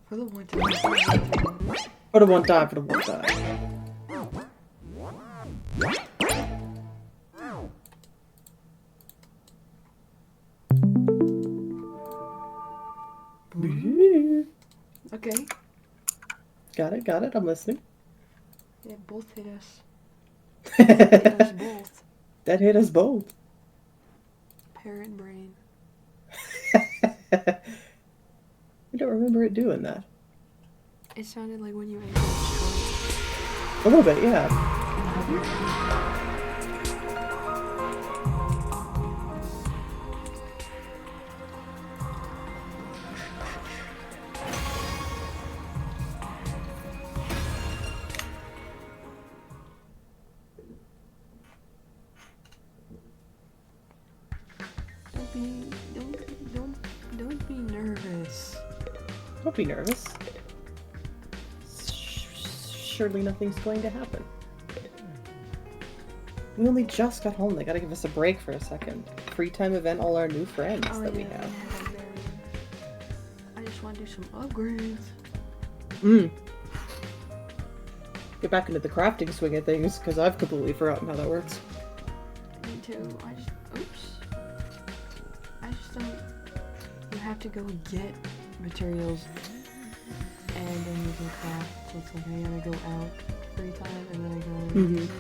For the one time. For the one time, for the one time. Okay. Got it, I'm listening. Yeah, both hit us. Hit us both. That hit us both. Parent brain. I don't remember it doing that. It sounded like when you ate it. A little bit, yeah. Don't be nervous. Don't be nervous. Surely nothing's going to happen. We only just got home. They gotta give us a break for a second. Free time event, all our new friends that we have. I just want to do some upgrades. Get back into the crafting swing of things, because I've completely forgotten how that works. Me too. I just don't. You have to go get materials, and then you can craft. So it's like I gotta go out free time, and then I go.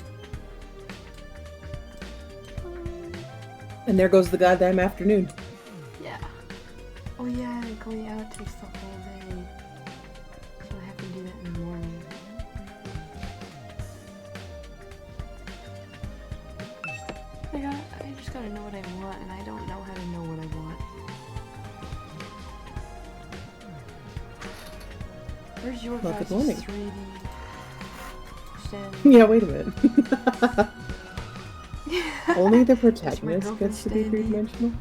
And there goes the goddamn afternoon. Yeah. Oh yeah, going out takes the whole day. So I have to do that in the morning. I just gotta know what I want, and I don't know how to know what I want. Where's your Well, guys' good morning. 3D stand? Yeah, wait a minute. Only the protagonist gets to be standee. three-dimensional?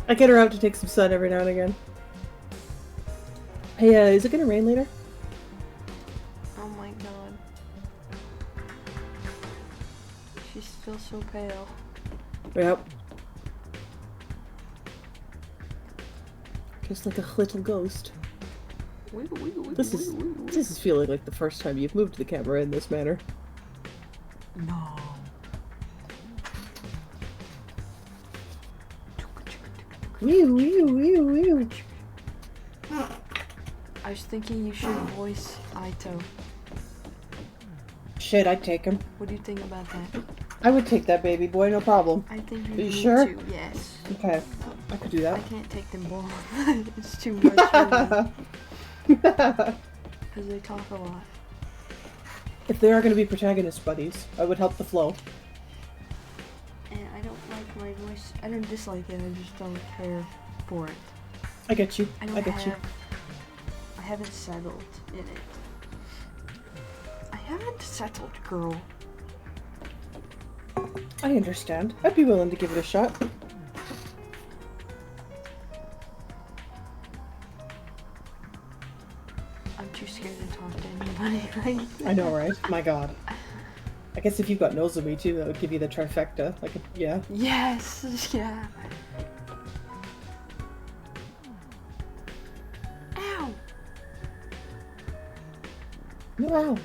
I get her out to take some sun every now and again. Hey, is it gonna rain later? Oh my god. She's still so pale. Yep. Just like a little ghost. This is feeling like the first time you've moved the camera in this manner. No. Wee wee wee wee. I was thinking you should voice Aito. Shit, I'd take him. What do you think about that? I would take that baby boy, no problem. I think you Are you need sure? to, yes. Okay, I could do I that. can't take them both. It's too much for me. Because they talk a lot. If they are going to be protagonist buddies, I would help the flow. And I don't like my voice. I don't dislike it, I just don't care for it. I get you. I haven't settled in it. I haven't settled, girl. I understand. I'd be willing to give it a shot. I'm too scared to talk to anybody. I know, right? My god. I guess if you've got Nozomi too, that would give you the trifecta. Like, yeah. Yes, yeah. Ow! No, ow.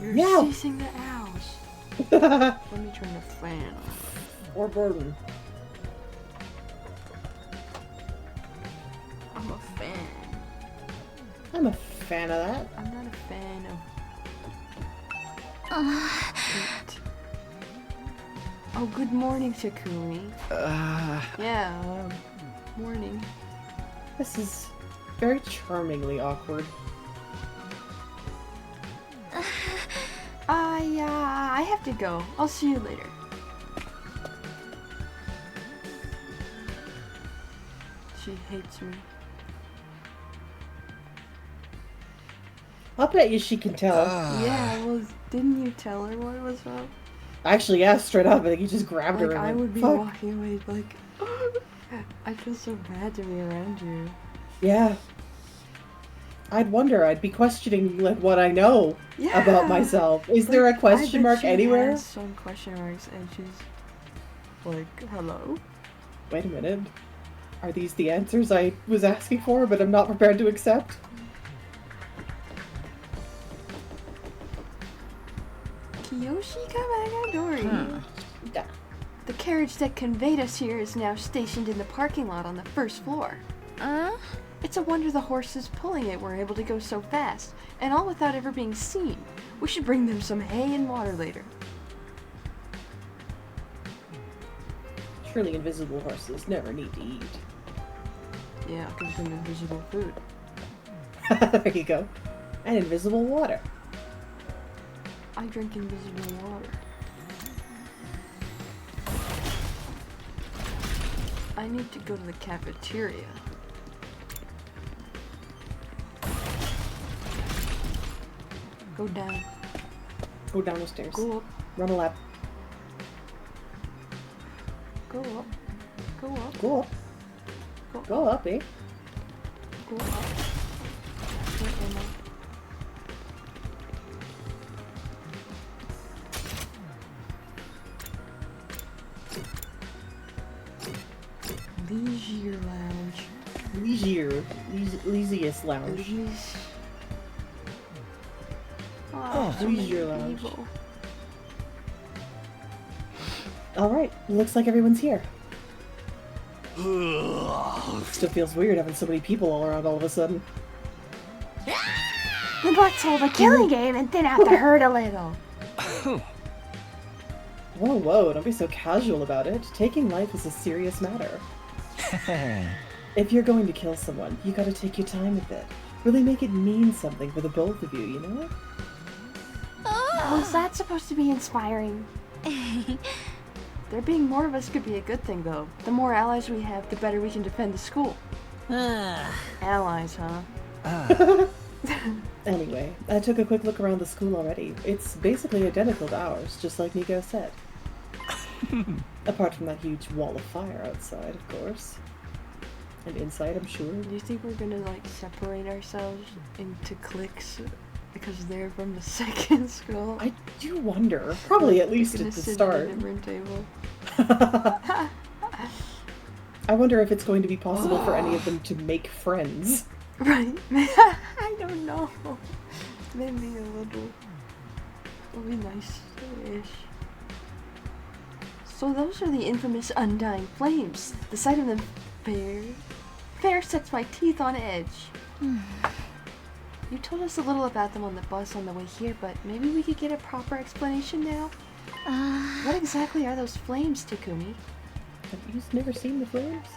You're Meow. ceasing the ows. Let me turn the fan on. Or burden. I'm a fan. I'm a fan of that. I'm not a fan of it. Oh, good morning, Takumi. Yeah, morning. This is very charmingly awkward. I have to go. I'll see you later. She hates me. I'll bet you she can tell. Yeah, well, didn't you tell her what was up? Actually, yeah, straight up. I think he just grabbed her Like, and I went, would be "Fuck." walking away like, I feel so bad to be around you. Yeah. I'd wonder. I'd be questioning like what I know about myself. Is there a question mark anywhere? Has some question marks, and she's like, "Hello." Wait a minute. Are these the answers I was asking for, but I'm not prepared to accept? Kiyoshi Kamagadori. Yeah. The carriage that conveyed us here is now stationed in the parking lot on the first floor. It's a wonder the horses pulling it were able to go so fast, and all without ever being seen. We should bring them some hay and water later. Surely invisible horses never need to eat. Yeah, I'll give them invisible food. There you go. And invisible water. I drink invisible water. I need to go to the cafeteria. Go down. Go down the stairs. Go up. Run a lap. Go up. Go up. Go up. Go up, eh? Go up. Where am I? Leisure lounge. Leisiest lounge. Oh, leisure lounge. Alright, looks like everyone's here. Still feels weird having so many people all around all of a sudden. Let's hold a killing game and thin out the herd a little. Whoa, don't be so casual about it. Taking life is a serious matter. If you're going to kill someone, you gotta take your time with it. Really make it mean something for the both of you, you know? How's that supposed to be inspiring? There being more of us could be a good thing, though. The more allies we have, the better we can defend the school. Allies, huh? Anyway, I took a quick look around the school already. It's basically identical to ours, just like Nico said. Apart from that huge wall of fire outside, of course. And inside, I'm sure. Do you think we're gonna, like, separate ourselves into cliques because they're from the second school? I do wonder. Probably at least at the start. At a different table. I wonder if it's going to be possible for any of them to make friends. Right. I don't know. Maybe a little. It'll be nice-ish. So those are the infamous Undying Flames. The sight of them fair sets my teeth on edge. You told us a little about them on the bus on the way here, but maybe we could get a proper explanation now? What exactly are those flames, Takumi? Have you never seen the flames?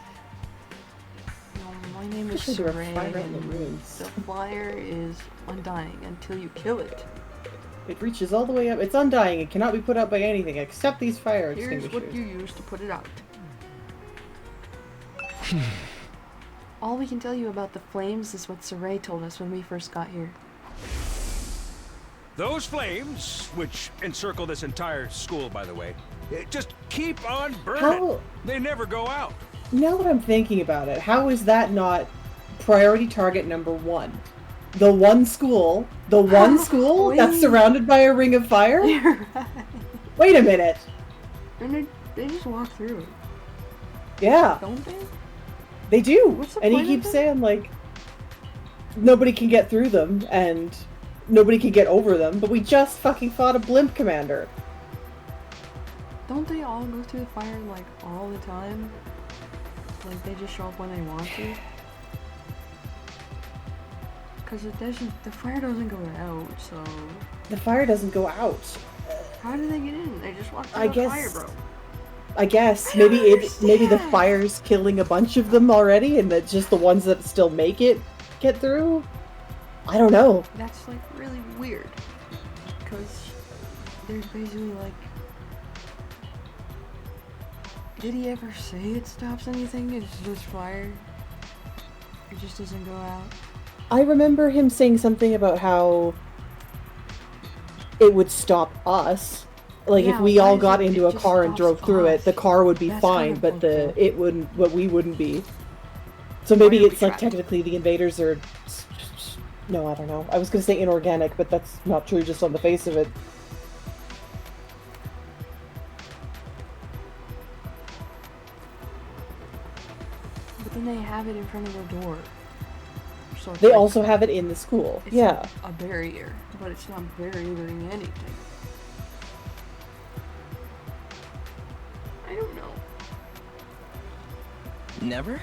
No, my name is Especially Saray, there are fire and ruins. the flyer is undying until you kill it. It reaches all the way up. It's undying. It cannot be put out by anything except these fire Here's extinguishers. what you use to put it out. All we can tell you about the flames is what Saray told us when we first got here. Those flames, which encircle this entire school, by the way, just keep on burning. How? They never go out. Now that I'm thinking about it, how is that not priority target number one? The one school that's surrounded by a ring of fire? You're right. Wait a minute. And they just walk through it, Yeah, don't they? they do. What's the And he point of keeps it? saying, like, nobody can get through them, and nobody can get over them, but we just fucking fought a blimp commander. Don't they all go through the fire, like, all the time? Like, they just show up when they want to? Because the fire doesn't go out, so... The fire doesn't go out. How do they get in? They just walk through I the guess- fire, bro. I guess I don't maybe the understand. fire's killing a bunch of them already, and that just the ones that still make it get through. I don't know. That's, like, really weird. Because there's basically, like... Did he ever say it stops anything? It's just fire? It just doesn't go out? I remember him saying something about how it would stop us. Like Yeah, if we why all is got it into a just car and stops drove through us? it, the car would be That's fine, kind but of the fucked up. it wouldn't. But we wouldn't be. So maybe Why are we it's like trapped? technically the invaders are. No, I don't know. I was gonna say inorganic, but that's not true just on the face of it. But then they have it in front of their door. So it's They like, also have it in the school. it's Yeah. like a barrier, but it's not barriering anything. I don't know. Never?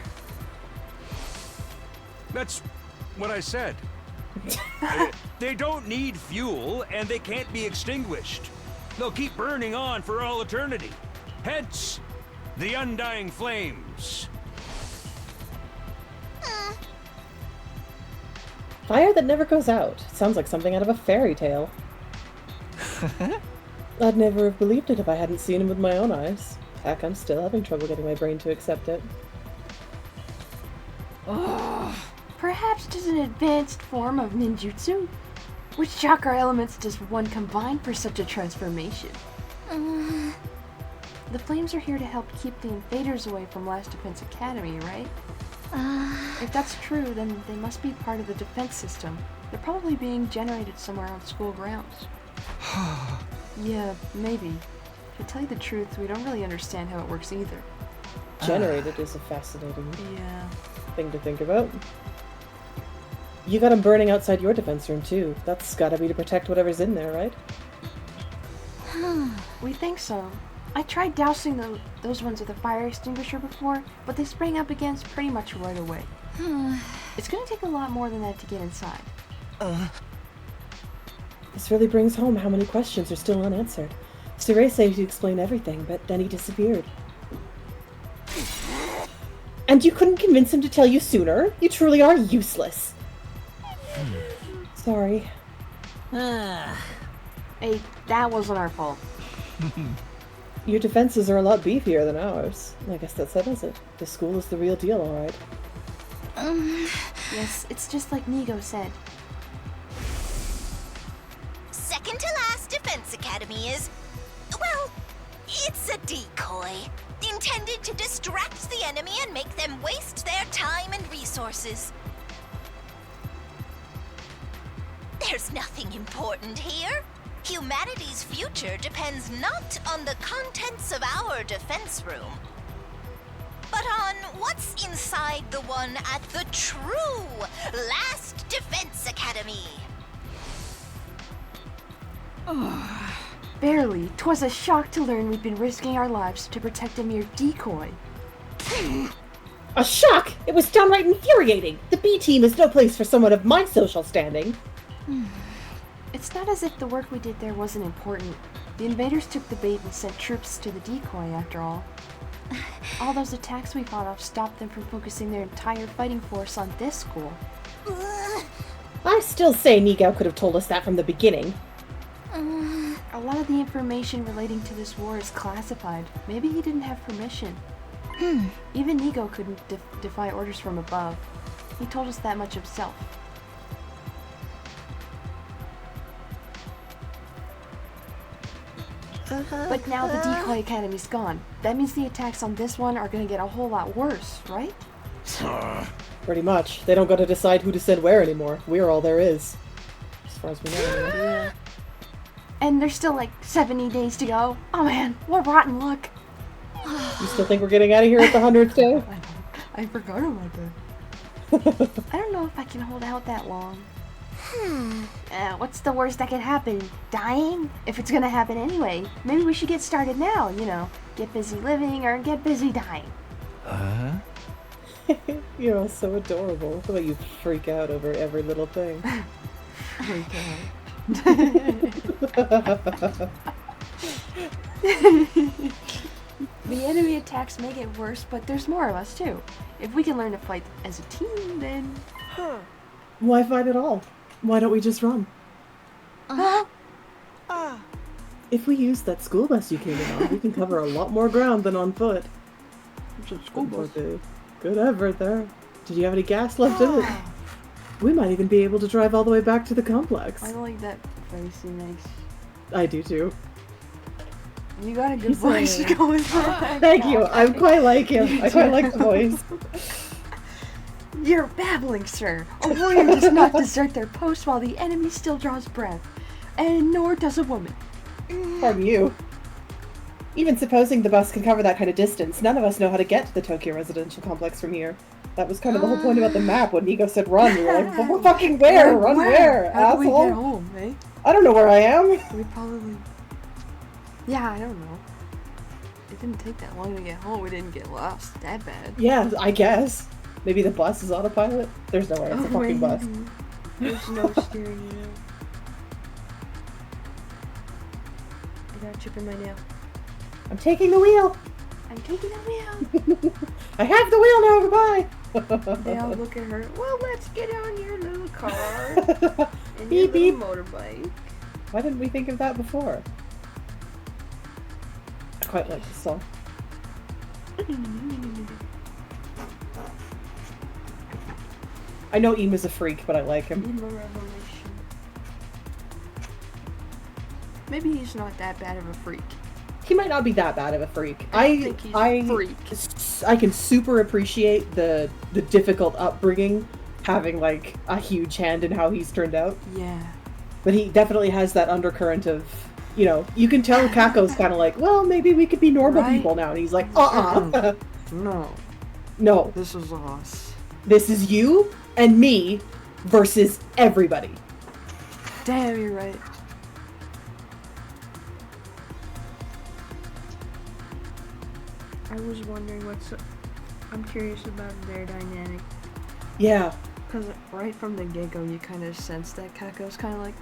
That's what I said. They don't need fuel, and they can't be extinguished. They'll keep burning on for all eternity. Hence, the undying flames. Fire that never goes out. Sounds like something out of a fairy tale. I'd never have believed it if I hadn't seen him with my own eyes. Heck, I'm still having trouble getting my brain to accept it. Perhaps it is an advanced form of ninjutsu? Which chakra elements does one combine for such a transformation? The flames are here to help keep the invaders away from Last Defense Academy, right? If that's true, then they must be part of the defense system. They're probably being generated somewhere on school grounds. Yeah, maybe. To tell you the truth, we don't really understand how it works either. Generated is a fascinating Yeah. thing to think about. You got him burning outside your defense room, too. That's gotta be to protect whatever's in there, right? We think so. I tried dousing those ones with a fire extinguisher before, but they sprang up against pretty much right away. It's gonna take a lot more than that to get inside. This really brings home how many questions are still unanswered. Saray said he'd explain everything, but then he disappeared. And you couldn't convince him to tell you sooner? You truly are useless. Sorry. Hey, that wasn't our fault. Your defenses are a lot beefier than ours. I guess that settles it. The school is the real deal, alright. Yes, it's just like Nigo said. Second to last Defense Academy is, well, it's a decoy. Intended to distract the enemy and make them waste their time and resources. There's nothing important here. Humanity's future depends not on the contents of our defense room, but on what's inside the one at the true Last Defense Academy. Barely. 'Twas a shock to learn we'd been risking our lives to protect a mere decoy. A shock! It was downright infuriating! The B team is no place for someone of my social standing. It's not as if the work we did there wasn't important. The invaders took the bait and sent troops to the decoy, after all. All those attacks we fought off stopped them from focusing their entire fighting force on this school. I still say Nigo could have told us that from the beginning. A lot of the information relating to this war is classified. Maybe he didn't have permission. Even Nigo couldn't defy orders from above. He told us that much himself. But now the Decoy Academy's gone. That means the attacks on this one are gonna get a whole lot worse, right? Pretty much. They don't gotta decide who to send where anymore. We're all there is. As far as we know, anyway. And there's still like 70 days to go. Oh man, what rotten luck. You still think we're getting out of here at the 100th day? I forgot about that. I don't know if I can hold out that long. What's the worst that could happen? Dying? If it's gonna happen anyway, maybe we should get started now, you know. Get busy living or get busy dying. You're all so adorable. The way you freak out over every little thing. The enemy attacks may get worse, but there's more of us too. If we can learn to fight as a team, then... Why fight at all? Why don't we just run? If we use that school bus you came in on, we can cover a lot more ground than on foot. It's a school bus. Good effort there. Did you have any gas left in it? We might even be able to drive all the way back to the complex. I like that face he makes. I do too. You got a good He's voice like- going for that. Thank you. I quite like him. I quite like the voice. You're babbling, sir. A warrior does not desert their post while the enemy still draws breath. And nor does a woman. Pardon you. Even supposing the bus can cover that kind of distance, none of us know how to get to the Tokyo residential complex from here. That was kind of the whole point about the map. When Nico said run, we were like, well, fucking where? Run where? How do we asshole? get home, eh? I don't know where I am. We probably... Yeah, I don't know. It didn't take that long to get home. We didn't get lost that bad. Yeah, I guess. Maybe the bus is autopilot? There's no way it's a fucking bus. There's no steering wheel. I got a chip in my nail. I'm taking the wheel. I'm taking the wheel. I have the wheel now, goodbye. They all look at her. Well, let's get on your little car. And Beep, your beep. little motorbike. Why didn't we think of that before? I quite like this song. I know Ema's a freak, but I like him. Emo Revelation. Maybe he's not that bad of a freak. He might not be that bad of a freak. I think he's a freak. I can super appreciate the difficult upbringing, having like a huge hand in how he's turned out. Yeah. But he definitely has that undercurrent of, you know, you can tell Kako's kind of like, well, maybe we could be normal Right. people now, and he's like, No. no, This is us. this is you and me versus everybody. Damn, you're right. I was wondering I'm curious about their dynamic. Yeah. Because right from the get-go, you kind of sense that Kako's kind of like,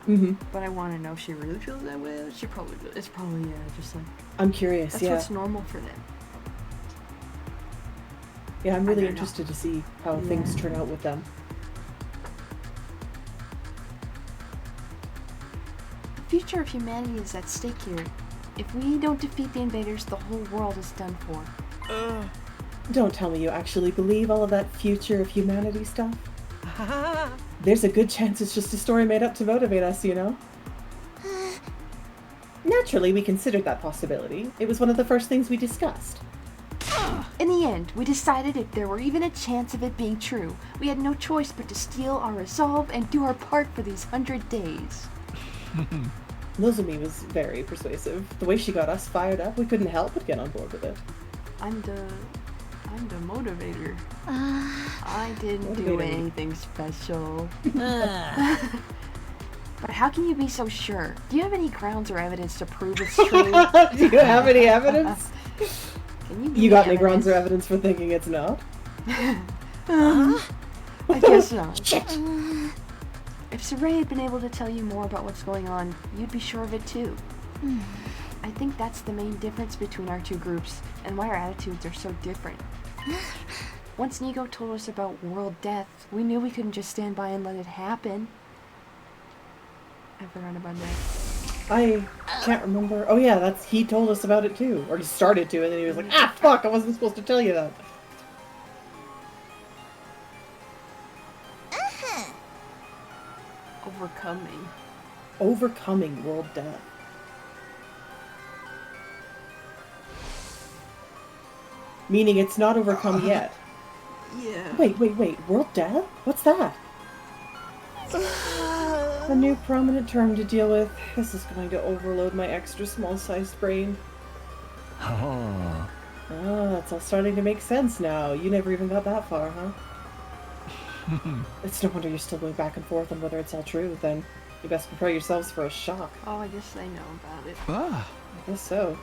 Mm-hmm. but I want to know if she really feels that way. She probably, it's probably, yeah, just like, I'm curious, that's yeah. what's normal for them. Yeah, I'm I really don't know. interested to see how things turn out with them. The future of humanity is at stake here. If we don't defeat the invaders, the whole world is done for. Don't tell me you actually believe all of that future of humanity stuff. There's a good chance it's just a story made up to motivate us, you know? Naturally, we considered that possibility. It was one of the first things we discussed. In the end, we decided if there were even a chance of it being true, we had no choice but to steel our resolve and do our part for these 100 days. Nozomi was very persuasive. The way she got us fired up, we couldn't help but get on board with it. I'm the motivator. I didn't do Motivator. anything special. But how can you be so sure? Do you have any grounds or evidence to prove it's true? Do you have any evidence? Can give You me got any grounds or evidence? evidence for thinking it's not? I guess not. Shit! If Saray had been able to tell you more about what's going on, you'd be sure of it too. I think that's the main difference between our two groups, and why our attitudes are so different. Once Nigo told us about world death, we knew we couldn't just stand by and let it happen. I forgot about that. I can't remember. Oh yeah, he told us about it too. Or he started to, and then he was like, ah, fuck, I wasn't supposed to tell you that. Overcoming. Overcoming world death. Meaning it's not overcome yet. Yeah. Wait, world death? What's that? A new prominent term to deal with. This is going to overload my extra small-sized brain. Oh. Ah, it's all starting to make sense now. You never even got that far, huh? It's no wonder you're still going back and forth on whether it's all true, then. You best prepare yourselves for a shock. Oh, I guess I know about it. Ah. I guess so.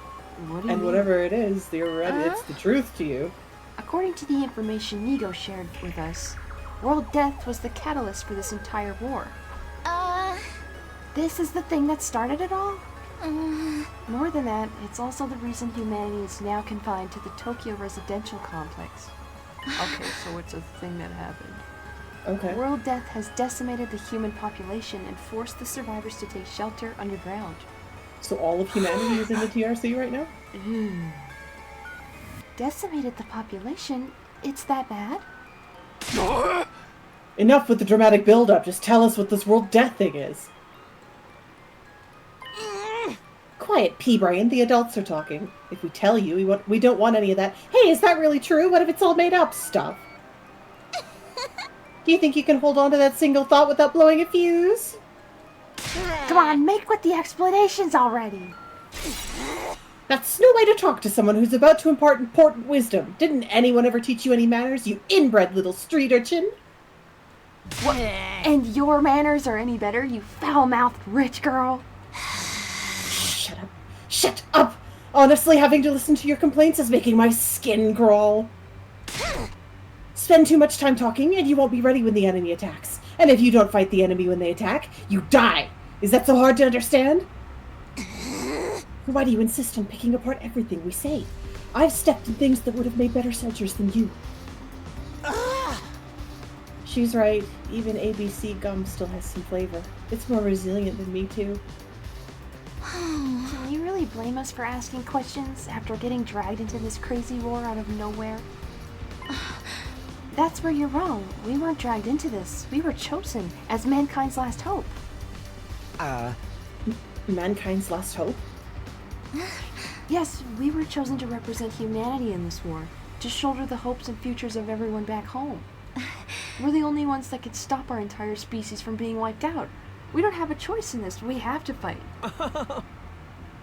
What do you And mean? whatever it is, it's the truth to you. According to the information Nigo shared with us, world death was the catalyst for this entire war. This is the thing that started it all? More than that, it's also the reason humanity is now confined to the Tokyo residential complex. Okay, so it's a thing that happened. Okay. World death has decimated the human population and forced the survivors to take shelter underground. So all of humanity is in the TRC right now? Decimated the population? It's that bad? Enough with the dramatic build-up. Just tell us what this world death thing is. Quiet, P-Brain. The adults are talking. If we tell you, we don't want any of that. Hey, is that really true? What if it's all made up stuff? Do you think you can hold on to that single thought without blowing a fuse? Come on, make with the explanations already! That's no way to talk to someone who's about to impart important wisdom. Didn't anyone ever teach you any manners, you inbred little street urchin? What? And your manners are any better, you foul-mouthed rich girl? Shut up. Shut up! Honestly, having to listen to your complaints is making my skin crawl. Spend too much time talking, and you won't be ready when the enemy attacks. And if you don't fight the enemy when they attack, you die! Is that so hard to understand? Why do you insist on picking apart everything we say? I've stepped in things that would have made better soldiers than you. She's right. Even ABC gum still has some flavor. It's more resilient than me, too. Can you really blame us for asking questions after getting dragged into this crazy war out of nowhere? That's where you're wrong. We weren't dragged into this. We were chosen as mankind's last hope. Mankind's last hope? Yes, we were chosen to represent humanity in this war, to shoulder the hopes and futures of everyone back home. We're the only ones that could stop our entire species from being wiped out. We don't have a choice in this. We have to fight.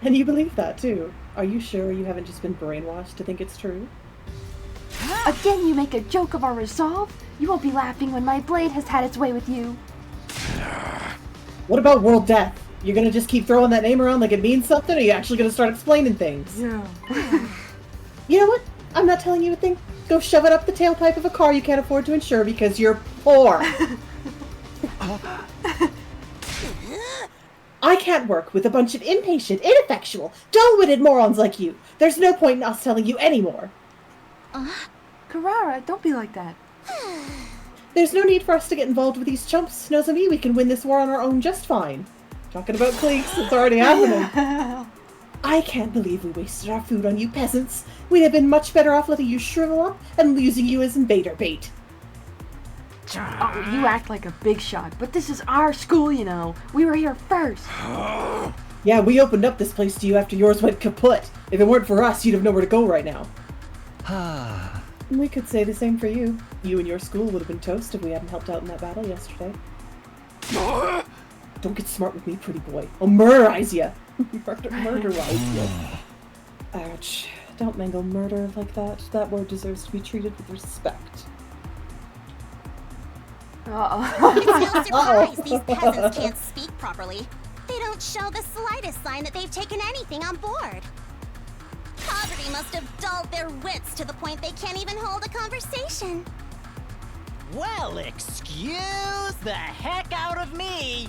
And you believe that, too? Are you sure you haven't just been brainwashed to think it's true? Again, you make a joke of our resolve? You won't be laughing when my blade has had its way with you. What about World Death? You're gonna just keep throwing that name around like it means something, or are you actually gonna start explaining things? Yeah. You know what? I'm not telling you a thing. Go shove it up the tailpipe of a car you can't afford to insure because you're poor. I can't work with a bunch of impatient, ineffectual, dull-witted morons like you. There's no point in us telling you anymore. Karara, don't be like that. There's no need for us to get involved with these chumps. Nozomi, we can win this war on our own just fine. Talking about cliques, it's already happening. I can't believe we wasted our food on you peasants. We'd have been much better off letting you shrivel up and using you as invader bait. Oh, you act like a big shot, but this is our school, you know. We were here first. Yeah, we opened up this place to you after yours went kaput. If it weren't for us, you'd have nowhere to go right now. We could say the same for you. You and your school would have been toast if we hadn't helped out in that battle yesterday. Don't get smart with me, pretty boy. I'll murderize you. Murderize you. Ouch. Don't mangle murder like that. That word deserves to be treated with respect. Uh-oh. It's no surprise these peasants can't speak properly. They don't show the slightest sign that they've taken anything on board. Poverty must have dulled their wits to the point they can't even hold a conversation. Well, excuse the heck out of me!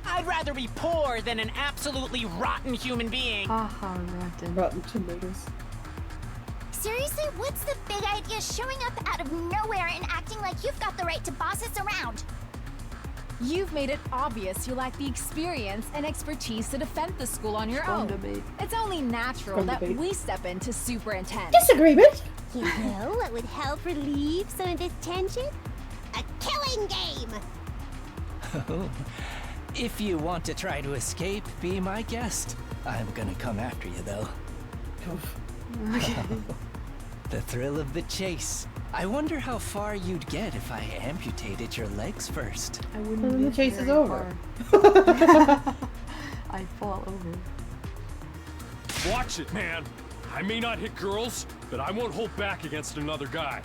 I'd rather be poor than an absolutely rotten human being. Haha, rotten. Rotten tomatoes. Seriously, what's the big idea showing up out of nowhere and acting like you've got the right to boss us around? You've made it obvious you lack the experience and expertise to defend the school on your Fun own. debate. It's only natural Fun that debate. we step in to superintend. Disagreement? You know what would help relieve some of this tension? A killing game! If you want to try to escape, be my guest. I'm gonna come after you, though. The thrill of the chase. I wonder how far you'd get if I amputated your legs first. I wouldn't And then the get chase is very over. far. I'd fall over. Watch it, man. I may not hit girls, but I won't hold back against another guy.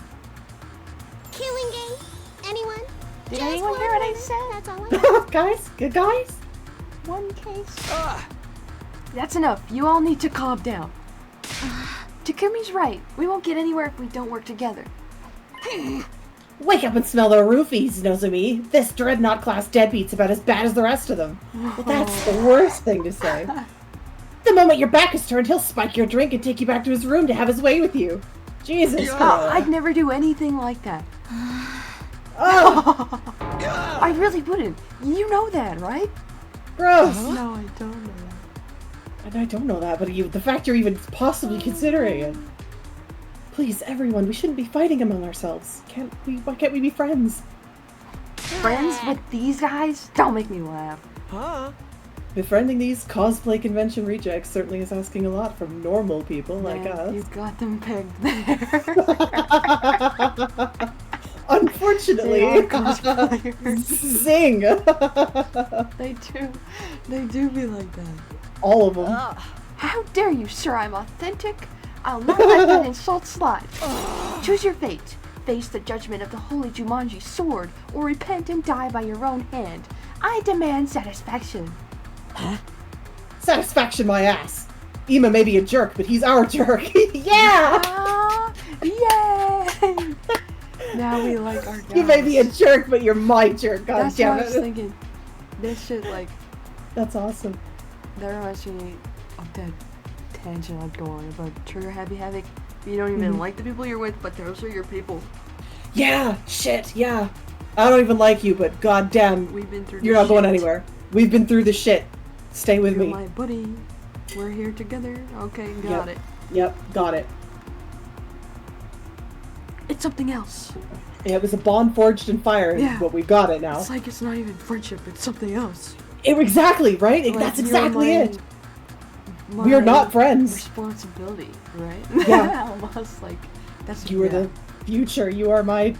Killing game? Anyone? Did Just anyone one hear what I woman, said? That's all I ask. Guys? Good guys? One case. That's enough. You all need to calm down. Takumi's right. We won't get anywhere if we don't work together. Wake up and smell the roofies, Nozomi. This Dreadnought class deadbeat's about as bad as the rest of them. Well, that's the worst thing to say. The moment your back is turned, he'll spike your drink and take you back to his room to have his way with you. Jesus. I'd never do anything like that. Oh, I really wouldn't. You know that, right? gross. No, I don't know that. And I don't know that, but the fact you're even possibly considering it. Please, everyone, we shouldn't be fighting among ourselves. Why can't we be friends? Friends with these guys? Don't make me laugh. Befriending these cosplay convention rejects certainly is asking a lot from normal people like Yeah, us. you got them pegged there. Unfortunately, They are cosplayers. zing! They do be like that. All of them. How dare you, sir? I'm authentic. I'll not let that insult slide. Choose your fate. Face the judgment of the holy Jumanji sword, or repent and die by your own hand. I demand satisfaction. Satisfaction, my ass. Ima may be a jerk, but he's our jerk. Yeah! Ah, yay! Now we like our guys. You may be a jerk, but you're my jerk. God That's damn what I was it. thinking. This shit, like, That's awesome. that reminds me of that tangent I'd go on about Trigger Happy Havoc. You don't even like the people you're with, but those are your people. Yeah, shit, yeah. I don't even like you, but goddamn, We've been through you're the not going shit. anywhere. We've been through the shit. Stay with You're me. my buddy. We're here together. Okay, got it. Yep, got it. It's something else. Yeah, it was a bond forged in fire, Yeah. but we've got it now. It's like it's not even friendship, it's something else. Exactly, right? Like, That's you're exactly my- it. We are my not friends. Responsibility, right? Yeah. Almost like that's You are the future. You are my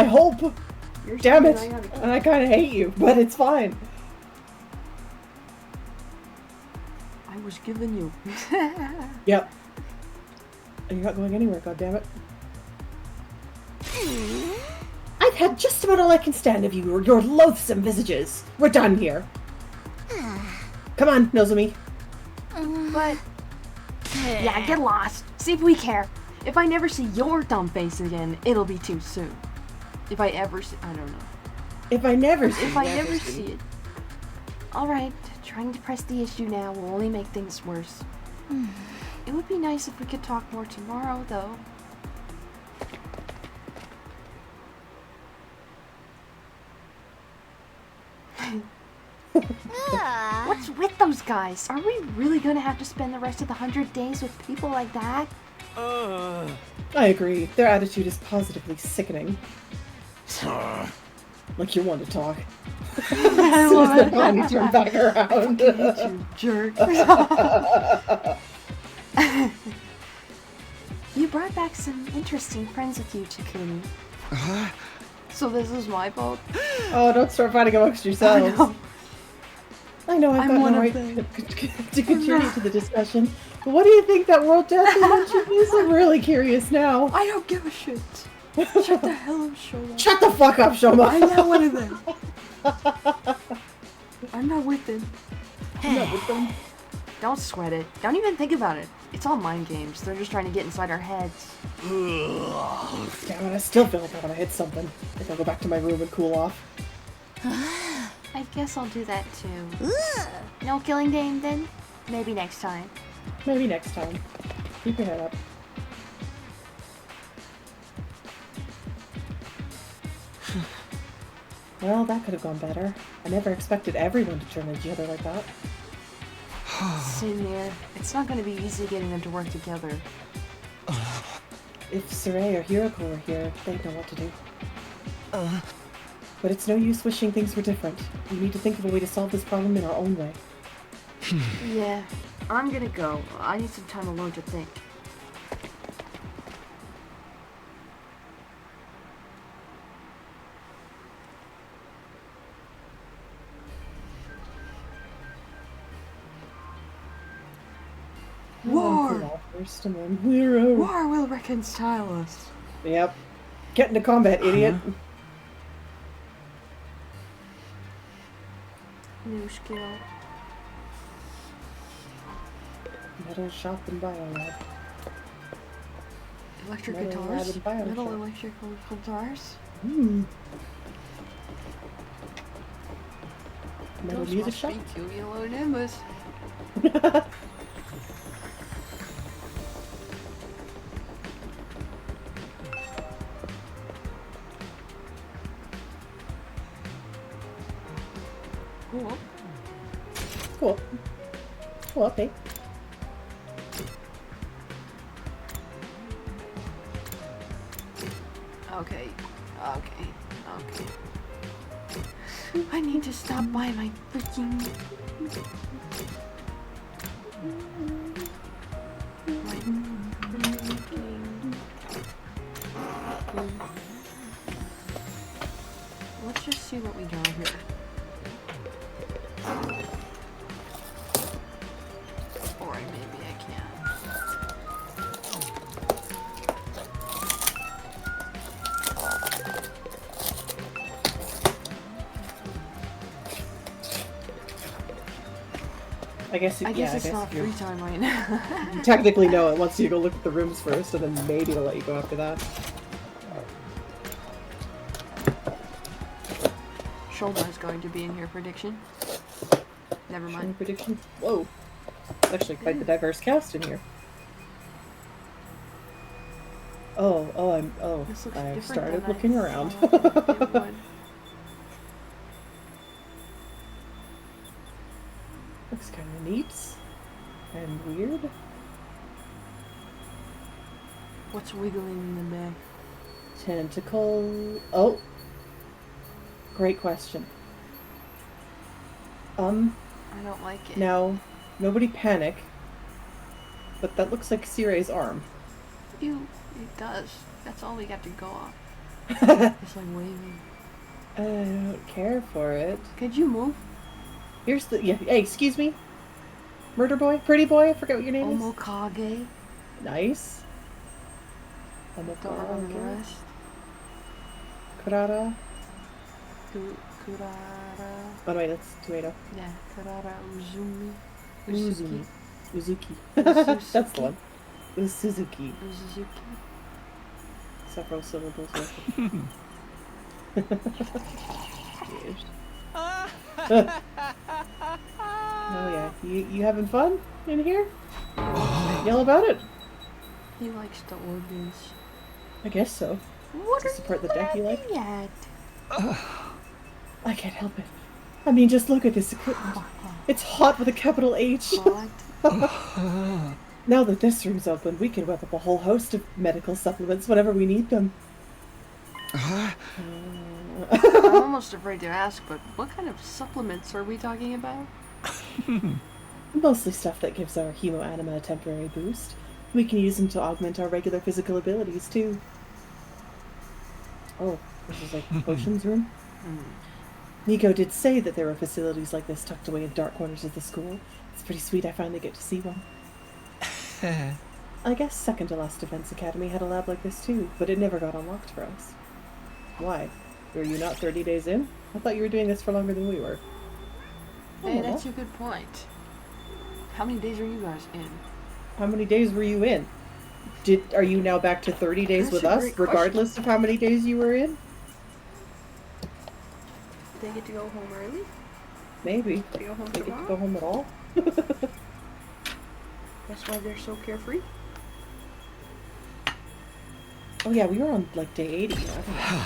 hope. You're Damn it. something And I kind of hate you, but it's fine. I was giving you. Yep. And you're not going anywhere, goddammit. I've had just about all I can stand of you, your loathsome visages. We're done here. Come on, Nozomi. But yeah, get lost. See if we care. If I never see your dumb face again, it'll be too soon. If I ever see, I don't know. If I never see If I never see it. Alright, trying to press the issue now will only make things worse. It would be nice if we could talk more tomorrow, though. What's with those guys? Are we really gonna have to spend the rest of the 100 days with people like that? I agree. Their attitude is positively sickening. Like you want to talk. I love it. Finally turn back around. You jerk. You brought back some interesting friends with you, Takumi. So this is my fault? Oh, don't start fighting amongst yourselves. I know I've I'm got one no of right them. to contribute to the discussion. But what do you think that World Death Convention is? I'm really curious now. I don't give a shit. Shut the hell up, Shoma. Shut the fuck up, Shoma! I'm not one of them. I'm not with them. I'm not with them. Don't sweat it. Don't even think about it. It's all mind games. They're just trying to get inside our heads. Damn it, I still feel like I want to hit something. I think I'll go back to my room and cool off. I guess I'll do that too. No killing game then? Maybe next time. Maybe next time. Keep your head up. Well, that could have gone better. I never expected everyone to turn on each other like that. Same here. It's not going to be easy getting them to work together. If Saray or Hiroko were here, they'd know what to do. But it's no use wishing things were different. We need to think of a way to solve this problem in our own way. Yeah, I'm gonna go. I need some time alone to think. War! Cool off first and then we're War will reconcile us. Yep. Get into combat, idiot. New skill. Metal shop and biolab. Electric Metal guitars. lab and bio Metal shop. electrical guitars. Metal Those music must shop? be cute yellow nimbus. Cool. Cool. Cool update. Okay. I need to stop by my freaking... Let's just see what we got here. guess it's not if you're- free time right now. Technically, no. It wants you to go look at the rooms first, and then maybe it'll let you go after that. Shoulder is going to be in here. Prediction. Never Any mind. prediction? Whoa. It's actually quite the diverse cast in here. This looks I've different started than I looking around. thought it would. Looks kind of neat and weird. What's wiggling in the bag? Tentacle. Oh, great question. I don't like it. Now, nobody panic. But that looks like Sire's arm. It does. That's all we got to go off. It's like waving. I don't care for it. Could you move? Here's the Hey, excuse me. Murder boy, pretty boy. I forget what your name is. Omokage. Nice. Don't remember the rest. Kurara. Kurara. Oh wait, that's tomato. Yeah, Kurara Uzumi. Uzuki. Uzuki. Uzuki. That's the one. Uzuki. Uzuki. Several syllables. Oh yeah, you having fun in here? Yell about it. He likes the organs. I guess so. What To support the deck you like? at? I can't help it. I mean, just look at this equipment. It's hot with a capital H. Hot. Now that this room's open, we can whip up a whole host of medical supplements whenever we need them. I'm almost afraid to ask, but what kind of supplements are we talking about? Mostly stuff that gives our hemoanima a temporary boost. We can use them to augment our regular physical abilities, too. Oh, this is like the potions room? Nico did say that there were facilities like this tucked away in dark corners of the school. It's pretty sweet I finally get to see one. I guess second to last Defense Academy had a lab like this too, but it never got unlocked for us. Why? Were you not 30 days in? I thought you were doing this for longer than we were. Hey, that's a good point. How many days are you guys in? How many days were you in? Are you now back to 30 days That's with a us, great regardless of how many days you were in? They get to go home early? Maybe. They go home They get to tomorrow? go home at all? That's why they're so carefree? Oh yeah, we were on like day 80. I don't know.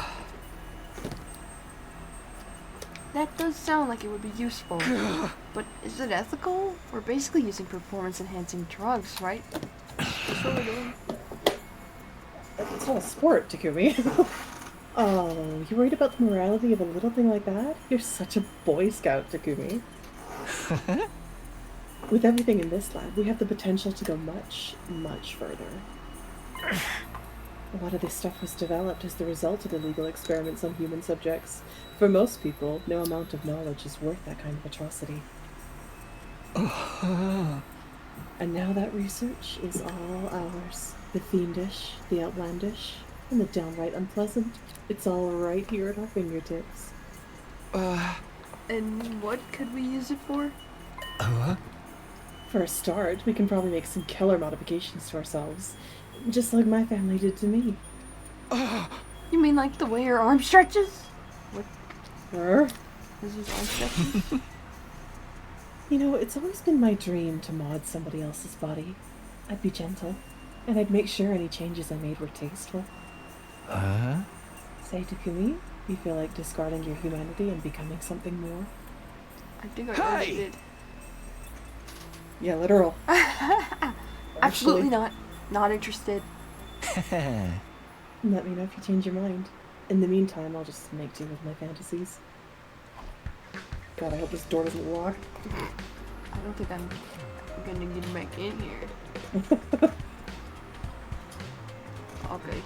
That does sound like it would be useful. But is it ethical? We're basically using performance-enhancing drugs, right? That's what we're doing. It's not a sport, Takumi. Oh, you worried about the morality of a little thing like that? You're such a Boy Scout, Takumi. With everything in this lab, we have the potential to go much, much further. A lot of this stuff was developed as the result of illegal experiments on human subjects. For most people, no amount of knowledge is worth that kind of atrocity. And now that research is all ours. The fiendish, the outlandish, and the downright unpleasant. It's all right here at our fingertips. And what could we use it for? For a start, we can probably make some killer modifications to ourselves. Just like my family did to me. You mean like the way your arm stretches? What? Er? Is his arm stretches? You know, it's always been my dream to mod somebody else's body. I'd be gentle, and I'd make sure any changes I made were tasteful. Say, Takumi, you feel like discarding your humanity and becoming something more? I think I already did. Yeah, literal. Absolutely not. Not interested. Let me know if you change your mind. In the meantime, I'll just make do with my fantasies. God, I hope this door doesn't lock. I don't think I'm gonna get back in here. Okay.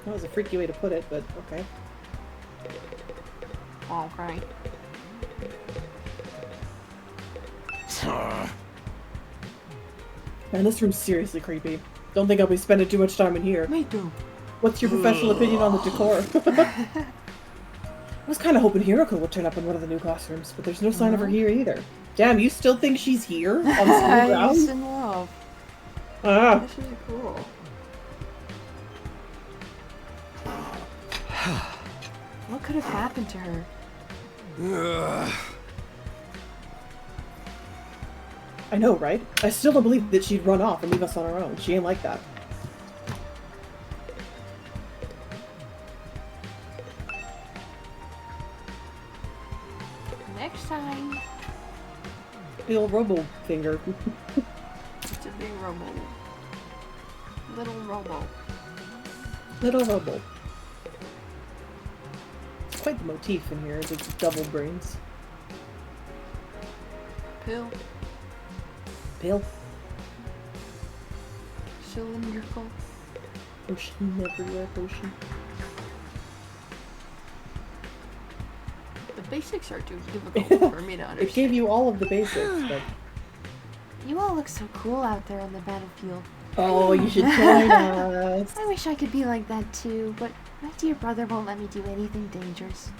That was a freaky way to put it, but okay. Okay. Man, this room's seriously creepy. Don't think I'll be spending too much time in here. Me too. What's your professional opinion on the decor? I was kind of hoping Hiroko would turn up in one of the new classrooms, but there's no sign of her here either. Damn, you still think she's here on school He's grounds? in love. Ah. This is cool. What could have happened to her? I know, right? I still don't believe that she'd run off and leave us on our own. She ain't like that. Next time. The old robo finger. It's a big robo. Little robo. Little robo. It's quite the motif in here, the double brains. Pill. Pill. Cylindrical. Ocean everywhere, ocean. The basics are too difficult for me to understand. It gave you all of the basics, but... You all look so cool out there on the battlefield. Oh, you should join us. I wish I could be like that too, but my dear brother won't let me do anything dangerous.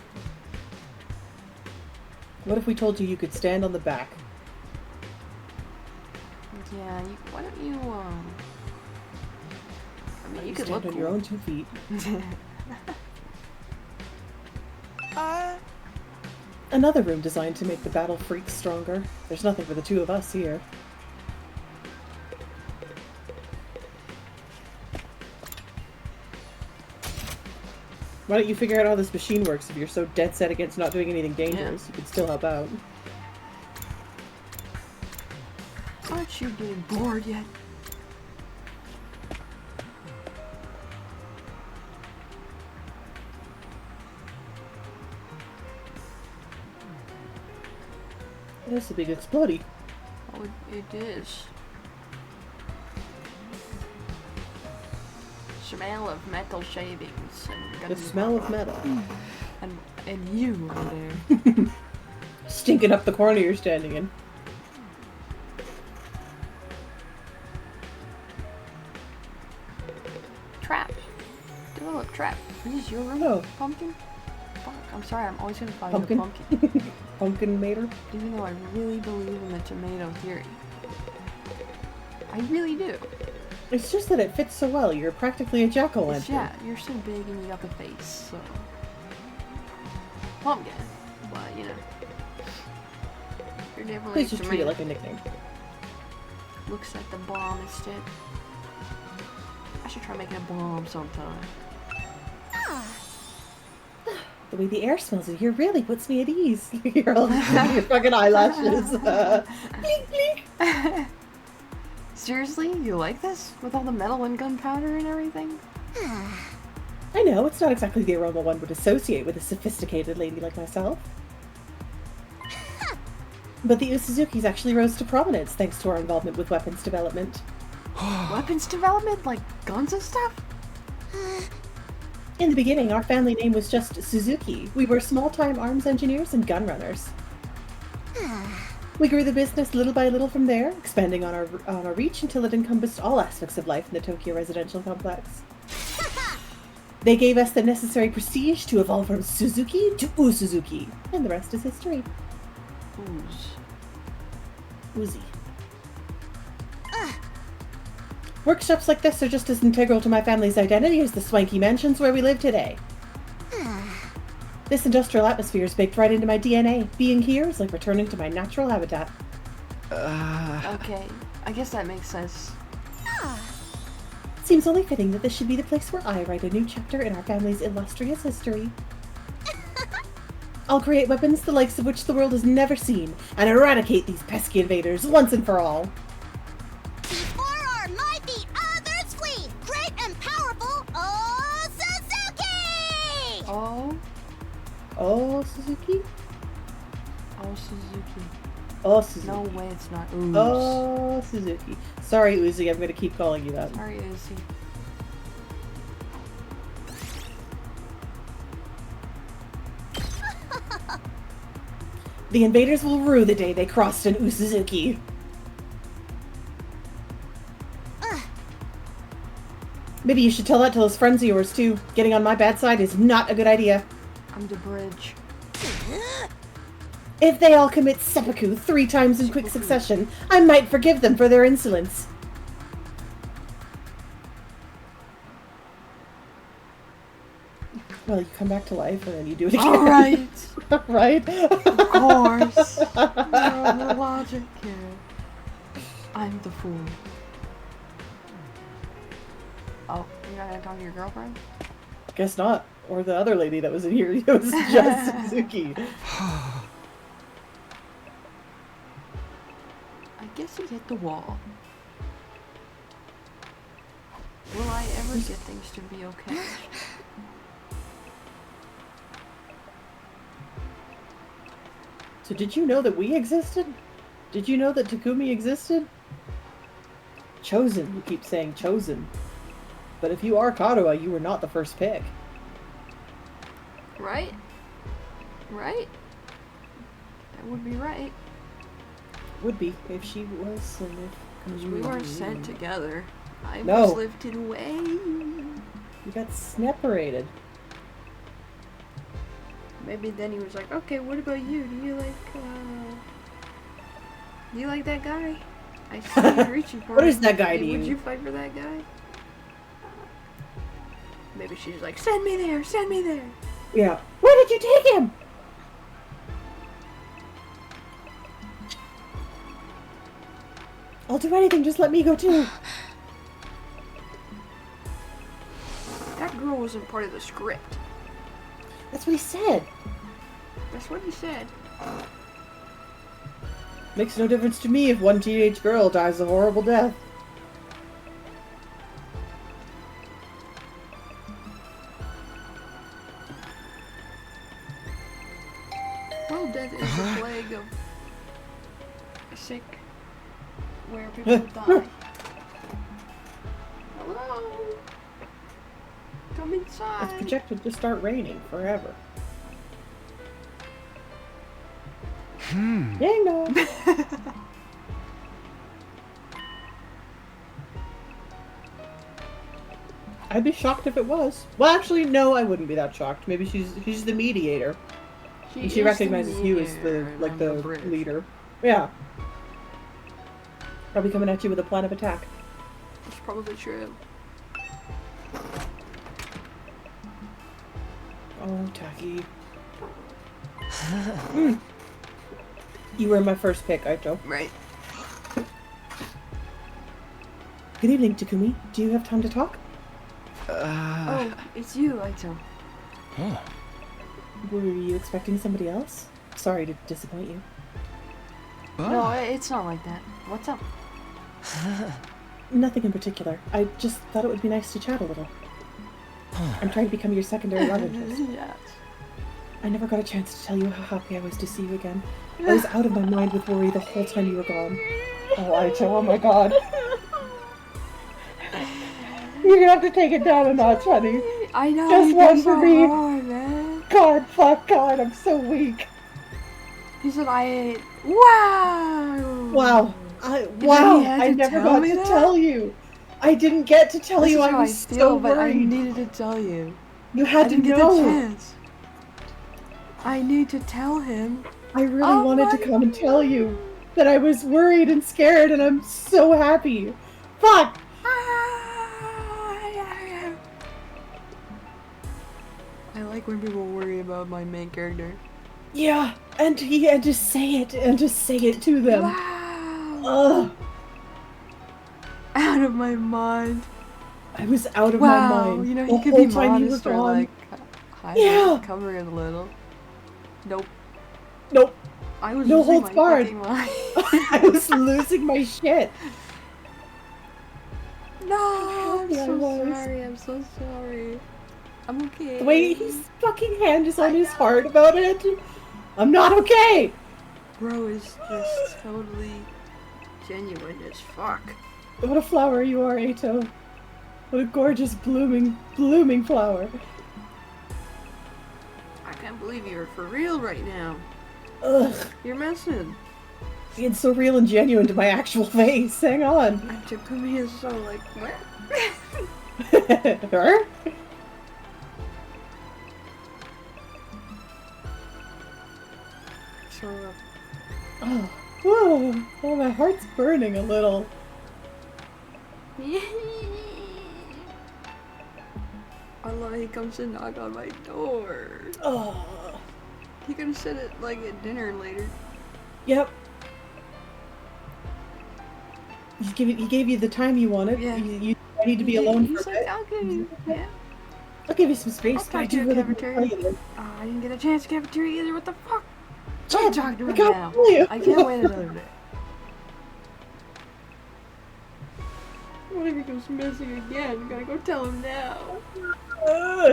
What if we told you you could stand on the back? Yeah, why don't you, I mean, you could stand look on your cool. own 2 feet. Another room designed to make the battle freaks stronger. There's nothing for the 2 of us here. Why don't you figure out how this machine works if you're so dead set against not doing anything dangerous? You could still help out. Aren't you getting bored yet? This is a big explodey. Oh, it is. Smell of metal shavings and The smell of metal. and you over there. Stinking up the corner you're standing in. Trap. Develop trap. This is your room, Oh. Pumpkin? Fuck, I'm sorry, I'm always gonna call Pumpkin? you a pumpkin. Pumpkin mater. Even though I really believe in the tomato theory. I really do. It's just that it fits so well. You're practically a jack-o'-lantern. It's, yeah, you're so big and you got the face, so... Pumpkin. But, you know. You're definitely Please just treat it tomato. like a nickname. Looks like the bomb instead. I should try making a bomb sometime. The way the air smells in here really puts me at ease. You're all your fucking eyelashes. Blink, blink. Seriously? You like this? With all the metal and gunpowder and everything? I know, it's not exactly the aroma one would associate with a sophisticated lady like myself. But the Usuzukis actually rose to prominence thanks to our involvement with weapons development. Weapons development? Like guns and stuff? In the beginning, our family name was just Suzuki. We were small-time arms engineers and gun runners. We grew the business little by little from there, expanding on our reach until it encompassed all aspects of life in the Tokyo residential complex. They gave us the necessary prestige to evolve from Suzuki to Usuzuki, and the rest is history. Uzi. Workshops like this are just as integral to my family's identity as the swanky mansions where we live today. This industrial atmosphere is baked right into my DNA. Being here is like returning to my natural habitat. Okay, I guess that makes sense. It seems only fitting that this should be the place where I write a new chapter in our family's illustrious history. I'll create weapons the likes of which the world has never seen, and eradicate these pesky invaders once and for all. Before our mighty others flee, great and powerful Suzuki! Oh? Oh, Suzuki? Oh, Suzuki. Oh, Suzuki. No way it's not Ooze. Oh, Suzuki. Sorry, Uzi, I'm gonna keep calling you that. Sorry, Uzi. The invaders will rue the day they crossed an Usuzuki. Maybe you should tell that to those friends of yours, too. Getting on my bad side is not a good idea. I I'm the bridge. If they all commit seppuku 3 times in quick succession, I might forgive them for their insolence. Well, you come back to life and then you do it again. Alright! Right? Of course! No logic here. I'm the fool. Oh, you're not gonna talk to your girlfriend? Guess not. Or the other lady that was in here. It was just Suzuki. I guess he hit the wall. Will I ever get things to be okay? So did you know that we existed? Did you know that Takumi existed? Chosen. You keep saying chosen. But if you are Kadoa, you were not the first pick. Right? Right? That would be right. Would be if she was. And if Because we weren't sent together. I No. was lifted away. You got separated. Maybe then he was like, okay, what about you? Do you like that guy? I see you reaching for What him. is that guy Hey, to would you? you fight for that guy? Maybe she's like, send me there, send me there. Yeah. Where did you take him? I'll do anything, just let me go too. That girl wasn't part of the script. That's what he said. That's what he said. Makes no difference to me if one teenage girl dies a horrible death. Well, death is a plague of sick where people die. Hello? Come inside. It's projected to start raining forever. Ding dong. I'd be shocked if it was. Well, actually, no, I wouldn't be that shocked. Maybe she's the mediator, and she is the recognizes you as the mediator, and I'm the bridge. leader. Yeah. Probably coming at you with a plan of attack. That's probably true. Oh, Taki. You were my first pick, Aito. Right. Good evening, Takumi. Do you have time to talk? Oh, it's you, Aito. Were you expecting somebody else? Sorry to disappoint you. No, it's not like that. What's up? Nothing in particular. I just thought it would be nice to chat a little. I'm trying to become your secondary love interest. Yes. I never got a chance to tell you how happy I was to see you again. I was out of my mind with worry the whole time you were gone. Oh, Aito, oh my god. You're gonna have to take it down a notch, honey. I know. Just you one go for so me. hard, man. God, fuck, God, I'm so weak. He said I ate. Wow. Wow. Wow. He had I to never tell got me to that? tell you. I didn't get to tell This you. is I how was feel, so but I worried. needed to tell you. You I had to didn't get the know. chance. I need to tell him. I really Oh wanted my to come and tell you that I was worried and scared, and I'm so happy. Fuck! I like when people worry about my main character. Yeah, and just say it, and just say it to them. Wow. Ugh, Out of my mind. I was out of Wow. my mind. You know, the he could whole be time you were modest or gone. like hide Yeah. it, cover it a little. Nope. Nope. I was No losing holds my barred. fucking mind. I was losing my shit. No, I'm Yeah, I so was. sorry. I'm so sorry. I'm okay. The way his fucking hand is on his heart about it, I'm not okay. Bro is just totally genuine as fuck. What a flower you are, Aito. What a gorgeous blooming flower. I can't believe you're for real right now. Ugh, You're messing. it's so real and genuine to my actual face. Hang on. And Takumi is so like, what? syrup. Oh, whoa. Oh, my heart's burning a little. Allah, he comes to knock on my door. Oh. He could have said it like at dinner later. Yep. He gave you the time you wanted. Yeah. You need to be alone He's for a like, bit. okay, yeah. I'll give you some space. I'll talk to you in the cafeteria. I didn't get a chance to cafeteria either. What the fuck? Can't talk to him now. I can't wait another day. What if he goes missing again? Gotta go tell him now.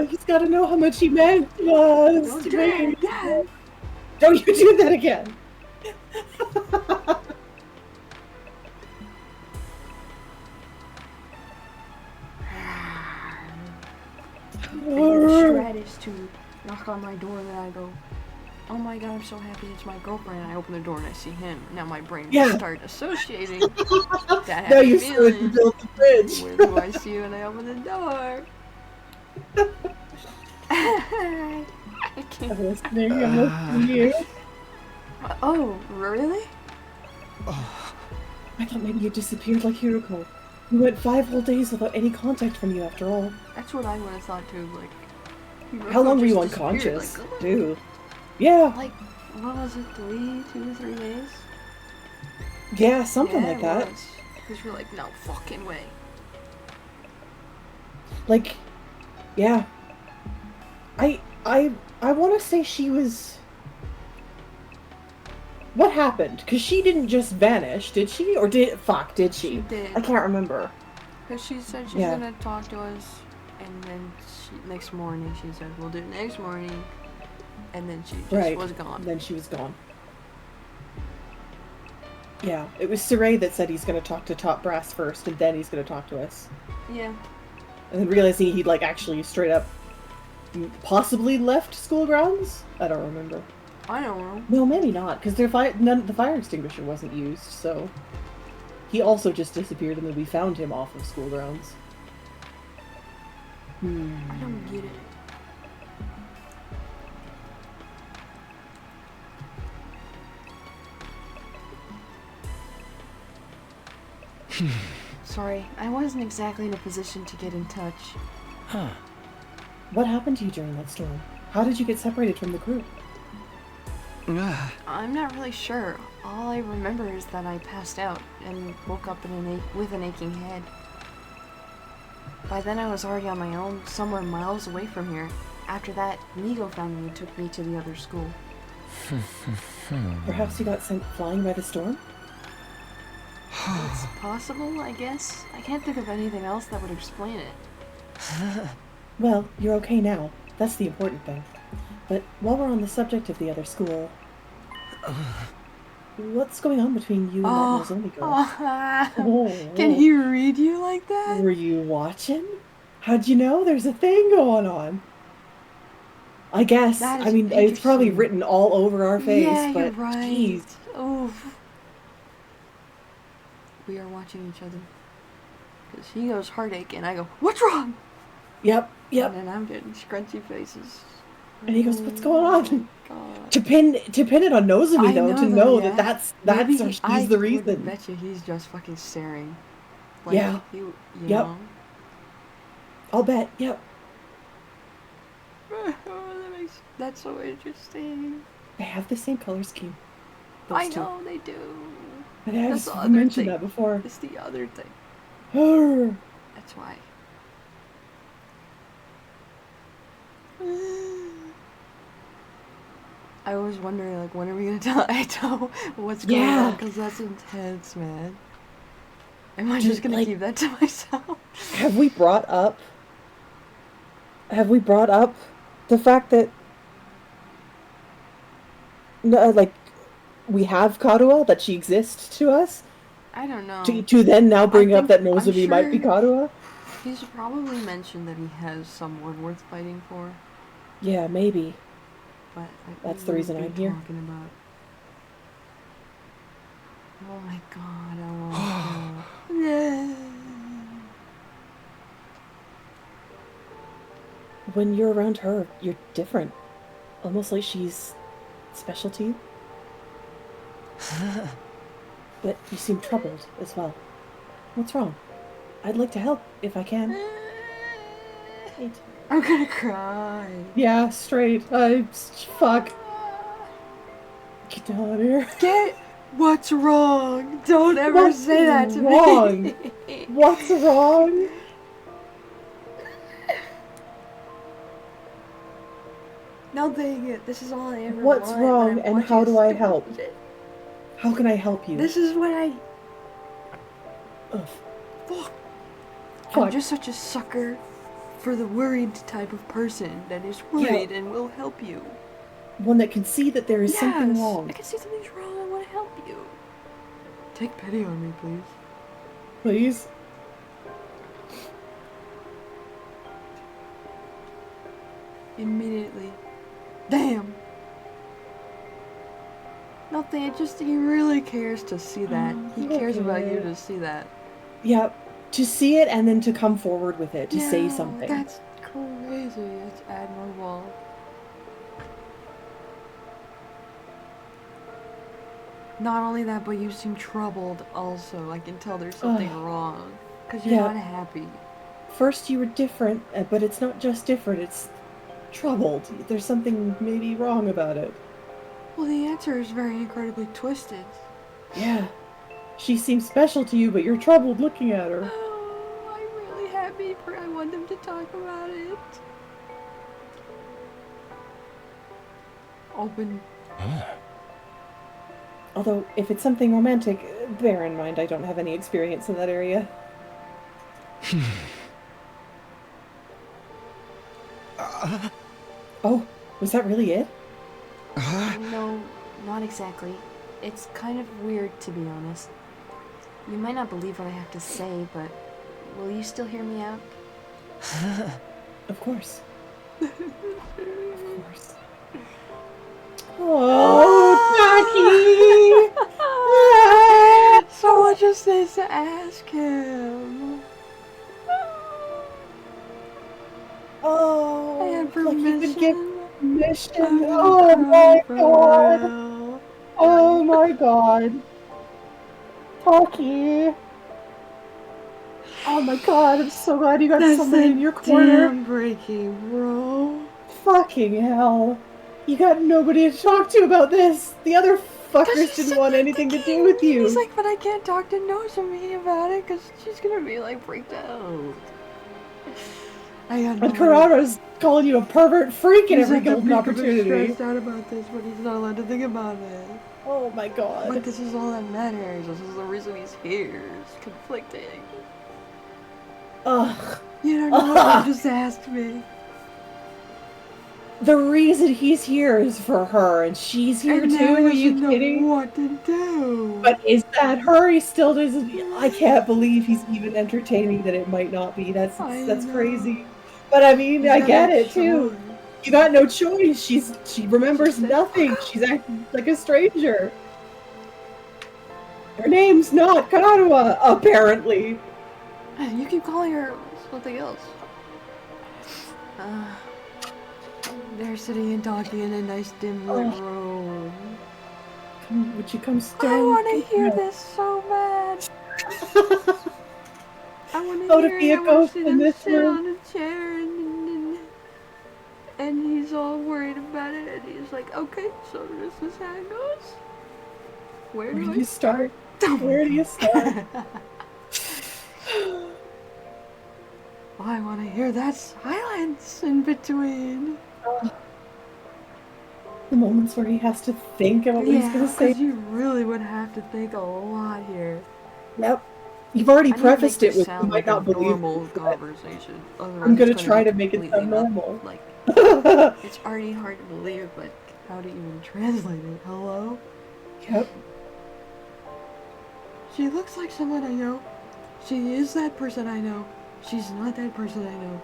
He's got to know how much he meant to us. Don't do that again. Don't you do that again. The stratus to knock on my door and then I go, oh my god, I'm so happy it's my girlfriend. And I open the door and I see him. Now my brain will start associating that Now happy you started to feeling build the bridge. with who I see when I open the door. I can't. I'm listening to you. Oh, really? I thought maybe you disappeared like Hiruko. We went 5 whole days without any contact from you after all. That's what I would have thought too. Like, How long were you just disappeared, unconscious? like, Dude. Yeah. Like, what was it, 2 or 3 days? Yeah, something like that. Because you're like, no fucking way. Like, yeah. I want to say she was... What happened? Because she didn't just vanish, did she? Or did... Fuck, did she? She did. I can't remember. Because she said she's gonna talk to us, and then next morning she said, we'll do it next morning. And then she just was gone. Then she was gone. Yeah, it was Saray that said he's going to talk to Top Brass first, and then he's going to talk to us. Yeah. And then realizing he'd, like, actually straight up possibly left school grounds? I don't remember. I don't know. No, maybe not, because the fire extinguisher wasn't used, so... He also just disappeared, and then we found him off of school grounds. I don't get it. Sorry, I wasn't exactly in a position to get in touch. Huh. What happened to you during that storm? How did you get separated from the group? I'm not really sure. All I remember is that I passed out and woke up with an aching head. By then I was already on my own, somewhere miles away from here. After that, Migo found me and took me to the other school. Perhaps you got sent flying by the storm? It's possible, I guess. I can't think of anything else that would explain it. Well, you're okay now. That's the important thing. But while we're on the subject of the other school... What's going on between you and that Nozomi girl? Can he read you like that? Were you watching? How'd you know there's a thing going on? I guess. I mean, it's probably written all over our face, yeah, but you're right. jeez. Oof. We are watching each other. Because he goes heartache and I go, what's wrong? Yep. And then I'm getting scrunchy faces. And he goes, what's going on? God. To pin it on Nozomi though, to know that that's he's the reason. I bet you he's just fucking staring. Like, yeah. You yep. know? I'll bet. Yep. That's so interesting. They have the same color scheme. I know they do. And I just mentioned that before. It's the other thing. That's why. I always wonder, like, when are we gonna tell Aito what's going on? Because that's intense, man. Am I just gonna keep that to myself? Have we brought up the fact that, like, we have Karuha, that she exists to us? I don't know. To then now bring up that Nozomi might be Karuha? He's probably mentioned that he has someone worth fighting for. Yeah, maybe. But that's the reason I'm here. Talking about. Oh my god! Oh my god. When you're around her, you're different. Almost like she's special to you. But you seem troubled as well. What's wrong? I'd like to help if I can. Wait. I'm gonna cry. Yeah, straight. Fuck. Get the hell out of here. What's wrong? Don't ever What's say that to wrong? me. What's wrong? No, dang it. This is all I ever What's want, wrong, and and want how you do to I stop help? it. How can I help you? This is what I... Ugh. Fuck. I'm Fuck. just such a sucker for the worried type of person that is worried and will help you. One that can see that there is something Yes, wrong. I can see something's wrong. I want to help you. Take pity on me, please. Please? Immediately. Damn. Nothing. It just he really cares to see that. He cares about you to see that. Yeah, to see it and then to come forward with it, to say Yeah, something. That's crazy. It's admirable. Not only that, but you seem troubled also. I can tell there's something wrong. Because you're Yeah. not happy. First you were different, but it's not just different, it's troubled. There's something maybe wrong about it. Well, the answer is very incredibly twisted. Yeah. She seems special to you, but you're troubled looking at her. Oh, I'm really happy. I want them to talk about it. Open. Although, if it's something romantic, bear in mind I don't have any experience in that area. Oh, was that really it? No, not exactly. It's kind of weird, to be honest. You might not believe what I have to say, but will you still hear me out? Of course. Of course. Oh, Taki! Someone just needs to ask him. Oh, I had like you've been given permission. permission. Oh my god. Oh my god. Taki. Oh my god, I'm so glad you got somebody in your corner. Damn breaking, bro. Fucking hell. You got nobody to talk to about this. The other fuckers didn't want anything to do with you. He's like, but I can't talk to Nozomi about it because she's gonna be like freaked out. I got And Karara's calling you a pervert freak in every golden opportunity. Stressed out about this, but he's not allowed to think about it. Oh my god. But this is all that matters. This is the reason he's here. It's conflicting. Ugh. You don't know what you just asked me. The reason he's here is for her, and she's here And too. now he Are you doesn't know kidding? what to do. But is that her? He still doesn't. I can't believe he's even entertaining that it might not be. That's know. crazy. But I mean, You I got get no it too. choice. You got no choice. She remembers nothing. She's acting like a stranger. Her name's not Karua, apparently. You keep calling her something else. They're sitting and talking in a nice dim lit room. Would you come stay? I want to hear this so bad. I want How to to hear be a it. I want ghost to see in them this sit room. on a chair and he's all worried about it and he's like, okay, so this is how it goes. Where Where do do I you start? Where do you start? I want to hear that silence in between. The moments where he has to think about what he's gonna say. because you really would have to think a lot here. Yep. You've already I need to prefaced make it this with you sound might like a not believe. normal me, but conversation. Otherwise I'm gonna it's try be to make it completely sound normal. Like, it's already hard to believe, but how do you even translate it? Hello? Yep. She looks like someone I know. She is that person I know. She's not that person I know.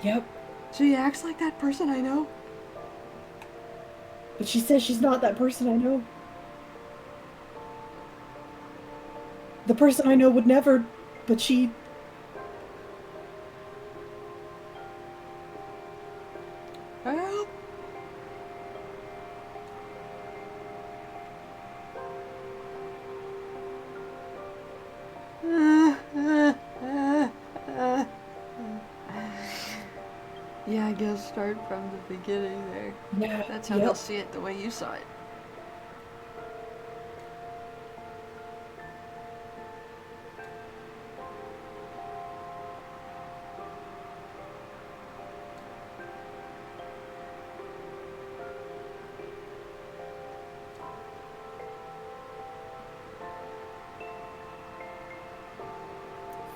Yep. She acts like that person I know. But she says she's not that person I know. The person I know would never, but she... Help! think he'll start from the beginning there. Yeah. That's how yep. he'll see it the way you saw it.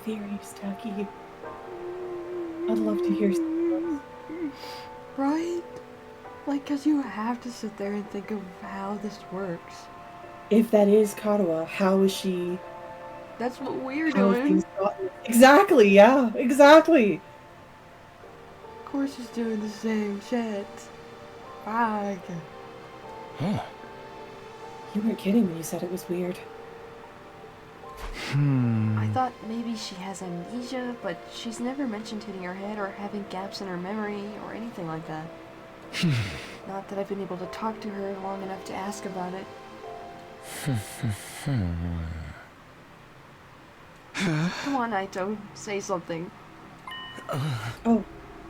Theories, Taki. I'd love to hear some. Right? Like, cause you have to sit there and think of how this works. If that is Katawa, how is she? That's what we're How are doing. things gotten? Exactly. Yeah. Exactly. Of course he's doing the same shit. Fuck. Huh. You weren't kidding when you said it was weird. I thought maybe she has amnesia, but she's never mentioned hitting her head or having gaps in her memory or anything like that. Not that I've been able to talk to her long enough to ask about it. Come on, Naito, say something. Oh,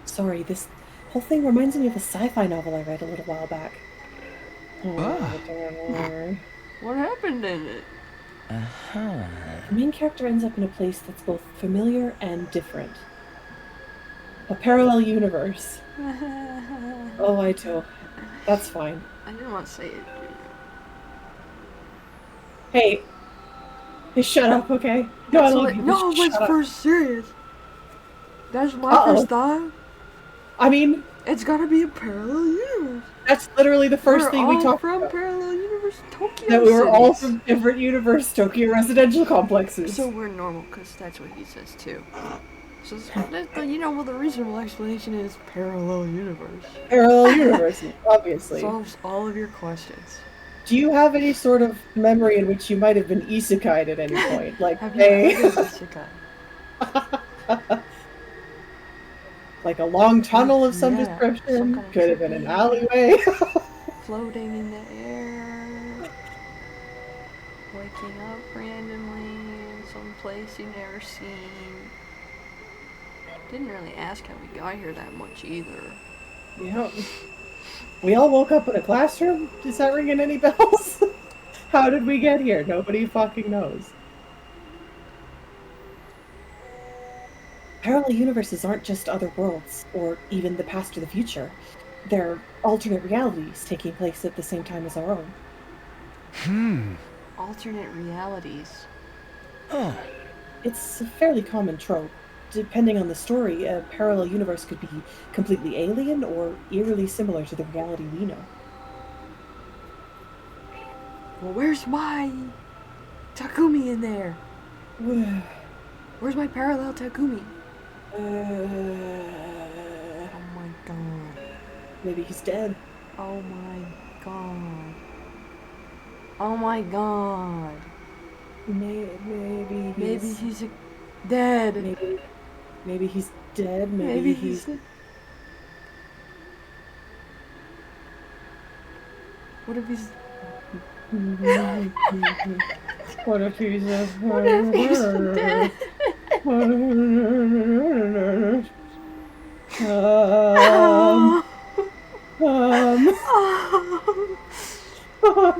sorry. This whole thing reminds me of a sci-fi novel I read a little while back. What happened in it? The main character ends up in a place that's both familiar and different. A parallel universe. Oh, Aito. That's fine. I didn't want to say it. Hey. Hey, shut up, okay? No, I love you. No, Shut let's up. first serious. That's my Uh-oh. first thought. I mean, It's gotta be a parallel universe. that's literally the first thing we talked from about. parallel universe Tokyo That we were all cities. from different universe Tokyo residential complexes. So we're normal, because that's what he says too. So, well, the reasonable explanation is parallel universe. Parallel universes, obviously. Solves all of your questions. Do you have any sort of memory in which you might have been isekai'd at any point? Like, Have you hey, heard of isekai? like a long tunnel of some Yeah, description? some kind of Could have been an trippy- alleyway. Floating in the air, waking up randomly in some place you've never seen. Didn't really ask how we got here that much either. Yeah. We all woke up in a classroom? Is that ringing any bells? How did we get here? Nobody fucking knows. Parallel universes aren't just other worlds, or even the past or the future. They're alternate realities taking place at the same time as our own. Alternate realities. Huh. It's a fairly common trope. Depending on the story, a parallel universe could be completely alien or eerily similar to the reality we know. Well, where's my Takumi in there? Where's my parallel Takumi? Oh my god. Maybe he's dead. Oh my god. Oh my god. Maybe Maybe he's dead. Maybe he's dead. Maybe he's What if he's What if he's a What if he's dead?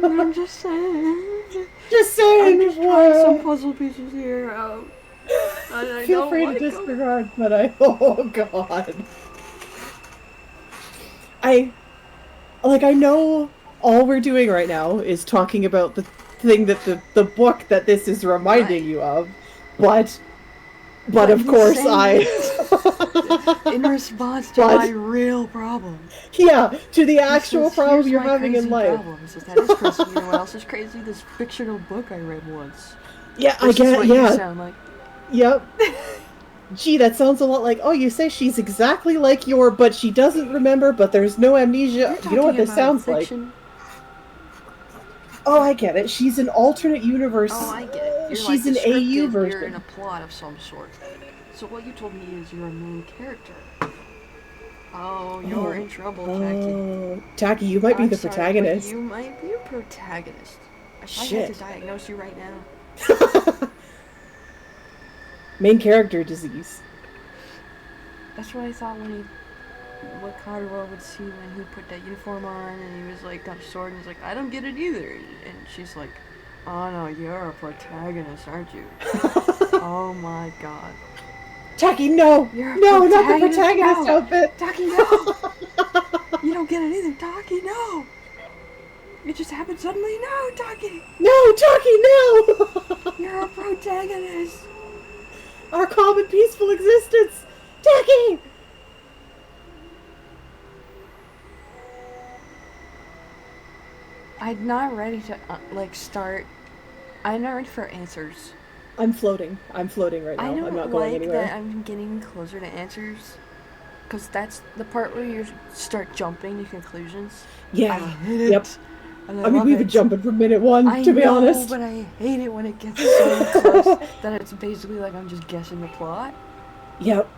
I'm just saying. Just saying. I'm just trying some puzzle pieces here out. I Feel don't free to like 'em. disregard, but oh god. I know all we're doing right now is talking about the thing that the book that this is reminding you of, but of he's course saying in response to But- my real problem. yeah, to the He actual says, problem "Here's you're my having in crazy life. problem." He says, that is crazy. You know what else is crazy? This fictional book I read once. Yeah, I This is get what you yeah. sound like. Yep. Gee, that sounds a lot like, oh, you say she's exactly like but she doesn't remember, but there's no amnesia. You know what this sounds like? Oh, I get it. She's an alternate universe. Oh, I get it. You're She's like an AU descriptive, version. You're in a plot of some sort. So what you told me is you're a main character. Oh, you're in trouble, Taki. Oh, Taki, you might be I'm the sorry, but protagonist. You might be a protagonist. If I had Shit. to diagnose you right now. Main character disease. That's what I thought when he what Karawa would see when he put that uniform on and he was like got a sword and he's like, I don't get it either. And she's like, oh no, you're a protagonist, aren't you? Oh my god. Taki, no! You're a No, not the protagonist? protagonist No. outfit! Taki, no! You don't get it either, Taki, no! It just happened suddenly, no, Taki! No, Taki, no! You're a protagonist! Our calm and peaceful existence! Taki! I'm not ready to, start. I'm not ready for answers. I'm floating. I'm floating right now. I don't I'm not going like anywhere. that I'm getting closer to answers. Because that's the part where you start jumping to conclusions. Yeah. I hate Yep. it. And I mean, love we've been it. jumping from minute one, I to be know, honest. but I hate it when it gets so close that it's basically like I'm just guessing the plot. Yep.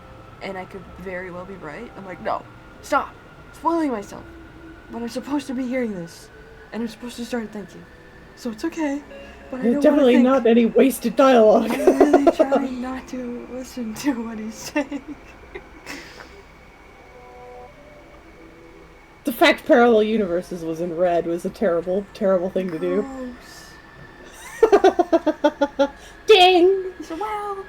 And I could very well be right. I'm like, no, stop, spoiling myself. But I'm supposed to be hearing this, and I'm supposed to start thinking. So it's okay. But I don't Definitely wanna not think. any wasted dialogue. I'm really trying not to listen to what he's saying. The fact parallel universes was in red was a terrible, terrible thing to do. Gross. Ding! So, well,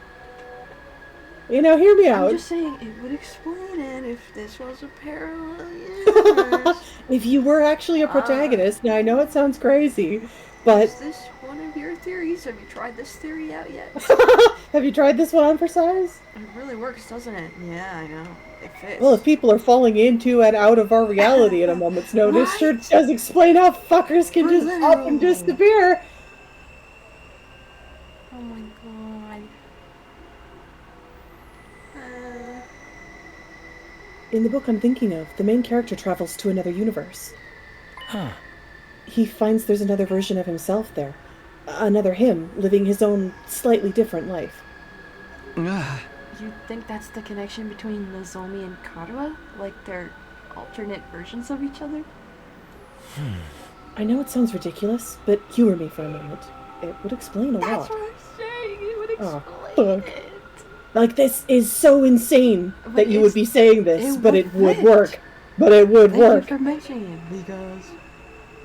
You know, hear me I'm out. just saying it would explain it if this was a parallel universe. If you were actually a protagonist, now I know it sounds crazy, but Is this one of your theories? Have you tried this theory out yet? have you tried this one on for size? It really works, doesn't it? Yeah, I know. It fits. Well, if people are falling into and out of our reality at a moment's notice, sure Right. does explain how fuckers can just up and Literally. disappear. Oh my god. In the book I'm thinking of, the main character travels to another universe. Huh. He finds there's another version of himself there. Another him, living his own slightly different life. Ah, You think that's the connection between Nozomi and Karawa? Like they're alternate versions of each other? I know it sounds ridiculous, but humor me for a moment. It would explain a That's lot. what I'm saying. It would Oh, explain fuck. it. Like, this is so insane But that you would it's- be saying this, it but would it would fit. work. But it would Thank work. you for mentioning it, because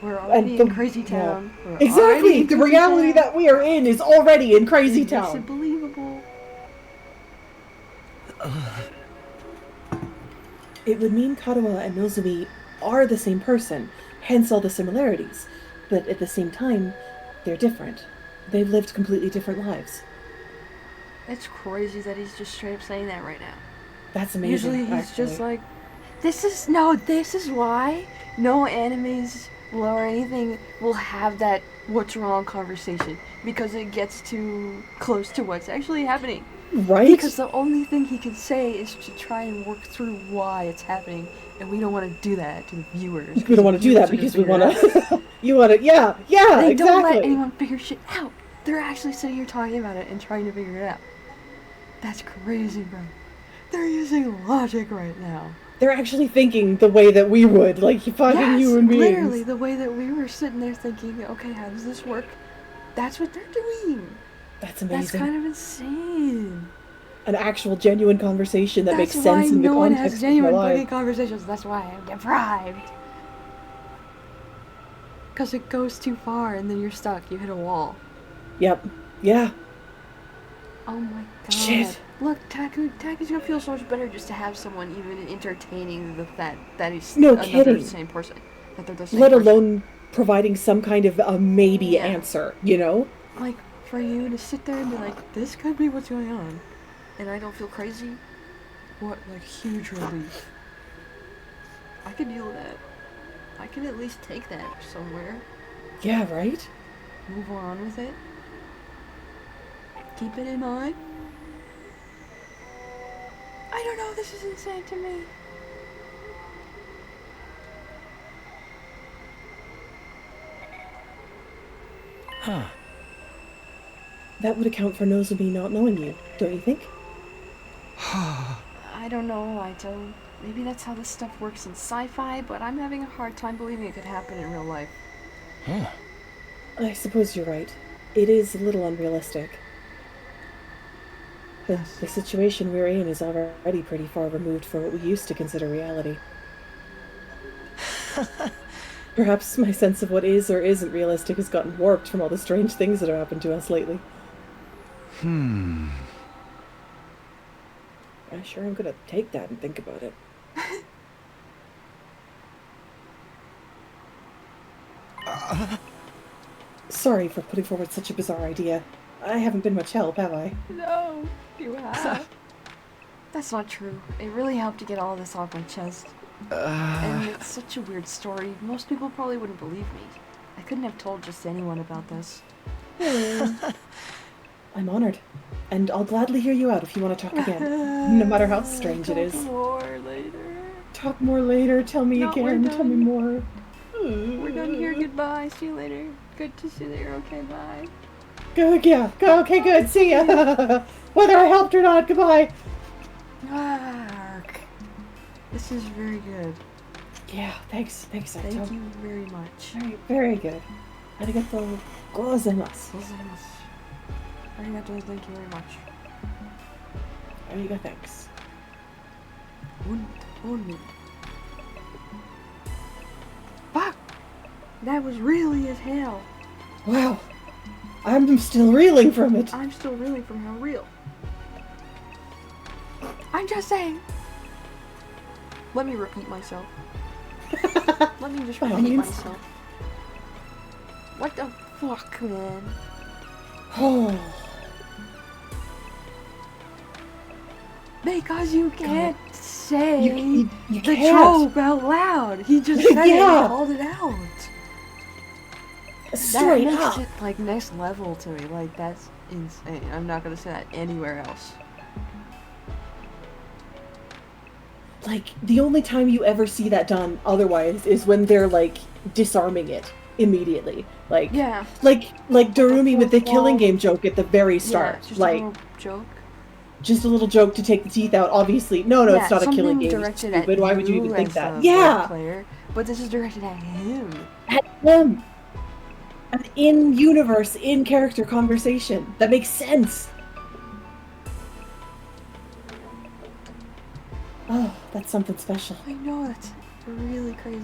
we're already in Crazy Town. We're already Exactly! in The Crazy reality Town. that we are in is already in Crazy It makes Town. it believable. It would mean Karawa and Nozomi are the same person, hence all the similarities. But at the same time, they're different. They've lived completely different lives. It's crazy that he's just straight up saying that right now. That's amazing. Usually he's actually. just like, this is why no animes or anything will have that what's wrong conversation, because it gets too close to what's actually happening. Right? Because the only thing he can say is to try and work through why it's happening, and we don't want to do that to the viewers. we don't want to do that because we want to. You want to. Yeah, They exactly. don't let anyone figure shit out. They're actually sitting here talking about it and trying to figure it out. That's crazy, bro. They're using logic right now. They're actually thinking the way that we would, like fucking Yes, human beings. literally the way that we were sitting there thinking, okay, how does this work? That's what they're doing. That's That's amazing. kind of insane. An actual genuine conversation that That's makes why sense in the no one context has genuine of their fucking life. conversations. That's why I'm deprived. Because it goes too far and then you're stuck. You hit a wall. Yep. Yeah. Oh my god. Shit. Look, Taku's gonna feel so much better just to have someone even entertaining the fact that he's No another kidding. same person. That they're the same Let person. alone providing some kind of a maybe Yeah. answer, you know? Like, for you to sit there and be like, this could be what's going on, and I don't feel crazy, what, like, huge relief. I could deal with that. I can at least take that somewhere. Yeah, right? Move on with it. Keep it in mind. I don't know, this is insane to me. huh. That would account for Nozomi not knowing you, don't you think? I don't know, Aito. Maybe that's how this stuff works in sci-fi, but I'm having a hard time believing it could happen in real life. Huh. I suppose you're right. It is a little unrealistic. The situation we're in is already pretty far removed from what we used to consider reality. Perhaps my sense of what is or isn't realistic has gotten warped from all the strange things that have happened to us lately. I sure am gonna take that and think about it. Sorry for putting forward such a bizarre idea. I haven't been much help, have I? No, you have. That's not true. It really helped to get all this off my chest. And it's such a weird story. Most people probably wouldn't believe me. I couldn't have told just anyone about this. I'm honored. And I'll gladly hear you out if you want to talk again. No matter how strange it is. Talk more later. Talk more later. Tell me No, again. we're Tell me done. more. We're done here. Goodbye. See you later. Good to see that you're okay. Bye. Good, yeah. Okay, good. See ya. Whether I helped or not, goodbye. Ark. This is very good. Yeah, thanks, Saito. Thank you very much. Very, very good. Arigatou gozaimasu. Arigato, thank you very much. Arigato, thanks. Und. Fuck! That was really as hell. Wow. I'm still reeling from it. I'm still reeling from how real. I'm just saying. Let me repeat myself. Let me just By all repeat means. myself. What the fuck, man? Oh. Because you can't say You the can't. trope out loud. He just said it Yeah. and called it out. Straight that makes up. it like next level to me. Like that's insane. I'm not gonna say that anywhere else. Like, the only time you ever see that done otherwise is when they're, like, disarming it immediately. Like, Yeah. like Darumi with the fourth killing wall. game joke at the very Yeah, start. it's just Like, a little joke. just a little joke to take the teeth out, obviously. No, Yeah, it's not a killing something game. It's directed at stupid. Why would you even think as that? the Yeah! player, but this is directed at him. At them! An in-universe, in-character conversation. That makes sense! Oh, that's something special. I know, that's really crazy.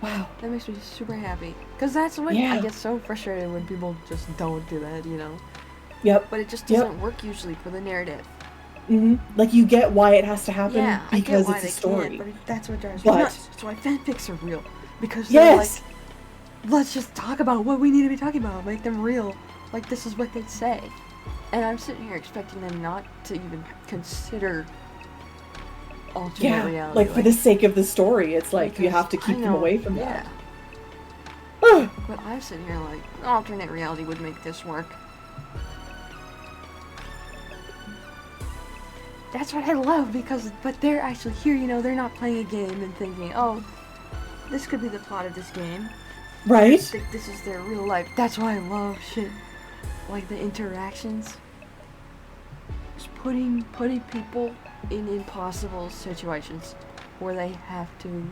Wow. That makes me super happy. Because that's when Yeah. I get so frustrated when people just don't do that, you know? Yep. But it just Yep. doesn't work usually for the narrative. Like, you get why it has to happen Yeah, I get because why it's a they story. can't, but that's what drives me But- nuts. That's why fanfics are real. Because they're Yes! like, let's just talk about what we need to be talking about. Make them real. Like, this is what they'd say. And I'm sitting here expecting them not to even consider alternate Yeah, reality. like, for the sake of the story, it's like, you because have to keep I them know- away from yeah. that. But I'm sitting here like, alternate reality would make this work. That's what I love but they're actually here, you know, they're not playing a game and thinking, oh, this could be the plot of this game. Right? Think this is their real life. That's why I love shit like the interactions. Just putting people in impossible situations where they have to.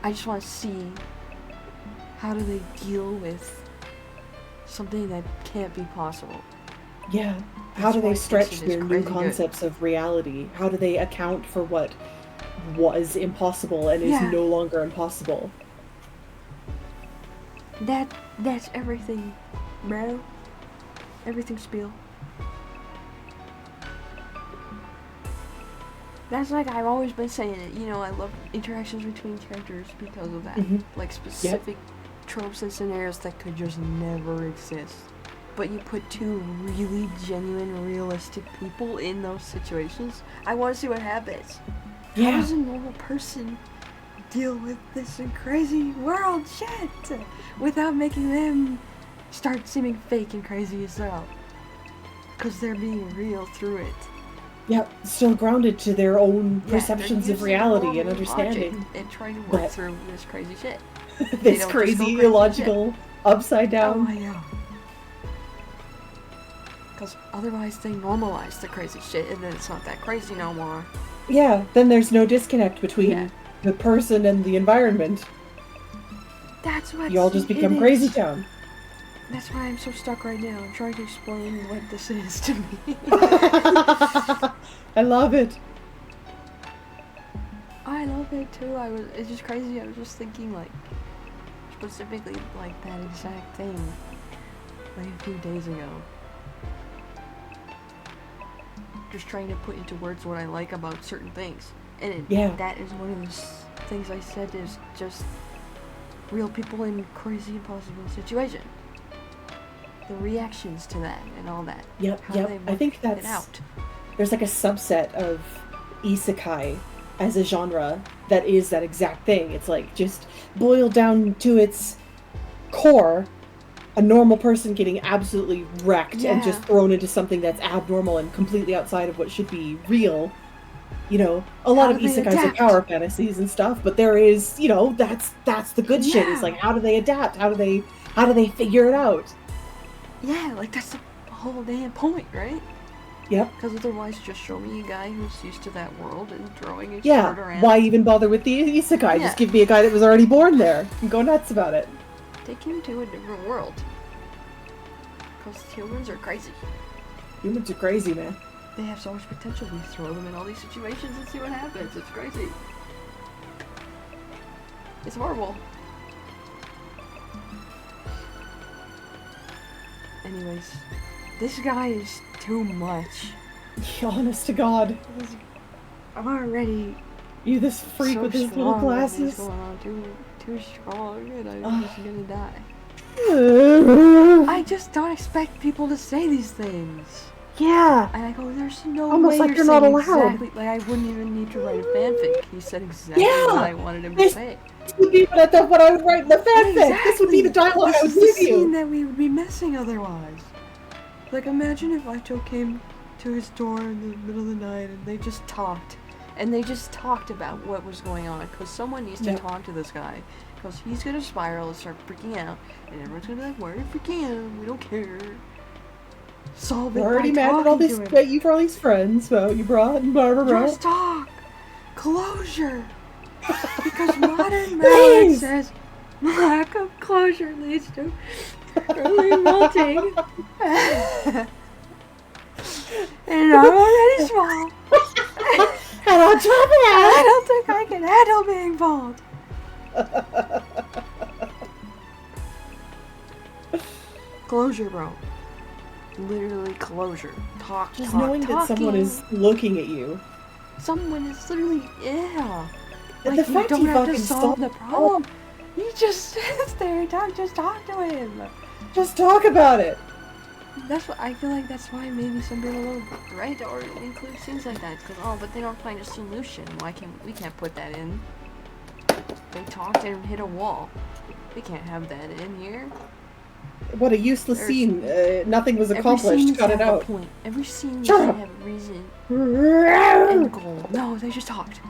I just want to see how do they deal with something that can't be possible. Yeah. How do That's why they stretch fiction is their new crazy good. concepts of reality? How do they account for what was impossible and is Yeah. no longer impossible? That's everything, bro. Everything spiel. That's like I've always been saying it, you know, I love interactions between characters because of that. Mhm. Like specific tropes and scenarios that could just never exist. But you put two really genuine, realistic people in those situations, I want to see what happens. How Yeah. does a normal person deal with this crazy world shit without making them start seeming fake and crazy as well? Because they're being real through it. Yep. Still grounded to their own Yeah, they're perceptions of using reality and normal understanding. logic and trying to work But- through this crazy shit. They This don't just go crazy, crazy illogical, upside Oh, down. I know. Because otherwise they normalize the crazy shit and then it's not that crazy no more. Yeah, then there's no disconnect between Yeah. the person and the environment. That's what You all just become crazy town. That's why I'm so stuck right now. I'm trying to explain what this is to me. I love it. I love it too. It's just crazy. I was just thinking, like, specifically, like, that exact thing, like, a few days ago. Just trying to put into words what I like about certain things. And that is one of the things I said is just real people in crazy impossible situation. The reactions to that and all that. Yep, How yep. they I think work that's... it out. There's like a subset of isekai as a genre that is that exact thing. It's like just boiled down to its core, a normal person getting absolutely wrecked and just thrown into something that's abnormal and completely outside of what should be real. You know, a lot of isekais are power fantasies and stuff, but there is, you know, that's the good shit. It's like, how do they adapt? How do they figure it out? Yeah, like that's the whole damn point, right? Yep. Because otherwise, just show me a guy who's used to that world and throwing his sword Yeah, around. why even bother with the isekai? Just give me a guy that was already born there and go nuts about it. Take him to a different world. Because humans are crazy. Humans are crazy, man. They have so much potential. We throw them in all these situations and see what happens. It's crazy. It's horrible. Anyways, this guy is too much. Honest to God. I'm already... You this freak so with his little strong glasses. What's going on? Too strong, and I'm just gonna die. I just don't expect people to say these things. Yeah. And I go, there's no Almost way like you're you're not saying allowed. exactly. Like I wouldn't even need to write a fanfic. He said exactly what I wanted him to say. This would be what I would write in the fanfic. This would be the dialogue I would This is give the scene you. that we would be missing otherwise. Like imagine if I took him to his door in the middle of the night and they just talked. And they just talked about what was going on. Because someone needs to talk to this guy. Because he's going to spiral and start freaking out. And everyone's going to be like, why are you freaking out? We don't care. Solve it We're already by mad at all talking these to him. that you for all these friends you brought and blah blah blah. Just talk! Closure! Because modern marriage says lack of closure leads to early melting. And I'm already small. And on top of that, I don't think I can handle being bald. Closure, bro. Literally closure. Talk, just talk, knowing that someone talking. is looking at you. Someone is literally, And like, the you fact don't he have to fucking solve the stopped- problem. You just sits there and just talk to him. Just talk about it. That's what I feel like. That's why maybe some people will write or include scenes like that. Because but they don't find a solution. Why can't we can't put that in? They talked and hit a wall. We can't have that in here. What a useless scene. Nothing was Every accomplished. scene Cut has it a out. point. Every scene Shut should up. have a reason and goal. No, they just talked.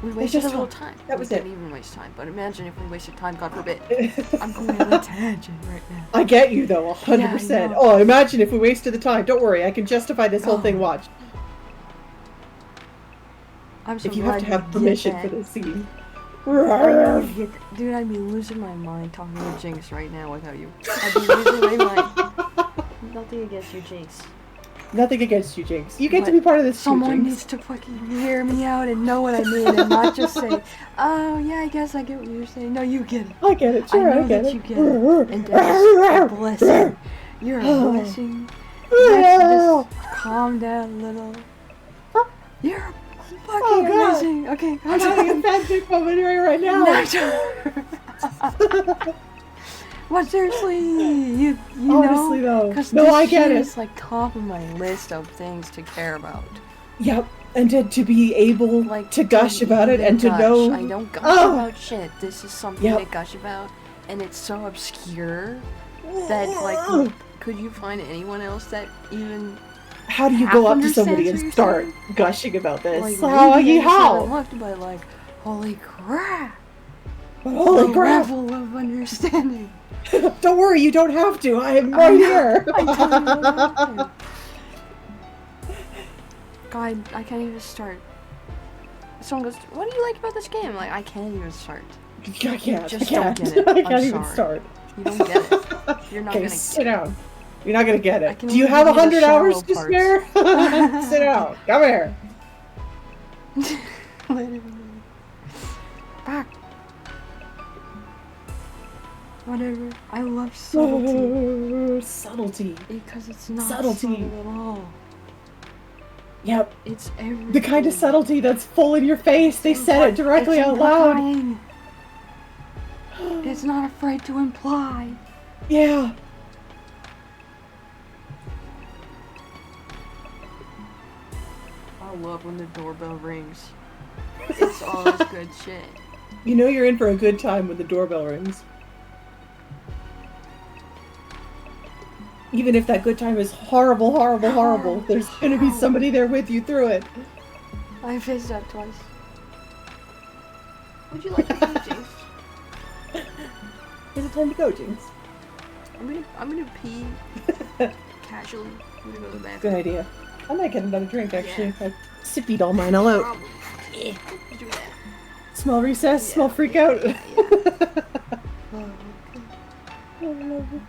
We wasted just a little talked. time. That was we it. didn't even waste time. But imagine if we wasted time, God forbid. I'm going on a tangent right now. I get you though, 100%. Yeah, I know. Oh, imagine if we wasted the time. Don't worry, I can justify this whole thing. Watch. I'm so If you glad have to have get permission that. for this scene. Dude, I'd be losing my mind talking to Jinx right now without you. I'd be losing my mind. Nothing against you, Jinx. Nothing against you, Jinx. You get to But be part of this too, someone Jinx. needs to fucking hear me out and know what I mean and not just say, oh, yeah, I guess I get what you're saying. No, you get it. I get it, sure, I know I get that it. you get it. And that's a blessing. You're a blessing. Let's just calm down a little. You're fucking amazing. Okay, I'm having a fanfic moment right now. But seriously, you Honestly, know, though. because No, this I get shit it. is like top of my list of things to care about. Yep, and to be able to gush about it and to gush. know. I don't gush Oh. about shit. This is something Yep. to gush about, and it's so obscure that like, could you find anyone else that even? How do you half go up to understands somebody what and you're start saying? gushing about this? Like, How? maybe I just How? haven't looked, but like, holy crap! But holy the crap! level of understanding. Don't worry, you don't have to. I am right here. I totally don't have to. God, I can't even start. Someone goes, "What do you like about this game?" Like, I can't even start. I can't. You just I can't. don't get it. I I'm can't even sorry. start. You don't get it. You're not Okay, gonna sit down. You're not gonna get I it. can Do you only have give you the 100 hours shallow to parts. spare? Sit down. Come here. Literally. Back. Whatever. I love subtlety. Subtlety. Because it's not Subtlety. subtle at all. Yep. It's everything. The kind of subtlety that's full in your face. They said it directly out loud. Implying. It's not afraid to imply. Yeah. I love when the doorbell rings. It's always good shit. You know you're in for a good time when the doorbell rings. Even if that good time is horrible, horrible, horrible, there's gonna be somebody there with you through it. I fizzed up twice. Would you like to pee, Jinx? Is it time to go, Jinx? I'm gonna pee casually. I'm gonna go to the bathroom. Good idea. I might get another drink, actually. I sippied all mine all out. Probably. Yeah. Do that. Small recess, Yeah. small freak out. Oh, okay.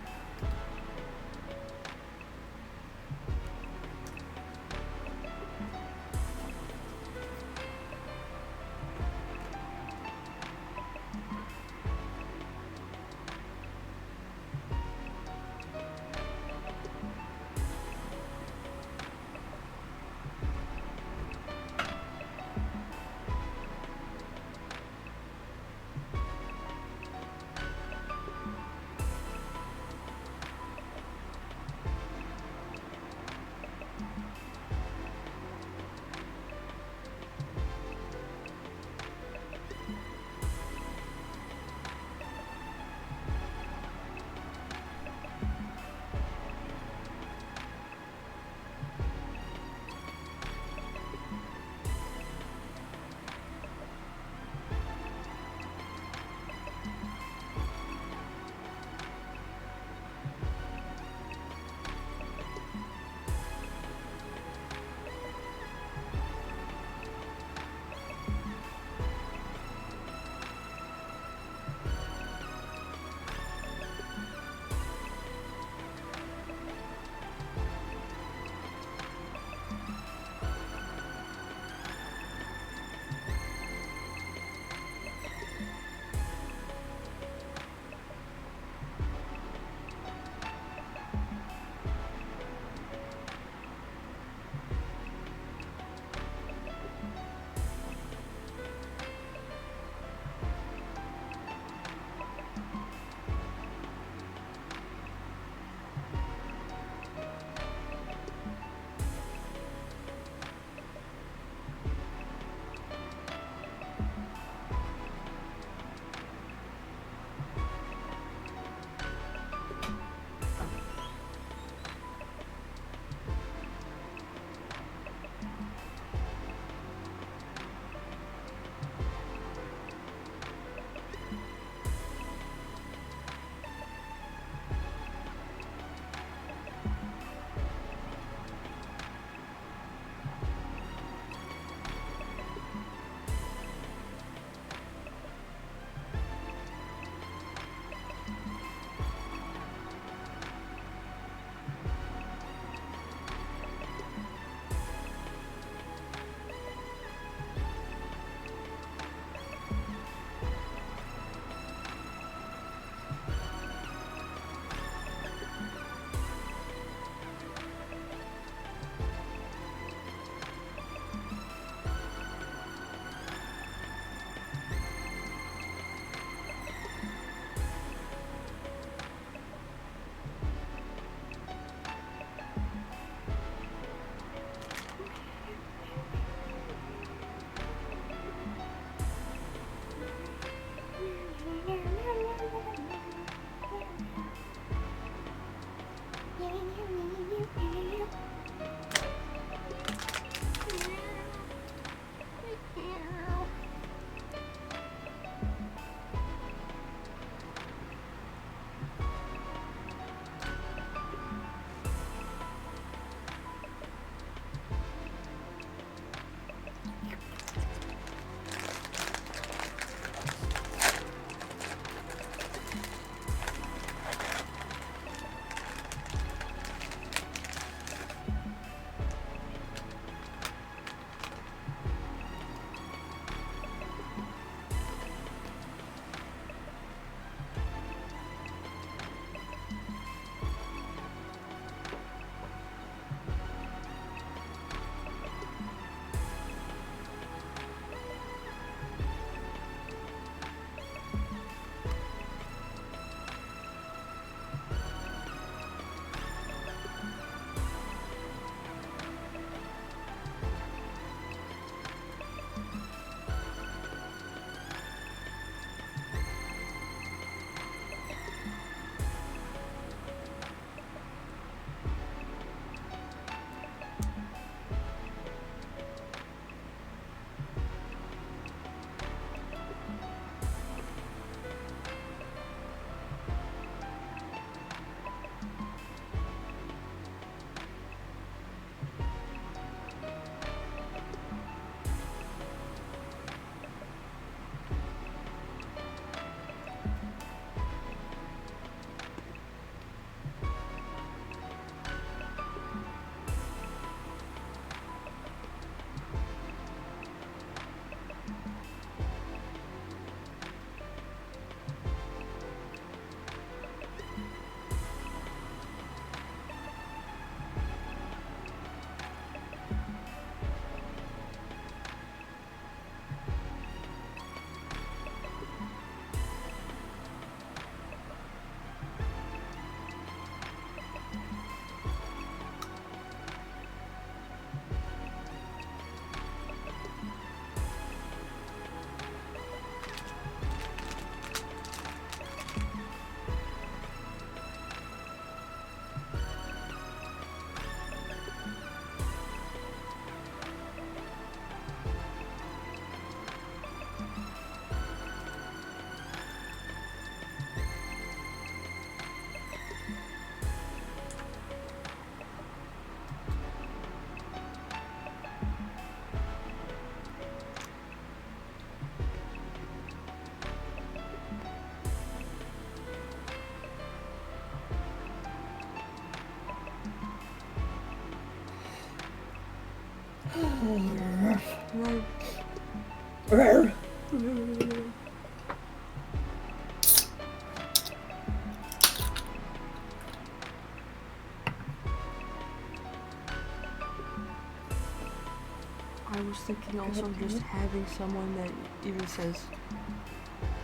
I was thinking also just having someone that even says,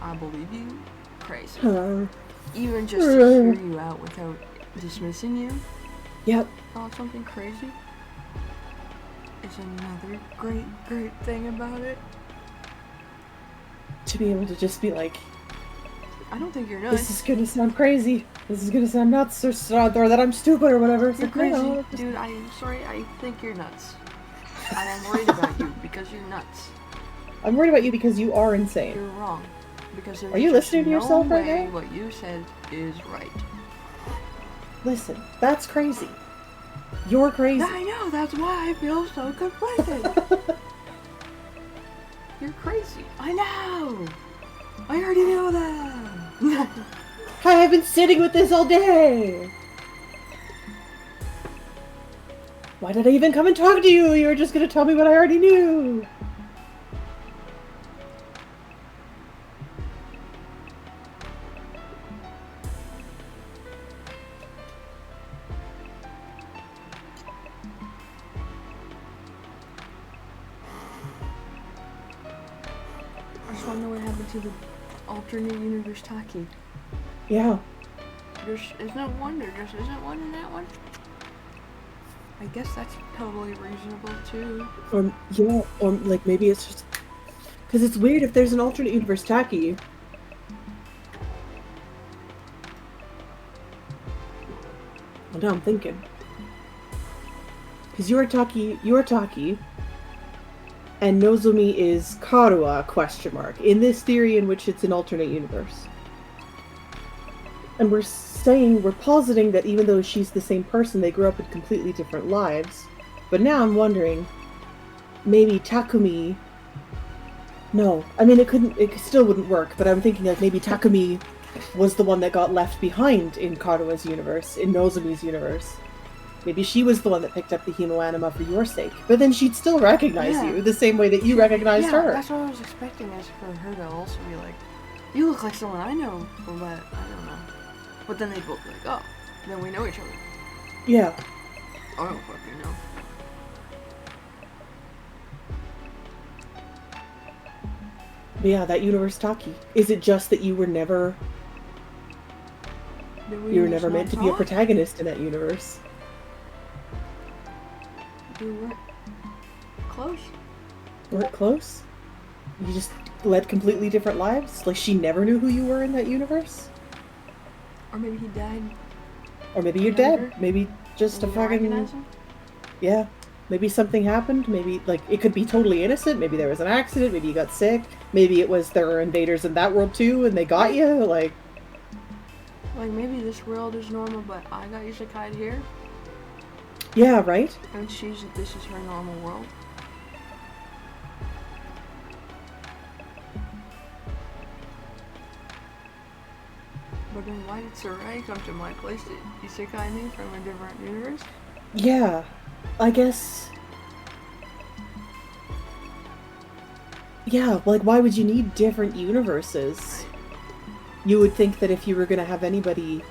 I believe you, crazy. Even just to hear you out without dismissing you Yep. about something crazy is another great thing about it. To be able to just be like, I don't think you're this nuts. is gonna sound crazy. This is gonna sound nuts or that I'm stupid or whatever. It's You're like, crazy. no, Dude, I'm sorry, I think you're nuts. And I'm worried about you because you're nuts. I'm worried about you because you are insane. You're wrong. Because there's Are you just listening to no yourself right way now? what you said is right. Listen, that's crazy. You're crazy. I know, that's why I feel so conflicted. You're crazy. I know. I already know that. I've been sitting with this all day. Why did I even come and talk to you? You were just gonna tell me what I already knew. I just want to know what happened to the alternate universe Taki. Yeah. There's isn't one, there just isn't one in that one. I guess that's totally reasonable too. Or, yeah, or like maybe it's just... Because it's weird if there's an alternate universe Taki. Well, now I'm thinking. Because you are Taki, and Nozomi is Karua, question mark, in this theory in which it's an alternate universe. And we're positing that even though she's the same person, they grew up in completely different lives. But now I'm wondering, maybe Takumi... No, I mean, it still wouldn't work, but I'm thinking like maybe Takumi was the one that got left behind in Karua's universe, in Nozomi's universe. Maybe she was the one that picked up the hemoanima for your sake. But then she'd still recognize Yeah. you the same way that you recognized Yeah, her. that's what I was expecting, is for her to also be like, you look like someone I know, but I don't know. But then they'd both be like, oh, then we know each other. Yeah. I don't fucking know. But yeah, that universe Taki. Is it just that you were never You were never meant to be a protagonist in that universe? We were close. Weren't close? You just led completely different lives? Like she never knew who you were in that universe? Or maybe he died. Or maybe you're Younger? dead. Maybe just a and we don't fucking... recognize him? Yeah. Maybe something happened. Maybe, like, it could be totally innocent. Maybe there was an accident. Maybe you got sick. Maybe it was there were invaders in that world too and they got you. Like maybe this world is normal, but I got isekai'd here, yeah, right? and this is her normal world. But then why did Sarai come to my place to isekai me from a different universe? Yeah. I guess... Yeah, like, why would you need different universes? You would think that if you were gonna have anybody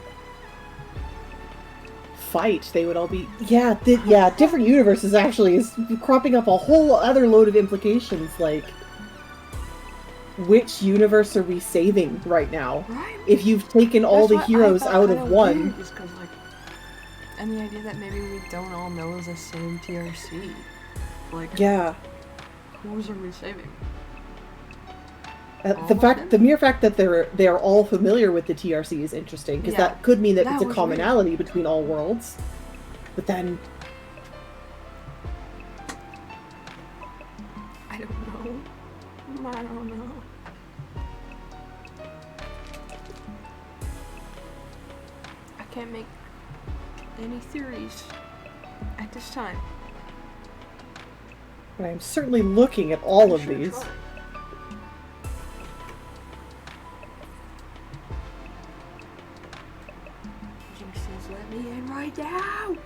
fight, they would all be... Yeah, different universes actually is cropping up a whole other load of implications, like... Which universe are we saving right now? Right? If you've taken all the heroes out of one... Is 'cause, like, and the idea that maybe we don't all know the same TRC. Like, Yeah. whose are we saving? The mere fact that they're all familiar with the TRC is interesting, because Yeah, that could mean that that it's a was commonality between all worlds. But then, I don't know. I don't know. I can't make any theories at this time. but I'm certainly looking at all of Sure these. try. Just says, let me in right now.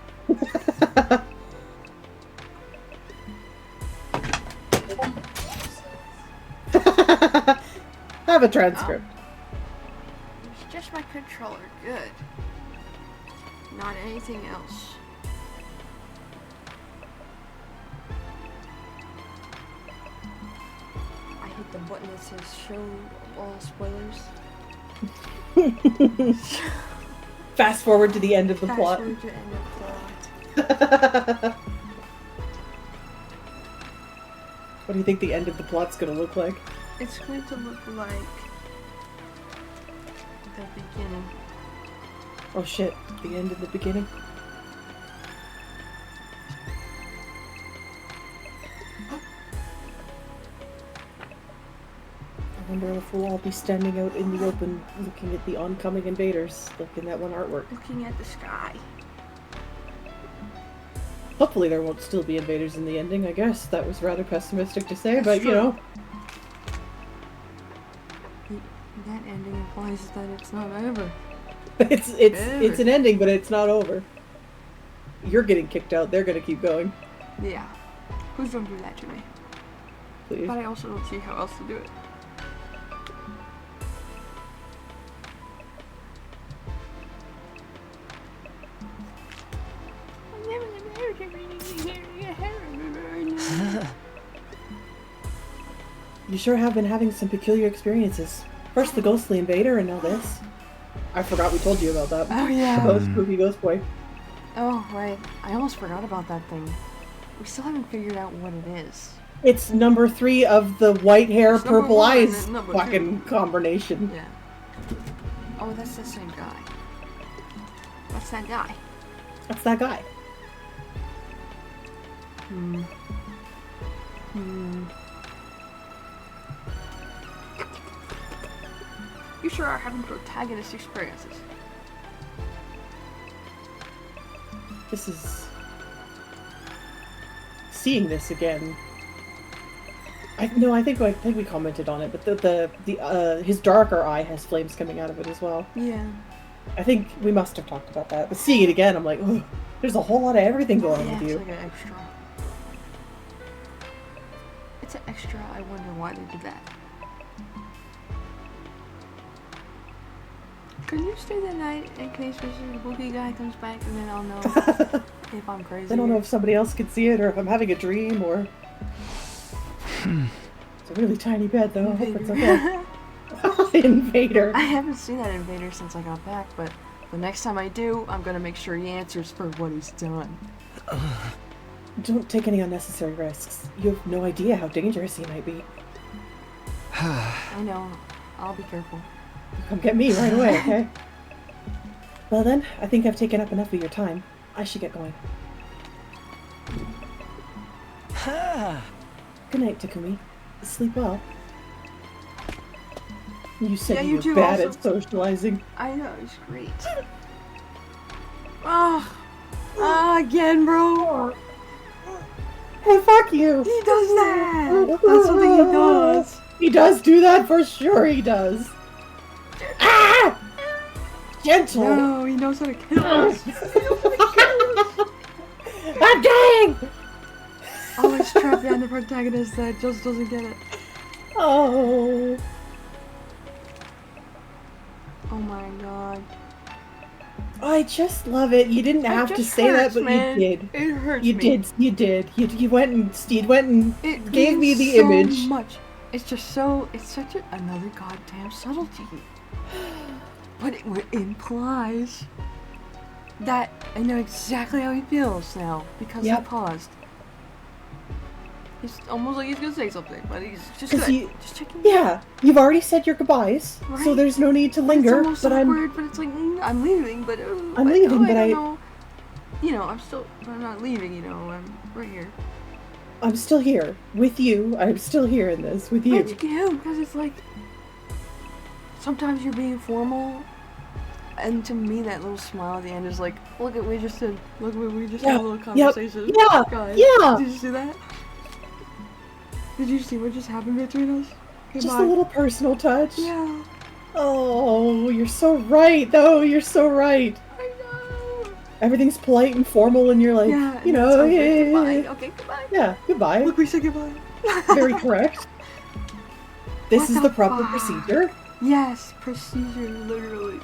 Have a transcript. It's just my controller. Good. Not anything else. I hit the button that says show all spoilers. Fast forward to the end of the Fast plot. forward to end of plot. What do you think the end of the plot's gonna look like? It's going to look like the beginning. Oh shit, the end of the beginning? I wonder if we'll all be standing out in the open looking at the oncoming invaders, like in that one artwork. Looking at the sky. Hopefully there won't still be invaders in the ending, I guess. That was rather pessimistic to say, That's but you true. know. That ending implies that it's not over. It's an ending, but it's not over. You're getting kicked out, they're gonna keep going. Yeah. Please don't do that to me. Please. But I also don't see how else to do it. You sure have been having some peculiar experiences. First the ghostly invader, and now this. I forgot we told you about that. Oh yeah. About spooky ghost boy. Oh right. I almost forgot about that thing. We still haven't figured out what it is. It's number 3 of the white hair, It's number purple 1 and eyes then number fucking 2. combination. Yeah. Oh, that's the same guy. What's that guy? That's that guy. Hmm. You sure are having protagonist experiences. This is... Seeing this again... I think we commented on it, but his darker eye has flames coming out of it as well. Yeah. I think we must have talked about that. But seeing it again, I'm like, oh, there's a whole lot of everything going on Yeah, with it's you. like an extra. It's an extra. I wonder why they did that. Can you stay the night in case Mr. Boogie guy comes back and then I'll know if I'm crazy? I don't know if somebody else could see it or if I'm having a dream or... It's a really tiny bed though. I hope it's okay. Invader. I haven't seen that invader since I got back, but the next time I do, I'm gonna make sure he answers for what he's done. Don't take any unnecessary risks. You have no idea how dangerous he might be. I know. I'll be careful. Come get me right away, okay? Well then, I think I've taken up enough of your time. I should get going. Good night, Takumi. Sleep well. You said Yeah, you you were too, bad also. at socializing. I know, it's great. Again, bro. Hey, fuck you! He does that! That's something he does. He does do that for sure, he does. Ah! Gentle! No, he knows how to kill us. I'm dying! Always trapped behind the protagonist that just doesn't get it. Oh. Oh my god. I just love it. You didn't have to just say hurts, that, but man. you did. It hurts You me. did. You did. You went and It gave me means the so image. much. It's just so. It's such another goddamn subtlety. But it implies that I know exactly how he feels now because Yep. he paused. It's almost like he's gonna say something, but he's just 'Cause good. you- Just checking. Yeah, you've already said your goodbyes, so Right. there's no need to It's linger. almost But awkward, but it's like I'm leaving, but I'm leaving, but I I- don't know. You know, I'm not leaving. You know, I'm right here. I'm still here with you. I'm still here in this with But you you. can, because it's like sometimes you're being formal, and to me that little smile at the end is like, look at what we just did. Look what we just had a little conversation. yeah, Guys, yeah. Did you see that? Did you see what just happened between us? Just Goodbye. a little personal touch. Yeah, Oh, you're so right, though. You're so right. I know. Everything's polite and formal, and you're like, Yeah, you and know, that's how yeah, goodbye. Okay, goodbye. yeah, goodbye. Look, we said goodbye. Very correct. This What is the the proper fuck? procedure. Yes, procedure, literally.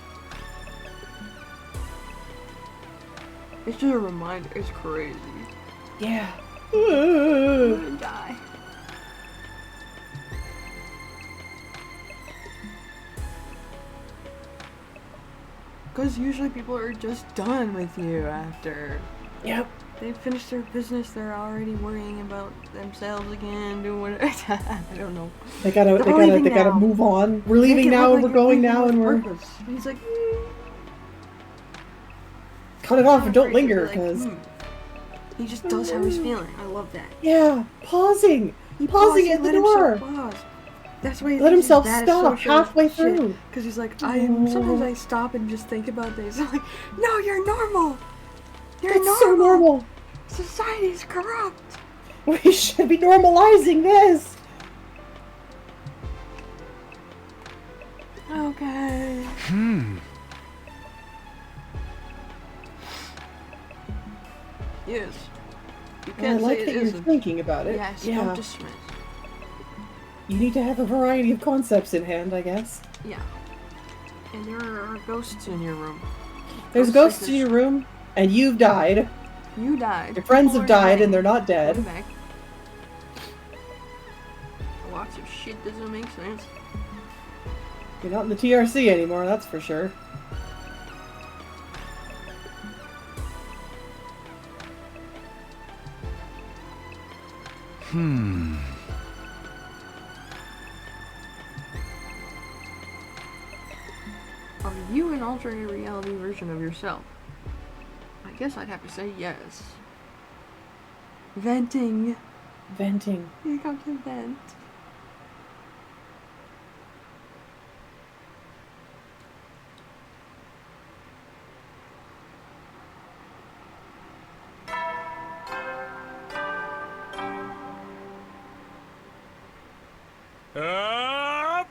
It's just a reminder. It's crazy. Yeah. I'm gonna die. Because usually people are just done with you after Yep. they finish their business. They're already worrying about themselves again, doing whatever. I don't know. They gotta leaving gotta now. move on. We're Make leaving it now look and we're like going you're now leaving and with we're purpose. And he's like, cut it off and don't afraid to be linger like, because He just does how he's feeling. I love that. yeah, pausing He pausing at the door. That's why he Let thinks himself he's bad at stop social halfway shit. through. Because he's like, sometimes I stop and just think about things. I'm like, no, you're normal. You're That's so normal. Society's corrupt. We should be normalizing this. Okay. Yes. You I can't like say that it you're isn't. thinking about it. Yes, Yeah. don't dismiss. You need to have a variety of concepts in hand, I guess. Yeah. And there are ghosts in your room. There's Ghosts ghosts like in your room, and you've died. You died. Your friends People have are died, dying. and they're not Come dead. back. Lots of shit doesn't make sense. You're not in the TRC anymore, that's for sure. Are you an alternate reality version of yourself? I guess I'd have to say yes. Venting. Venting. You got to vent.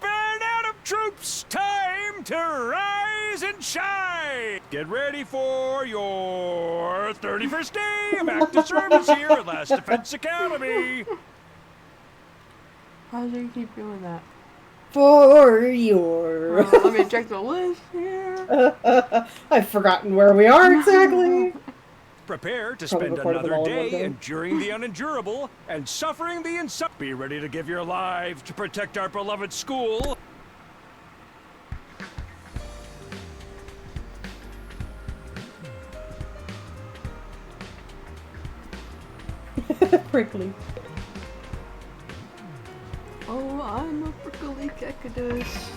Band out of troops, time to rise and shine! Get ready for your 31st day of active service here at Last Defense Academy! How do you keep doing that? For your... Let me check the list here. I've forgotten where we are exactly. Prepare to Probably spend recorded them another all in one day go. enduring the unendurable and suffering the Be ready to give your life to protect our beloved school. Prickly. Oh, I'm a prickly cactus.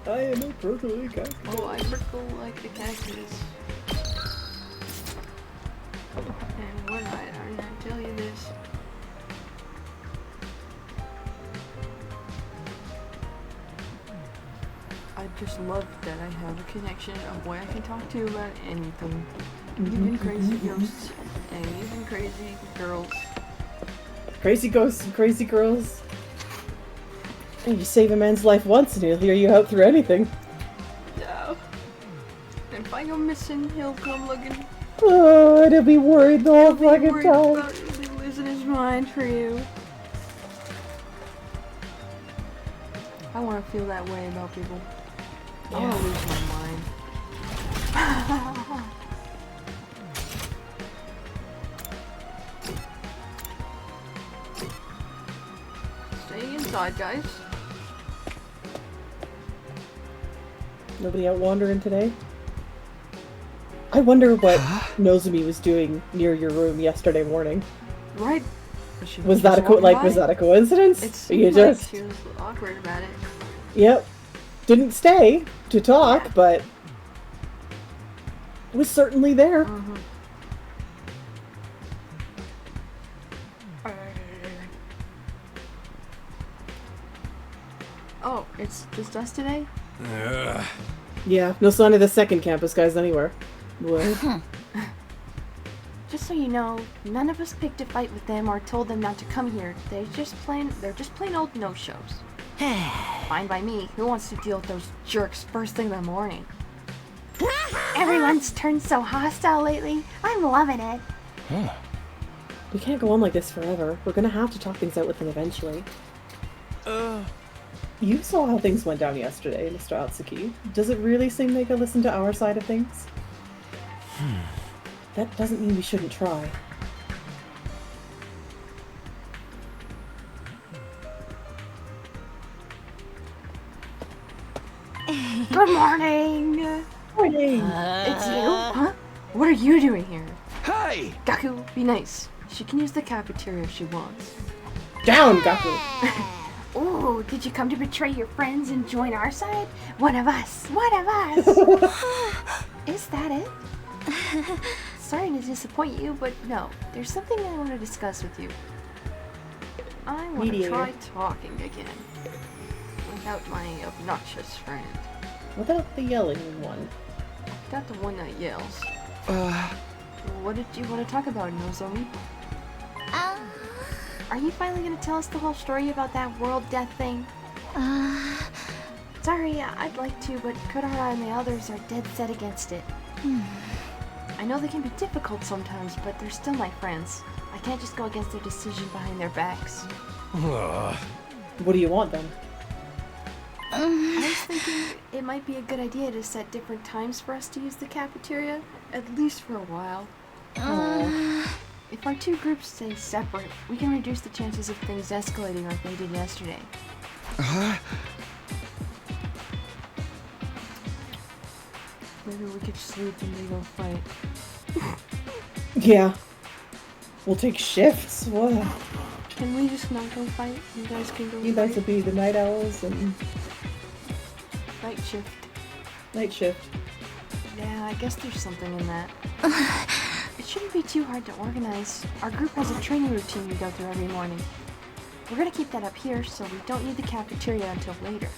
I am a prickly cactus. Oh, I prickle like a cactus. And what I not tell you this. I just love that I have a connection, a boy I can talk to about anything. Even crazy ghosts and even crazy girls. Crazy ghosts and crazy girls. And you save a man's life once and he'll hear you out through anything. Yeah. And if I go missing, he'll come looking. Oh, and he'll be worried the whole He'll be fucking worried time. about you, he'll be losing his mind for you. I want to feel that way about people. I want to lose my mind. Stay inside, guys. Nobody out wandering today? I wonder what Nozomi was doing near your room yesterday morning. Right? Was that a was that a coincidence? It Or you seemed like just she was awkward about it. Yep. Didn't stay to talk, but was certainly there. Oh, it's just us today? Yeah, no sign of the second campus guys anywhere. What? Just so you know, none of us picked a fight with them or told them not to come here. They're just plain old no-shows. Fine by me. Who wants to deal with those jerks first thing in the morning? Everyone's turned so hostile lately. I'm loving it. We can't go on like this forever. We're gonna have to talk things out with them eventually. You saw how things went down yesterday, Mr. Atsuki. Does it really seem they could listen to our side of things? That doesn't mean we shouldn't try. Good morning! Morning! It's you? Huh? What are you doing here? Hi! Gaku, be nice. She can use the cafeteria if she wants. Down, Gaku! Ooh, did you come to betray your friends and join our side? One of us! One of us! Is that it? Sorry to disappoint you, but no. There's something I want to discuss with you. I want to Mediator. try talking again. Without my obnoxious friend. Without the yelling one. Not the one that yells. What did you want to talk about, Nozomi? Are you finally going to tell us the whole story about that world death thing? Sorry, I'd like to, but Kurara and the others are dead set against it. I know they can be difficult sometimes, but they're still my friends. I can't just go against their decision behind their backs. What do you want then? I was thinking it might be a good idea to set different times for us to use the cafeteria, at least for a while. If our two groups stay separate, we can reduce the chances of things escalating like they did yesterday. Maybe we could sleep and they go fight. Yeah. We'll take shifts. What? Can we just not go fight? You guys can go You guys will fight? be the night owls and Night shift. night shift. Yeah, I guess there's something in that. It shouldn't be too hard to organize. Our group has a training routine we go through every morning. We're gonna keep that up here, so we don't need the cafeteria until later.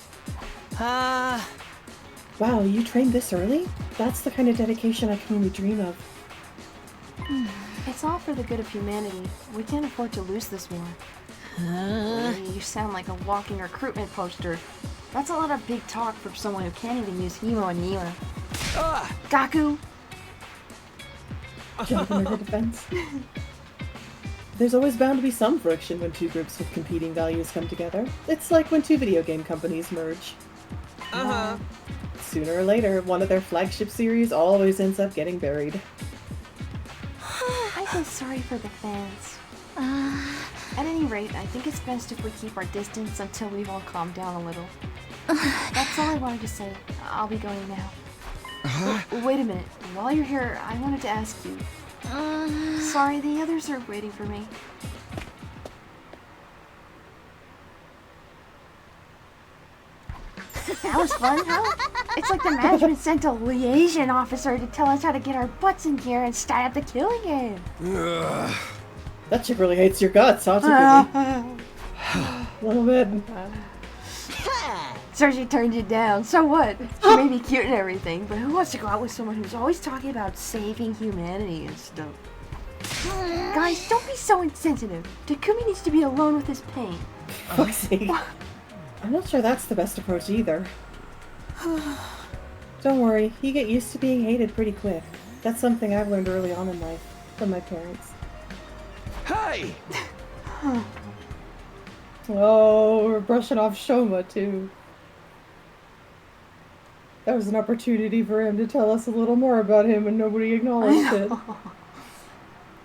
Wow, you trained this early? That's the kind of dedication I can only dream of. It's all for the good of humanity. We can't afford to lose this war. You sound like a walking recruitment poster. That's a lot of big talk from someone who can't even use Himo and Nima. Gaku! Jumping in her defense. There's always bound to be some friction when two groups with competing values come together. It's like when two video game companies merge. Sooner or later, one of their flagship series always ends up getting buried. I feel sorry for the fans. At any rate, I think it's best if we keep our distance until we've all calmed down a little. That's all I wanted to say. I'll be going now. Wait a minute. While you're here, I wanted to ask you. Sorry, the others are waiting for me. That was fun, huh? It's like the management sent a liaison officer to tell us how to get our butts in gear and start up the killing game. That chick really hates your guts, huh? A little bit. So she turned you down. So what? She may be cute and everything, but who wants to go out with someone who's always talking about saving humanity and stuff? Guys, don't be so insensitive. Takumi needs to be alone with his pain. Fuck's sake. I'm not sure that's the best approach either. Don't worry, you get used to being hated pretty quick. That's something I've learned early on in life from my parents. Hi! Oh, we're brushing off Shoma too. That was an opportunity for him to tell us a little more about him and nobody acknowledged it.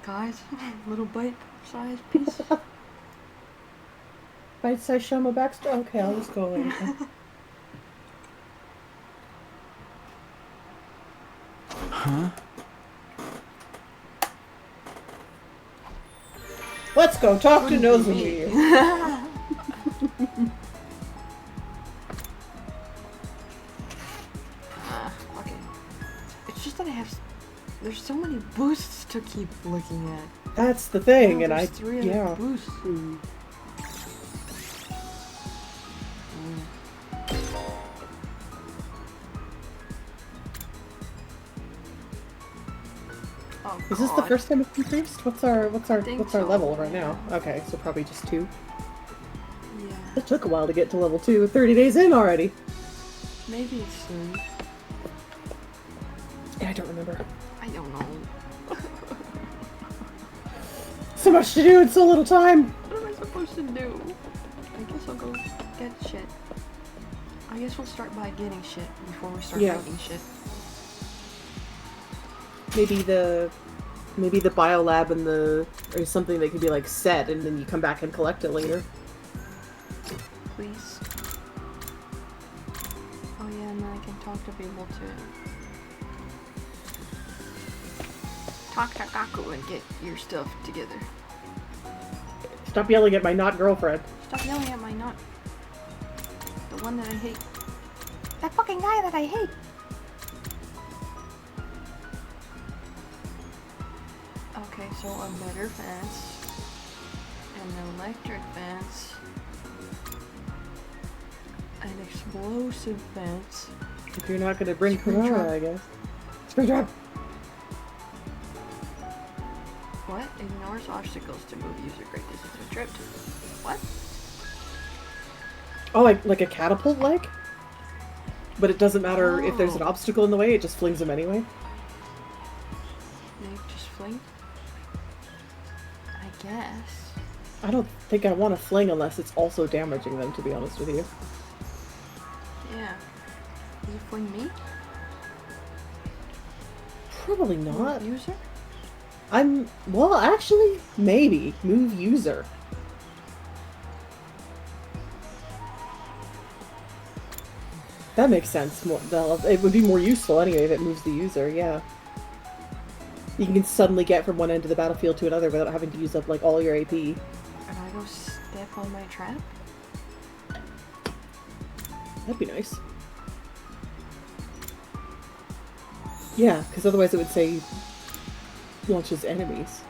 Guys, little bite-sized piece. Bite-sized Shoma Baxter? Okay, I'll just go away. Let's go talk to Nozomi. Okay. It's just that there's so many boosts to keep looking at. That's the thing, and There's 3 other yeah. boosts. Oh, Is this the God. first time it's increased? What's our think so, level right yeah. now? Okay, so probably just 2. Yeah. It took a while to get to level 2. 30 days in already. Maybe it's soon. Yeah, I don't remember. I don't know. so much to do in so little time. What am I supposed to do? I guess I'll go get shit. I guess we'll start by getting shit before we start making shit. Maybe the biolab and or something that could be like set, and then you come back and collect it later. Please. Oh yeah, and then I can talk to people too. Talk to Gaku and get your stuff together. Stop yelling at my not girlfriend. Stop yelling at my not. The one that I hate. That fucking guy that I hate. Okay, so a better fence. An electric fence. An explosive fence. If you're not gonna bring Springtrap. Kunara, I guess. Springtrap! What? Ignores obstacles to move user great distance or trip. What? Oh, like a catapult like? But it doesn't matter if there's an obstacle in the way, it just flings them anyway? They just fling? I guess. I don't think I want to fling unless it's also damaging them, to be honest with you. Yeah. Does it fling me? Probably not. User? Well, actually, maybe. Move user. That makes sense. It would be more useful anyway if it moves the user, yeah. You can suddenly get from one end of the battlefield to another without having to use up, like, all your AP. And I go step on my trap? That'd be nice. Yeah, because otherwise it would say launches enemies.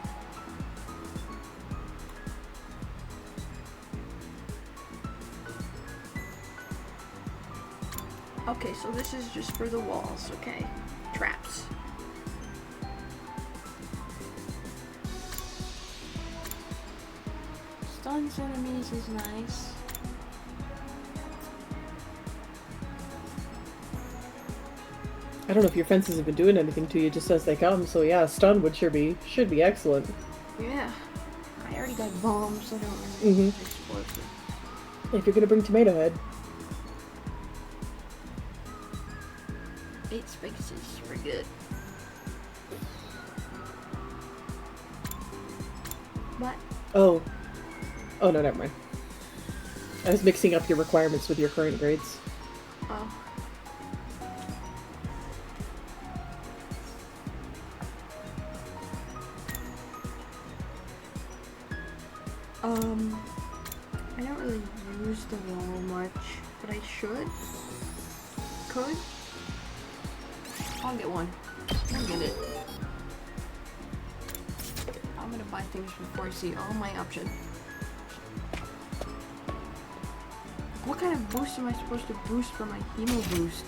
Okay, so this is just for the walls, okay? Traps. Stuns enemies is nice. I don't know if your fences have been doing anything to you just as they come, so yeah, stun should be excellent. Yeah. I already got bombs, I don't really need explosive. If you're gonna bring Tomato Head. 8 spaces, we're good. What? Oh. Oh no, never mind. I was mixing up your requirements with your current grades. Oh. I don't really use the wall much, but I should. Could. I'll get one. I'll get it. I'm gonna buy things before I see all my options. What kind of boost am I supposed to boost for my hemo boost?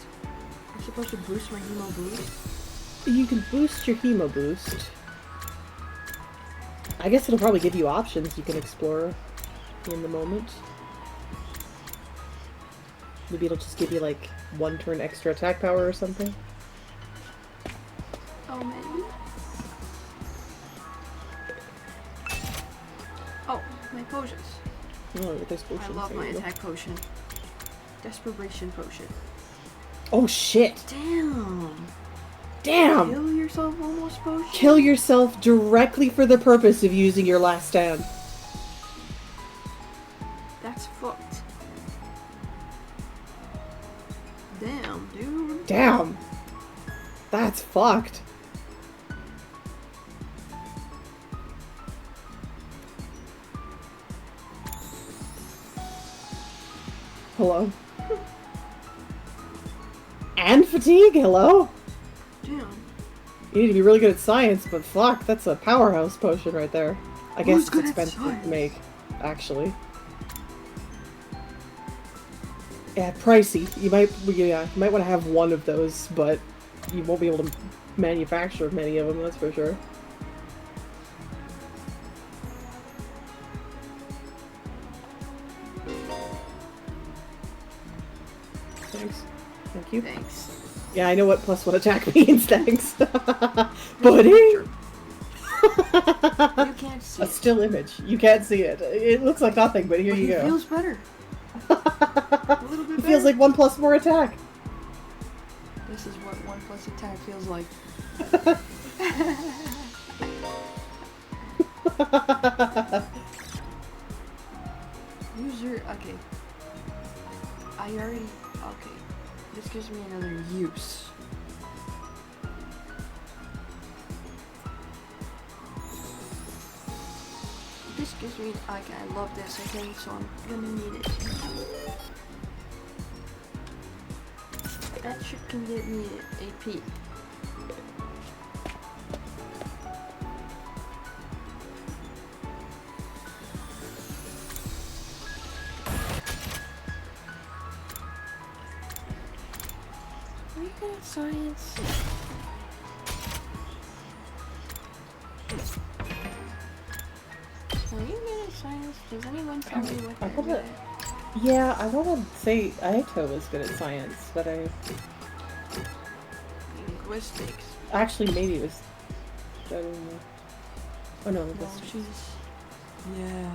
I'm supposed to boost my hemo boost? You can boost your Hemo boost. I guess it'll probably give you options you can explore in the moment. Maybe it'll just give you like 1 turn extra attack power or something. Oh, maybe? Oh, my potions. Oh, there's potions. I love There my you go. attack potion. Desperation potion. Oh shit! Damn! Damn! Kill yourself almost potion? Kill yourself directly for the purpose of using your last stand. That's fucked. Damn, dude. Damn! That's fucked. Hello? And fatigue, hello? Damn. You need to be really good at science, but fuck, that's a powerhouse potion right there. I guess Who's it's good at expensive science? to make, actually. Yeah, pricey. You might want to have one of those, but you won't be able to manufacture many of them, that's for sure. Thanks. Thank you. Thanks. Yeah, I know what +1 attack means, thanks. Buddy! You can't can't see A it. still image. You can't see it. It looks like nothing, but here But you it go. feels better. A little bit It feels better. like 1 plus more attack. This is what 1 plus attack feels like. User, okay. I already, okay. This gives me another use. This gives me, okay, I love this, okay, so I'm gonna need it. That shit can get me AP. Are you good at science? Are you good at science? Does anyone tell me what I they're hope good that- at? Yeah, I want to say Aito was good at science, but Linguistics. actually maybe it was. I don't know. Oh no, No, linguistics. she's. Yeah.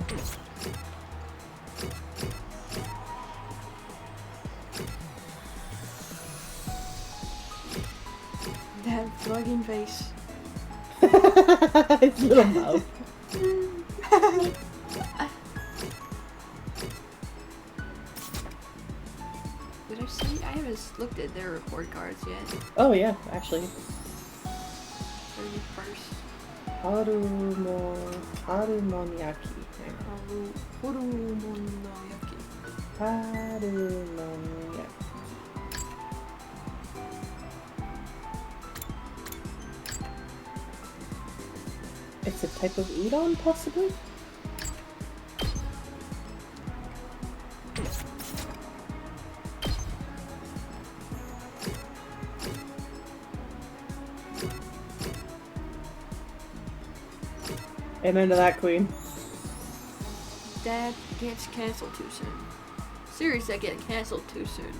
That fucking face. His little mouth. Did I see? I haven't looked at their report cards yet. Oh yeah, actually. 31st. Harumoniaki. Horumonayaki. Harumoniaki. It's a type of udon, possibly? Amen to that, queen. That gets canceled too soon. Series that get canceled too soon.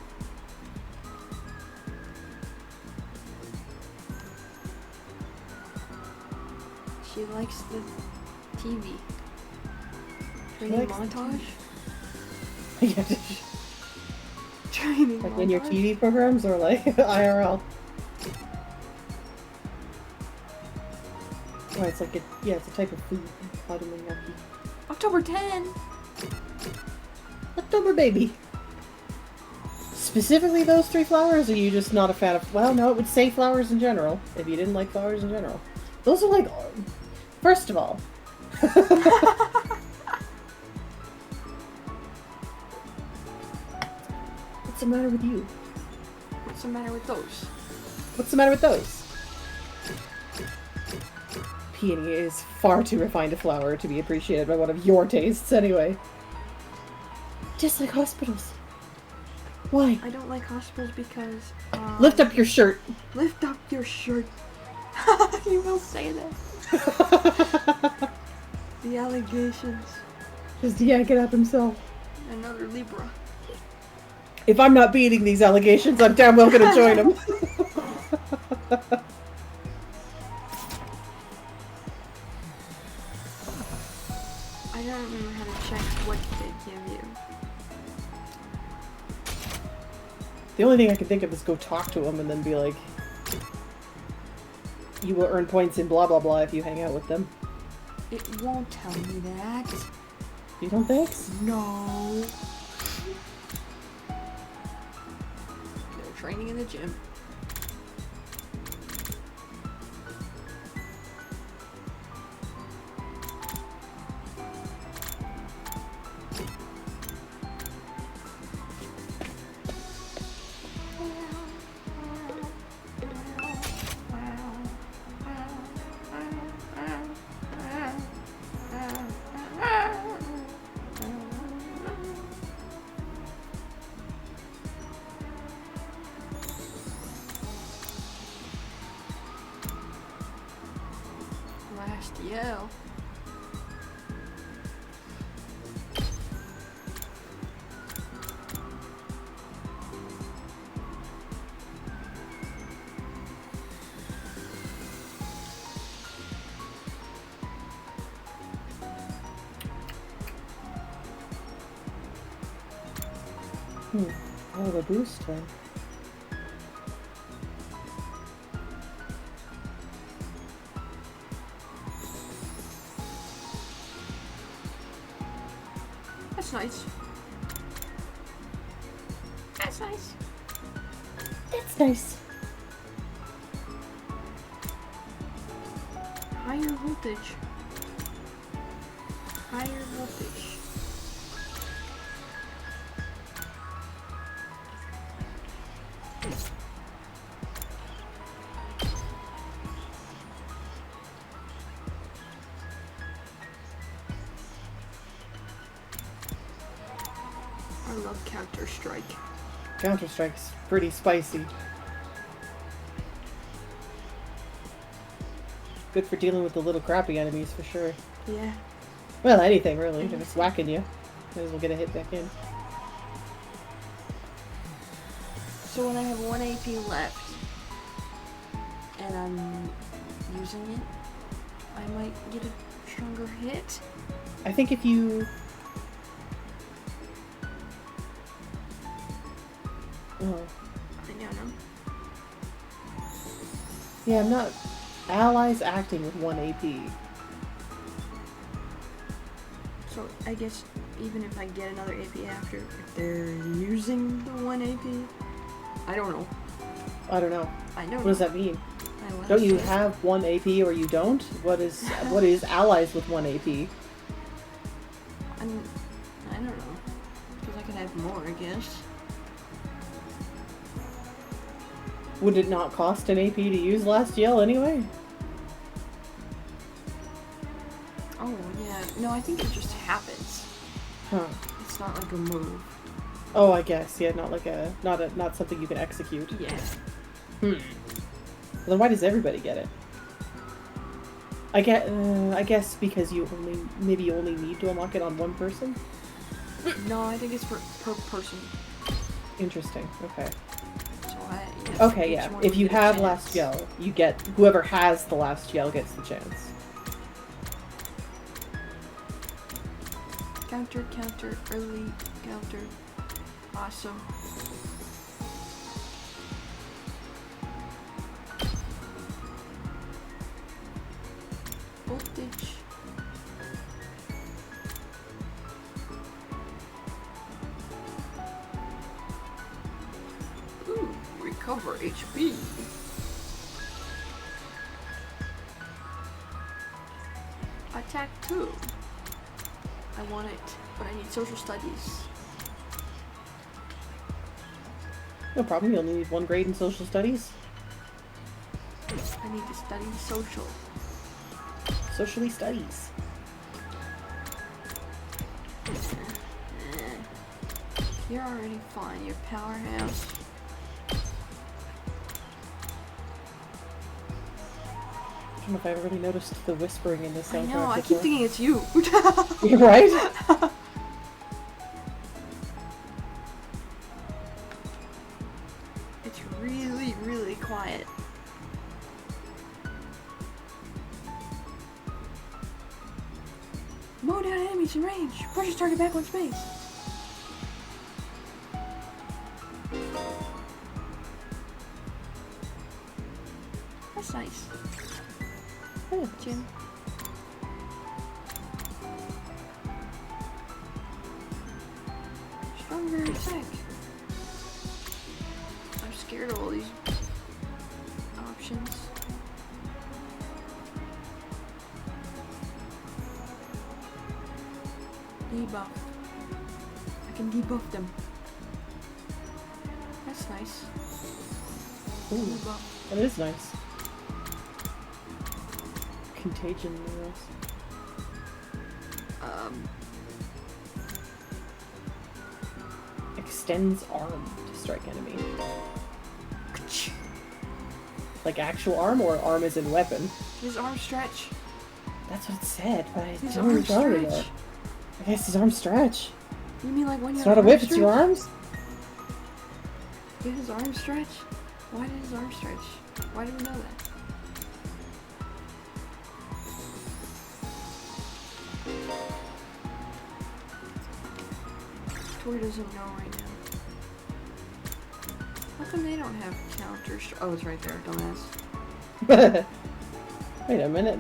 She likes the TV. Training likes the montage? Yeah, Training like montage? in your TV programs or like IRL? Oh, it's like it's a type of food. Harumoniaki. October 10! October baby. Specifically those 3 flowers, or are you just not a fan of... Well, no, it would say flowers in general, if you didn't like flowers in general. Those are like... First of all... What's the matter with you? What's the matter with those? What's the matter with those? Peony is far too refined a flower to be appreciated by one of your tastes, anyway. Just like hospitals. Why? I don't like hospitals because... Lift up your shirt. Lift up your shirt. You will say that. The allegations. Just yank it up himself. Another Libra. If I'm not beating these allegations, I'm damn well gonna join them. I don't remember how to check what they give you. The only thing I can think of is go talk to them and then be like, you will earn points in blah blah blah if you hang out with them. It won't tell me that. You don't think? No. They're training in the gym. Last yell. Oh, the boost thing. That's nice. That's nice. That's nice. Higher voltage. Higher voltage. I love Counter-Strike. Counter-Strike's pretty spicy. Good for dealing with the little crappy enemies, for sure. Yeah. Well, anything, really. If it's whacking you, might as well get a hit back in. So when I have 1 AP left, and I'm using it, I might get a stronger hit. I think if you... Oh. I don't know. Yeah, I'm not... Allies acting with 1 AP. So I guess even if I get another AP after, if they're using the 1 AP, I don't know. I don't know. I don't know. What does that mean? I will Don't you say. have 1 AP or you don't? What is allies with 1 AP? I don't know. Because I could have more, I guess. Would it not cost an AP to use Last Yell anyway? Oh, yeah. No, I think it just happens. Huh. It's not like a move. Oh, I guess. Yeah, not something you can execute. Yeah. Well, then why does everybody get it? I guess because you only need to unlock it on 1 person? No, I think it's per person. Interesting. Okay. So Okay, yeah. If you have Last Yell, you get... Whoever has the Last Yell gets the chance. Counter, counter, early, counter. Awesome. Voltage. Ooh, recover HP. Attack 2. I want it, but I need social studies. No problem, you only need 1 grade in social studies. I need to study social. Socially studies. You're already fine, you're powerhouse. I don't know if I've already noticed the whispering in this I soundtrack. know, I keep before. thinking it's you. You're right? It's really, really quiet. Mow down enemies in range. Push your target back on space. That's nice. Yeah. Jim. Stronger attack. I'm scared of all these options. Debuff. I can debuff them. That's nice. Ooh, Debuff. that is nice. Contagion mirrors. Extends arm to strike enemy. Like actual arm or arm as in weapon? His arm stretch. That's what it said, but I His don't arm know it. stretch. I guess his arm stretch. You mean like when you It's have not a arm whip, it's your stretch? arms? Did his arm stretch? Why did his arm stretch? Why do we know that? Tori doesn't know right now. How come they don't have counter? Oh, it's right there, dumbass. Wait a minute.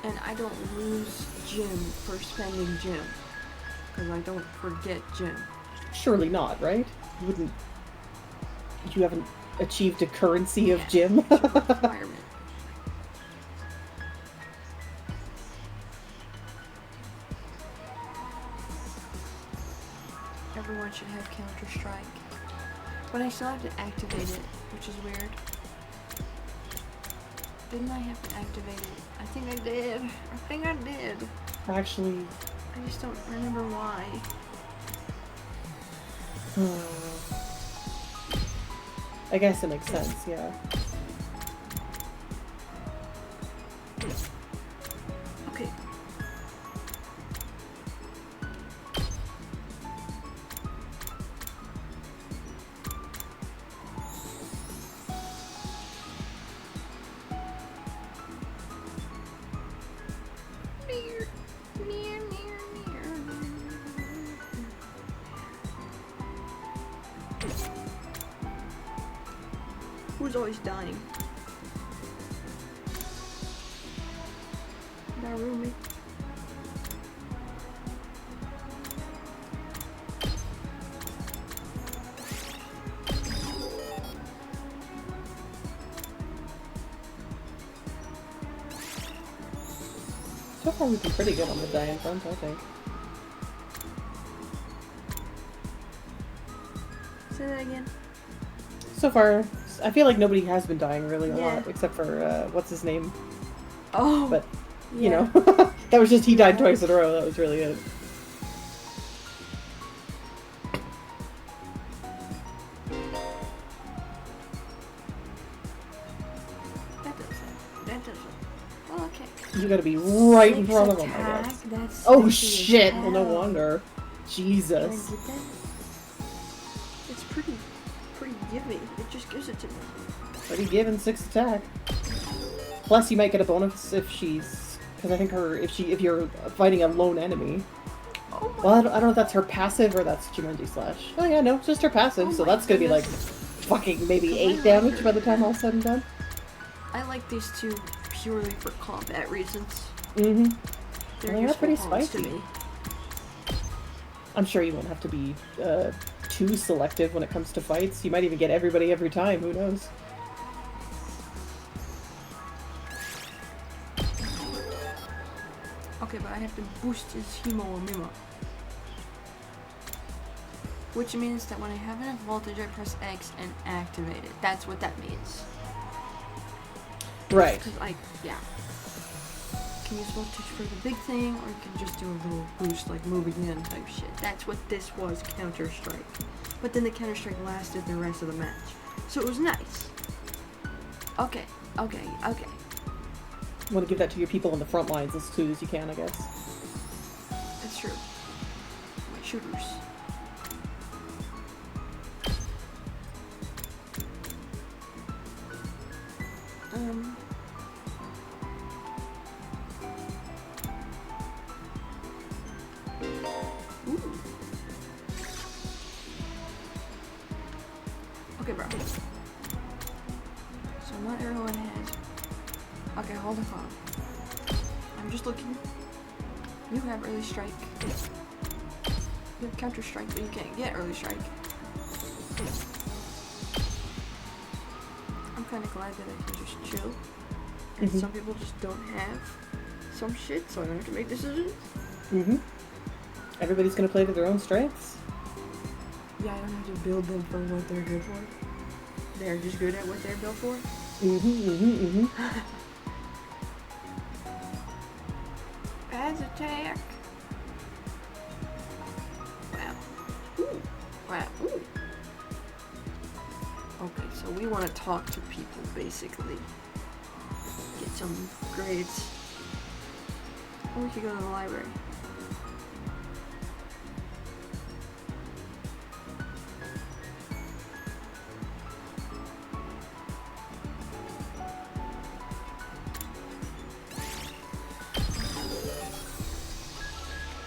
And I don't lose gym for spending gym. Because I don't forget gym. Surely not, right? You wouldn't. You haven't achieved a currency of gym? It's a requirement. Everyone should have Counter-Strike. But I still have to activate it, which is weird. Didn't I have to activate it? I think I did. I think I did. Actually. I just don't remember why. I guess it makes sense, yeah. Okay. Who's always dying? Narumi. So far we've been pretty good on the dying front, I think. Say that again. So far, I feel like nobody has been dying really a Yeah. lot, except for, what's his name? Oh. But, you yeah. know, that was just he died twice in a row, that was really it. That does it. That does it. Well, okay. You gotta be right in 6 front of him, I attack, guess. That's Oh sexy as shit! Well, no hell. wonder. Can I Jesus. get that? It's pretty giving. It just gives it to me. Pretty given 6 attack. Plus, you might get a bonus if she's, because I think if you're fighting a lone enemy. Oh my. Well, I don't know if that's her passive or that's Jumanji Slash. Oh yeah, no, it's just her passive, Oh so my that's gonna be like goodness. fucking maybe I 8 like damage her. by the time all's said and done. I like these two purely for combat reasons. Mm-hmm. They're Well, they're useful pretty pawns spicy. to me. I'm sure you won't have to be too selective when it comes to fights. You might even get everybody every time, who knows? Okay, but I have to boost his Himo or Mima. Which means that when I have enough voltage, I press X and activate it. That's what that means. Right. Because yeah. Can use voltage for the big thing, or you can just do a little boost, like move again type shit. That's what this was, Counter-Strike. But then the Counter-Strike lasted the rest of the match. So it was nice. Okay, okay, okay. You want to give that to your people on the front lines as soon as you can, I guess. That's true. My shooters. Ooh. Okay, bro. So my arrowhead has. Okay, hold on. I'm just looking. You have early strike. You have counter strike, but you can't get early strike. I'm kind of glad that I can just chill. And some people just don't have some shit, so I don't have to make decisions. Mm-hmm. Everybody's gonna play to their own strengths. Yeah, I don't have to build them for what they're good for. They're just good at what they're built for. Adds attack. Wow. Ooh. Wow. Ooh. Okay, so we want to talk to people, basically. Get some grades. Or we could go to the library.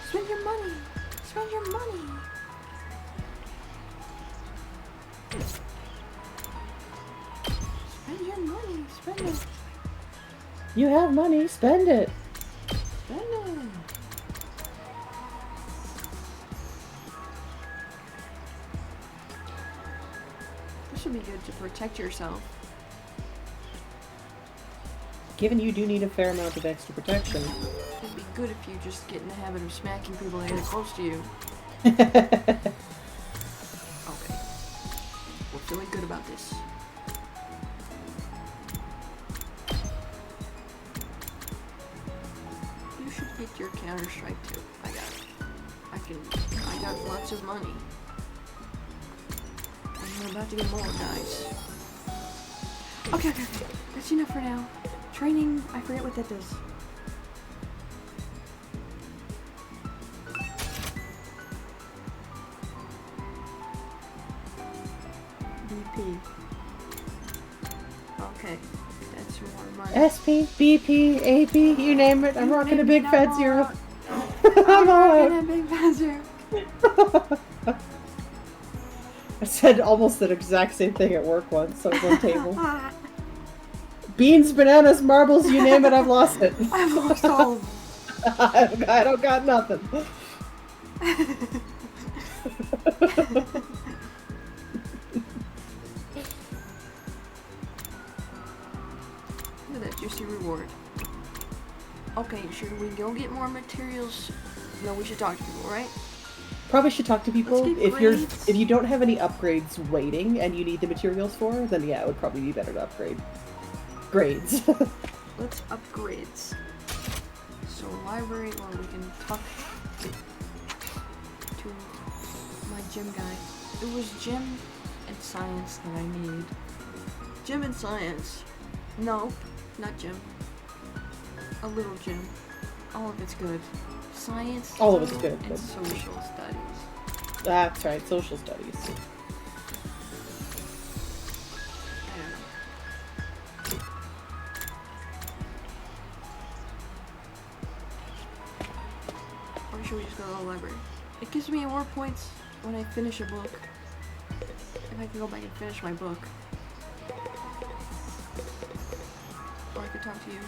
Spend your money! Spend your money! Spend it. You have money, spend it. Spend it. This would be good to protect yourself. Given you do need a fair amount of extra protection. It'd be good if you just get in the habit of smacking people that get close to you. Okay. We're feeling good about this. You should get your Counter-Strike too. I got it. I got lots of money. And we're about to get more, guys. Okay. That's enough for now. Training, I forget what that does. BP. Okay, that's more money. SP, BP, AP, you name it. I'm rocking a big fat zero. I'm rocking a big fat zero. I said almost the exact same thing at work once. So I was on table. Beans, bananas, marbles, you name it, I've lost it. I've lost all of them. I don't got nothing. Look at that juicy reward. Okay, should we go get more materials? No, we should talk to people, right? Probably should talk to people. Let's get grades. If you don't have any upgrades waiting and you need the materials for, then yeah, it would probably be better to upgrade. Grades. Let's upgrades. So library, or we can talk to my gym guy. It was gym and science that I need. Gym and science. No, not gym. A little gym. All of it's good. Science. All of it's good, And but- social studies. That's right, social studies. I don't know. Or should we just go to the library? It gives me more points when I finish a book. If I can go back and finish my book. Or I could talk to you.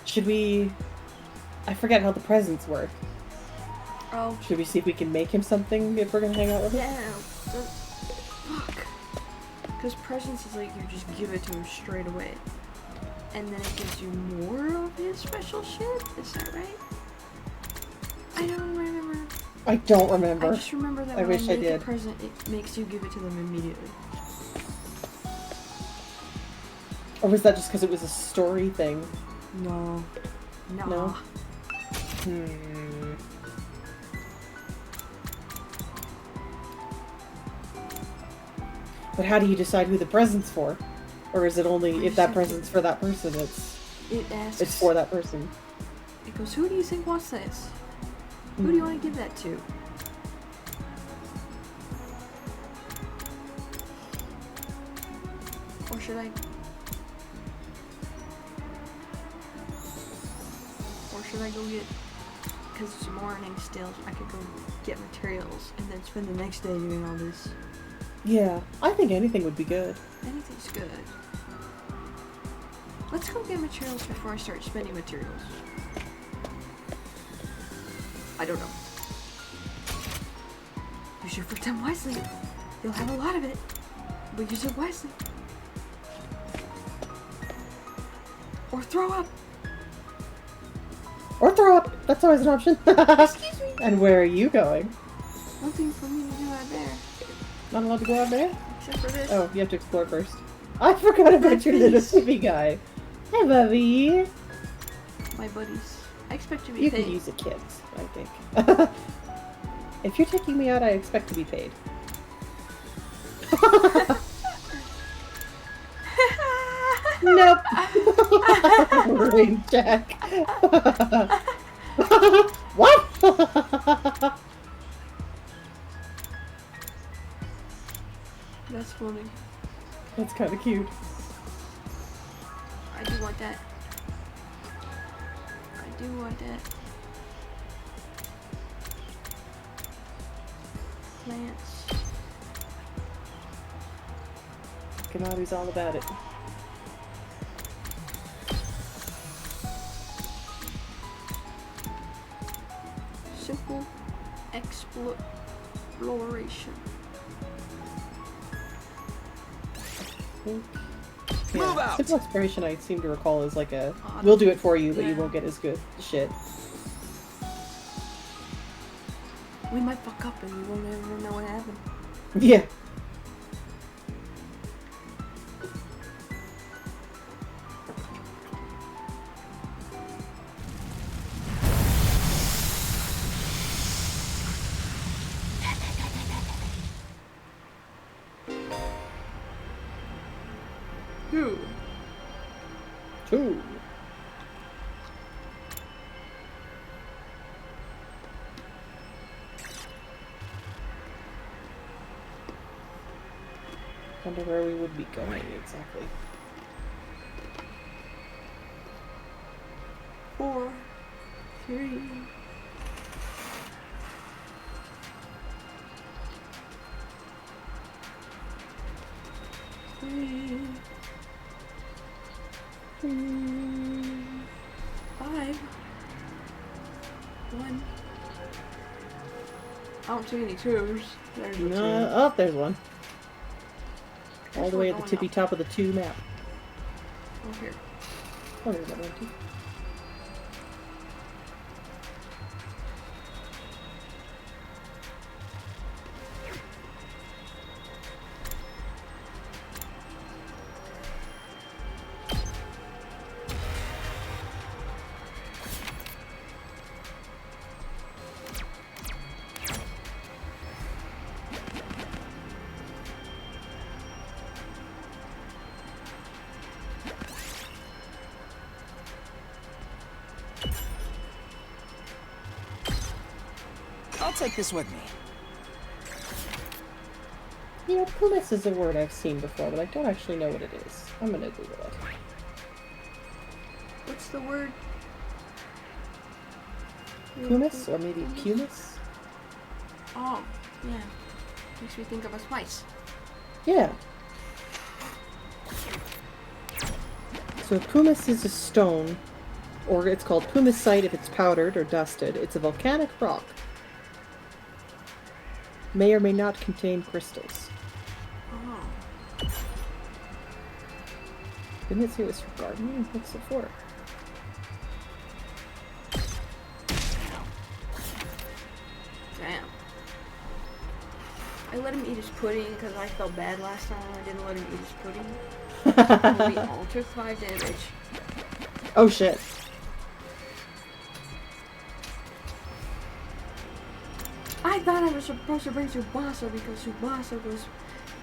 Should we... I forget how the presents work. Oh, Should we see if we can make him something if we're gonna hang out with him? yeah. Fuck. Because presents is like you just give it to him straight away. And then it gives you more of his special shit? Is that right? I don't remember. I don't remember. I just remember that I when wish I I make a did. present, it makes you give it to them immediately. Or was that just because it was a story thing? No. No? Hmm. But how do you decide who the present's for? Or is it only if that present's for that person, It asks. it's for that person? It goes, who do you think wants this? Who do you want to give that to? Or should I... Or should I go get... Because it's morning still, I could go get materials and then spend the next day doing all this. Yeah, I think anything would be good. Anything's good. Let's go get materials before I start spending materials. I don't know. Use your free time wisely. You'll have a lot of it, but use it wisely. Or throw up. Or throw up. That's always an option. Excuse me. And where are you going? Nothing for me to do out there, Not allowed to go out there? except for this. Oh, you have to explore first. I forgot about your little sleepy guy. Hi, Bubby. My buddies. I expect to be You paid. can use a kit, I think. If you're taking me out, I expect to be paid. Nope. Rain check. What? That's funny. That's kind of cute. I do want that. I do want that. plants. Kamaru's all about it. Simple exploration. Move out! Simple exploration, I seem to recall, is like a we'll do it for you, but you won't get as good shit. We might fuck up and we won't ever know what happened. Yeah. Who? Two. Wonder where we would be going exactly. 4, 3. Five. 1. I don't see any 2s. There's a 2. Oh, there's one. All There's the way one at the going tippy up. top of the 2 map. Oh, here. Oh, there's that one too. I'll take this with me. You know, pumice is a word I've seen before, but I don't actually know what it is. I'm gonna Google it. What's the word? Pumice? Or maybe pumice? Oh, yeah. Makes me think of a spice. Yeah. So pumice is a stone, or it's called pumicite if it's powdered or dusted. It's a volcanic rock. May or may not contain crystals. Oh. Didn't it say it was for gardening? What's it for? Damn. I let him eat his pudding because I felt bad last time. I didn't let him eat his pudding. We all took 5 damage. Oh shit. I thought I was supposed to bring Tsubasa because Tsubasa was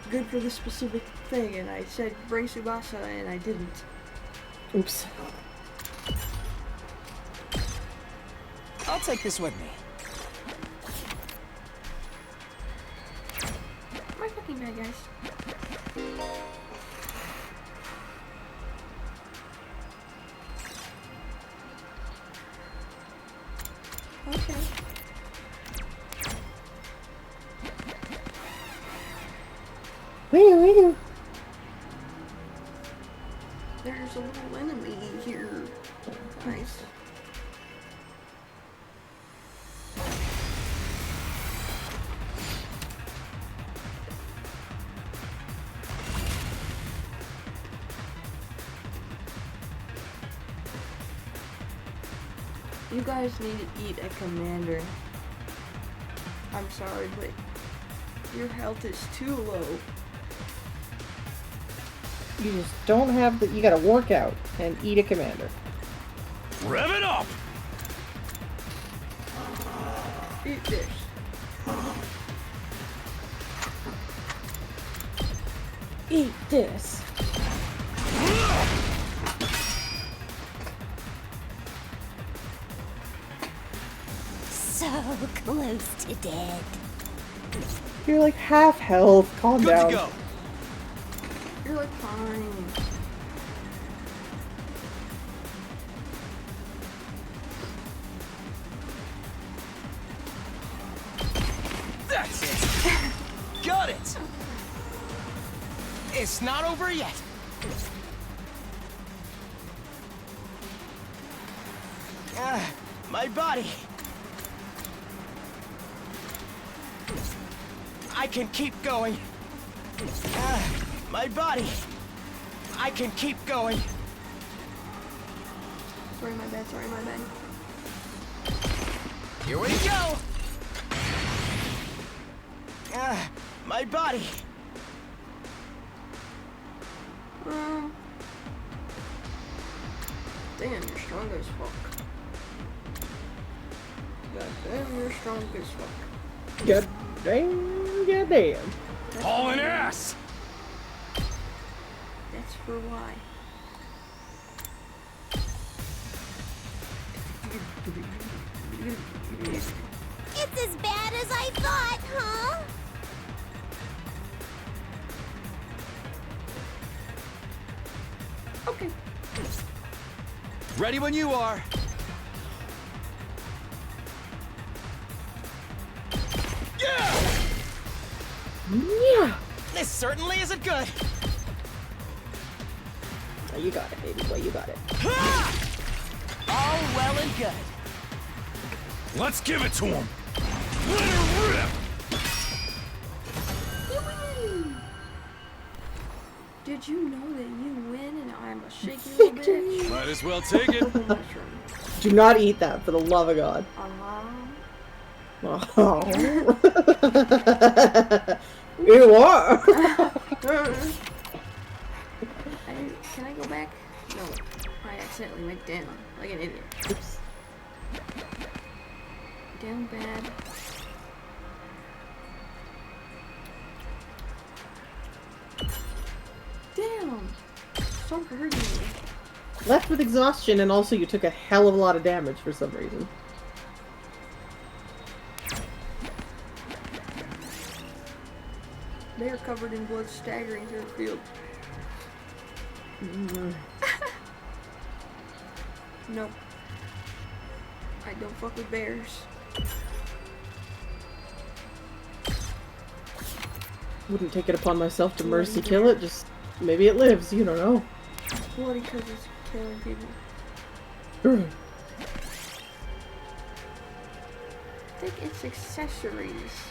good for this specific thing, and I said bring Tsubasa, and I didn't. Oops. I'll take this with me. My fucking bad, guys. Okay. Wee. There's a little enemy here. Nice. You guys need to eat a commander. I'm sorry, but your health is too low. You just don't have the. You gotta work out and eat a commander. Rev it up! Eat this. Eat this. So close to dead. You're like half health. Calm Good down. to go. You're like fine. That's it. It's not over yet. My body. I can keep going. My body. I can keep going. Sorry, my bad. Sorry, my bad. Here we go. My body. Damn, you're strong as fuck. God damn, you're strong as fuck. God damn, god damn. Hauling ass! That's for why. It's as bad as I thought, huh? Okay. Ready when you are. Yeah. This certainly isn't good. Oh, you got it, baby boy. You got it. All well and good. Let's give it to him! Let her rip! Did you know that you win and I'm a shaky little bitch? Might as well take it. Mushroom. Do not eat that, for the love of God. Oh. You are. Can I go back? No. I accidentally went down. Like an idiot. Oops. Down bad. Damn! Stop hurting me. Left with exhaustion, and also you took a hell of a lot of damage for some reason. They are covered in blood staggering through the field. Nope. I don't fuck with bears. Wouldn't take it upon myself to mercy kill it, just maybe it lives, you don't know. Bloody because it's killing people. I think it's accessories.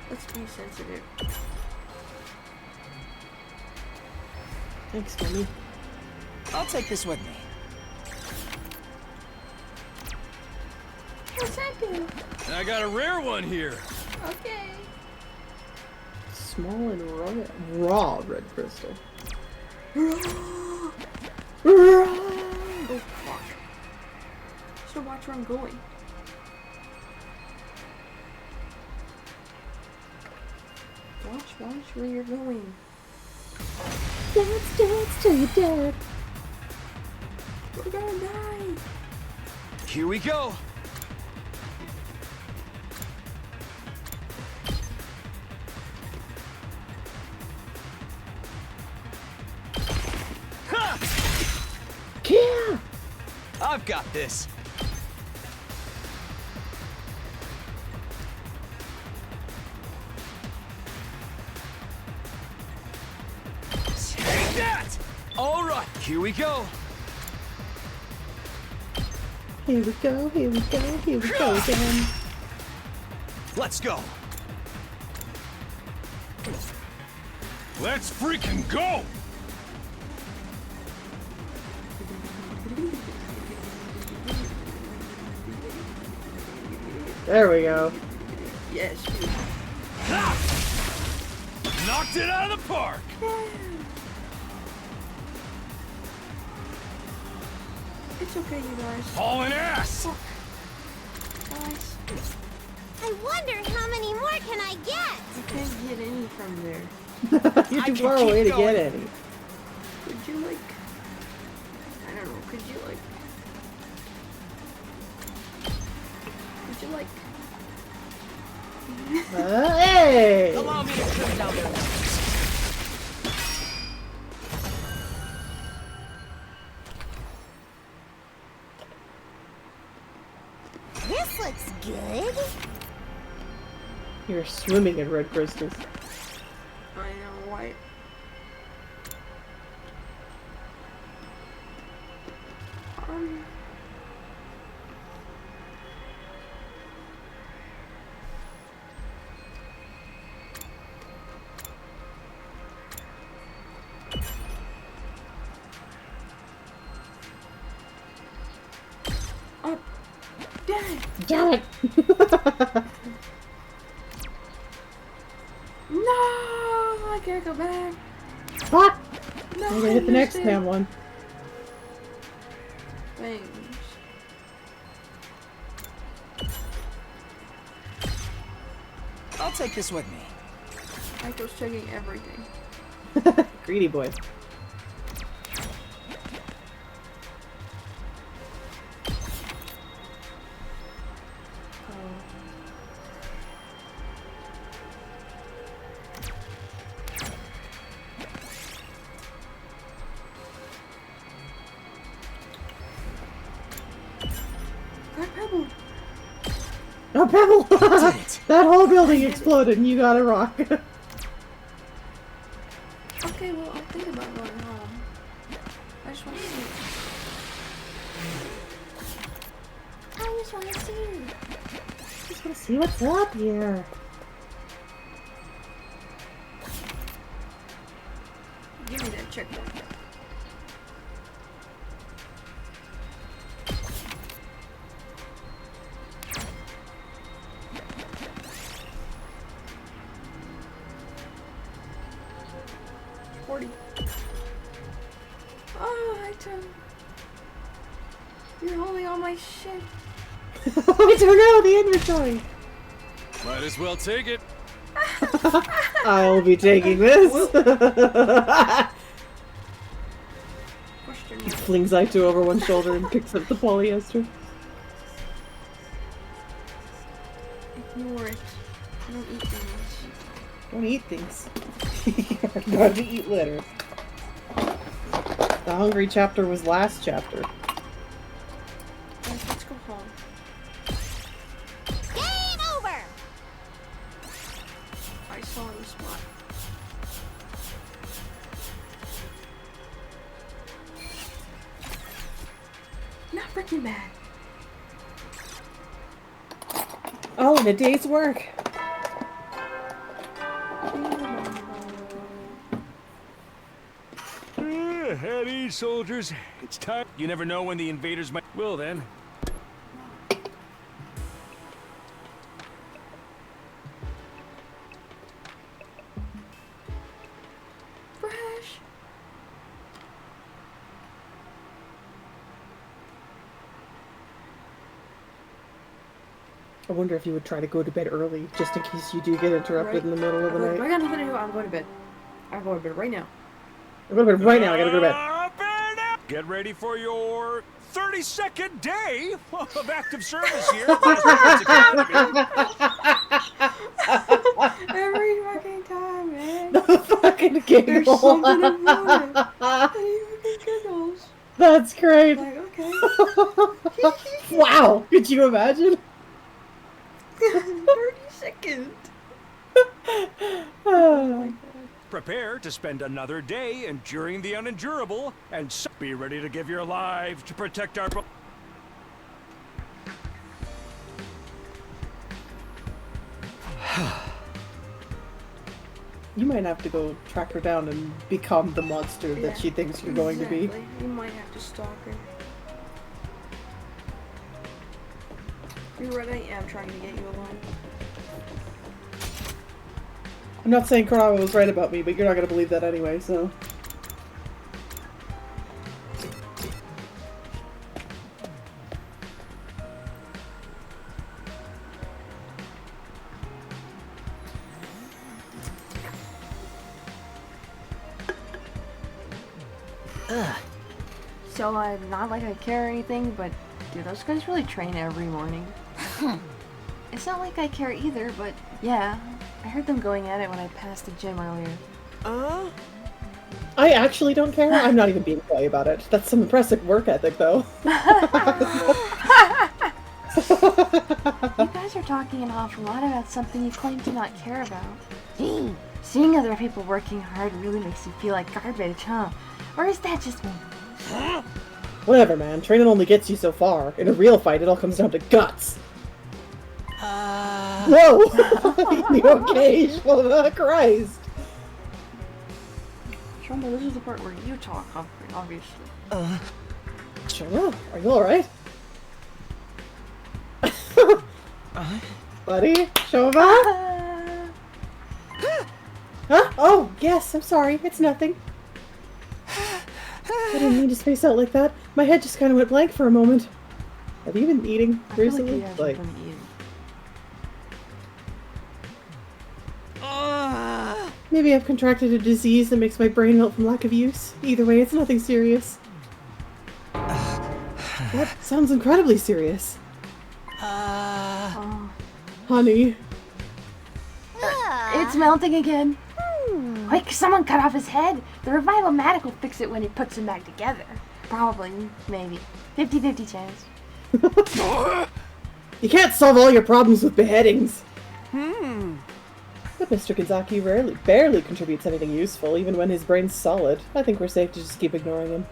Let's be sensitive. Thanks, Mummy. I'll take this with me. What's that do? I got a rare one here. Okay. Small and raw red crystal. Oh fuck. Just watch where I'm going. Watch where you're going. Dance till you're dead. We're gonna die. Here we go. Yeah. I've got this. Take that! All right, here we go. Here we go, here we go, here we go again. Let's go. Let's freaking go! There we go. Yes. Ha! Knocked it out of the park! It's okay, you guys. Hauling ass! Guys, I wonder how many more can I get? you can't get any from there. You're I too can far keep away to going. get any. Could you like... I don't know, could you like... Hey! Allow me to trim down their numbers. This looks good. You're swimming in red crystals. I know, why... Oh, damn it! Damn it! No, I can't go back. Fuck! No, I'm gonna hit the next damn damn one. Thanks. I'll take this with me. Michael's checking everything. Greedy boy. That pebble. A pebble! Did it. That whole building exploded and you got a rock. Okay, well, I'll think about going home. I just want to see. I just want to see. Just wanna see what's up here. Give me that checkpoint. Oh, I don't. You're holding all my shit. I don't know, the inventory. Might as well take it. I'll be taking this. Question He mark. flings Aito over one shoulder and picks up the polyester. Ignore it. I don't eat things. Don't eat things. You're going to eat litter. The hungry chapter was last chapter. Guys, let's go home. Game over! I saw the spot. Not freaking bad. Oh, and a day's work. At ease, soldiers. It's time. You never know when the invaders might. Well, then. Fresh. I wonder if you would try to go to bed early, just in case you do get interrupted in the middle of the I night. got nothing to do. I'm going to bed. I'm going to bed right now. I'm going to bed right now, I gotta go to bed. Up and up. Get ready for your 32nd day of active service here at Last Academy. Every fucking time, man. The fucking There's giggle. something about it. And he fucking giggles. That's great. Like, okay. Wow, could you imagine? 32nd. Oh. Prepare to spend another day enduring the unendurable, and be ready to give your lives to protect our. You might have to go track her down and become the monster Yeah, that she thinks you're going to be. exactly. You might have to stalk her. You're right, I am trying to get you alone. I'm not saying Kurama was right about me, but you're not gonna believe that anyway, so. So I'm not like I care or anything, but do those guys really train every morning? It's not like I care either, but yeah. I heard them going at it when I passed the gym earlier. I actually don't care. I'm not even being coy about it. That's some impressive work ethic, though. You guys are talking an awful lot about something you claim to not care about. Gee, seeing other people working hard really makes you feel like garbage, huh? Or is that just me? Whatever, man. Training only gets you so far. In a real fight, it all comes down to guts. Whoa! You okay? Oh, Christ! Shonda, this is the part where you talk, obviously. Shona, are you alright? Buddy? Shova? Huh? Oh, yes, I'm sorry. It's nothing. I didn't mean to space out like that. My head just kind of went blank for a moment. Have you been eating I feel recently? like he hasn't been eating. Maybe I've contracted a disease that makes my brain melt from lack of use. Either way, it's nothing serious. That sounds incredibly serious. Oh. Honey. It's melting again. Quick, someone cut off his head. The revival matic will fix it when he puts him back together. Probably, maybe. 50-50 chance. You can't solve all your problems with beheadings. But Mr. Kazaki barely contributes anything useful, even when his brain's solid. I think we're safe to just keep ignoring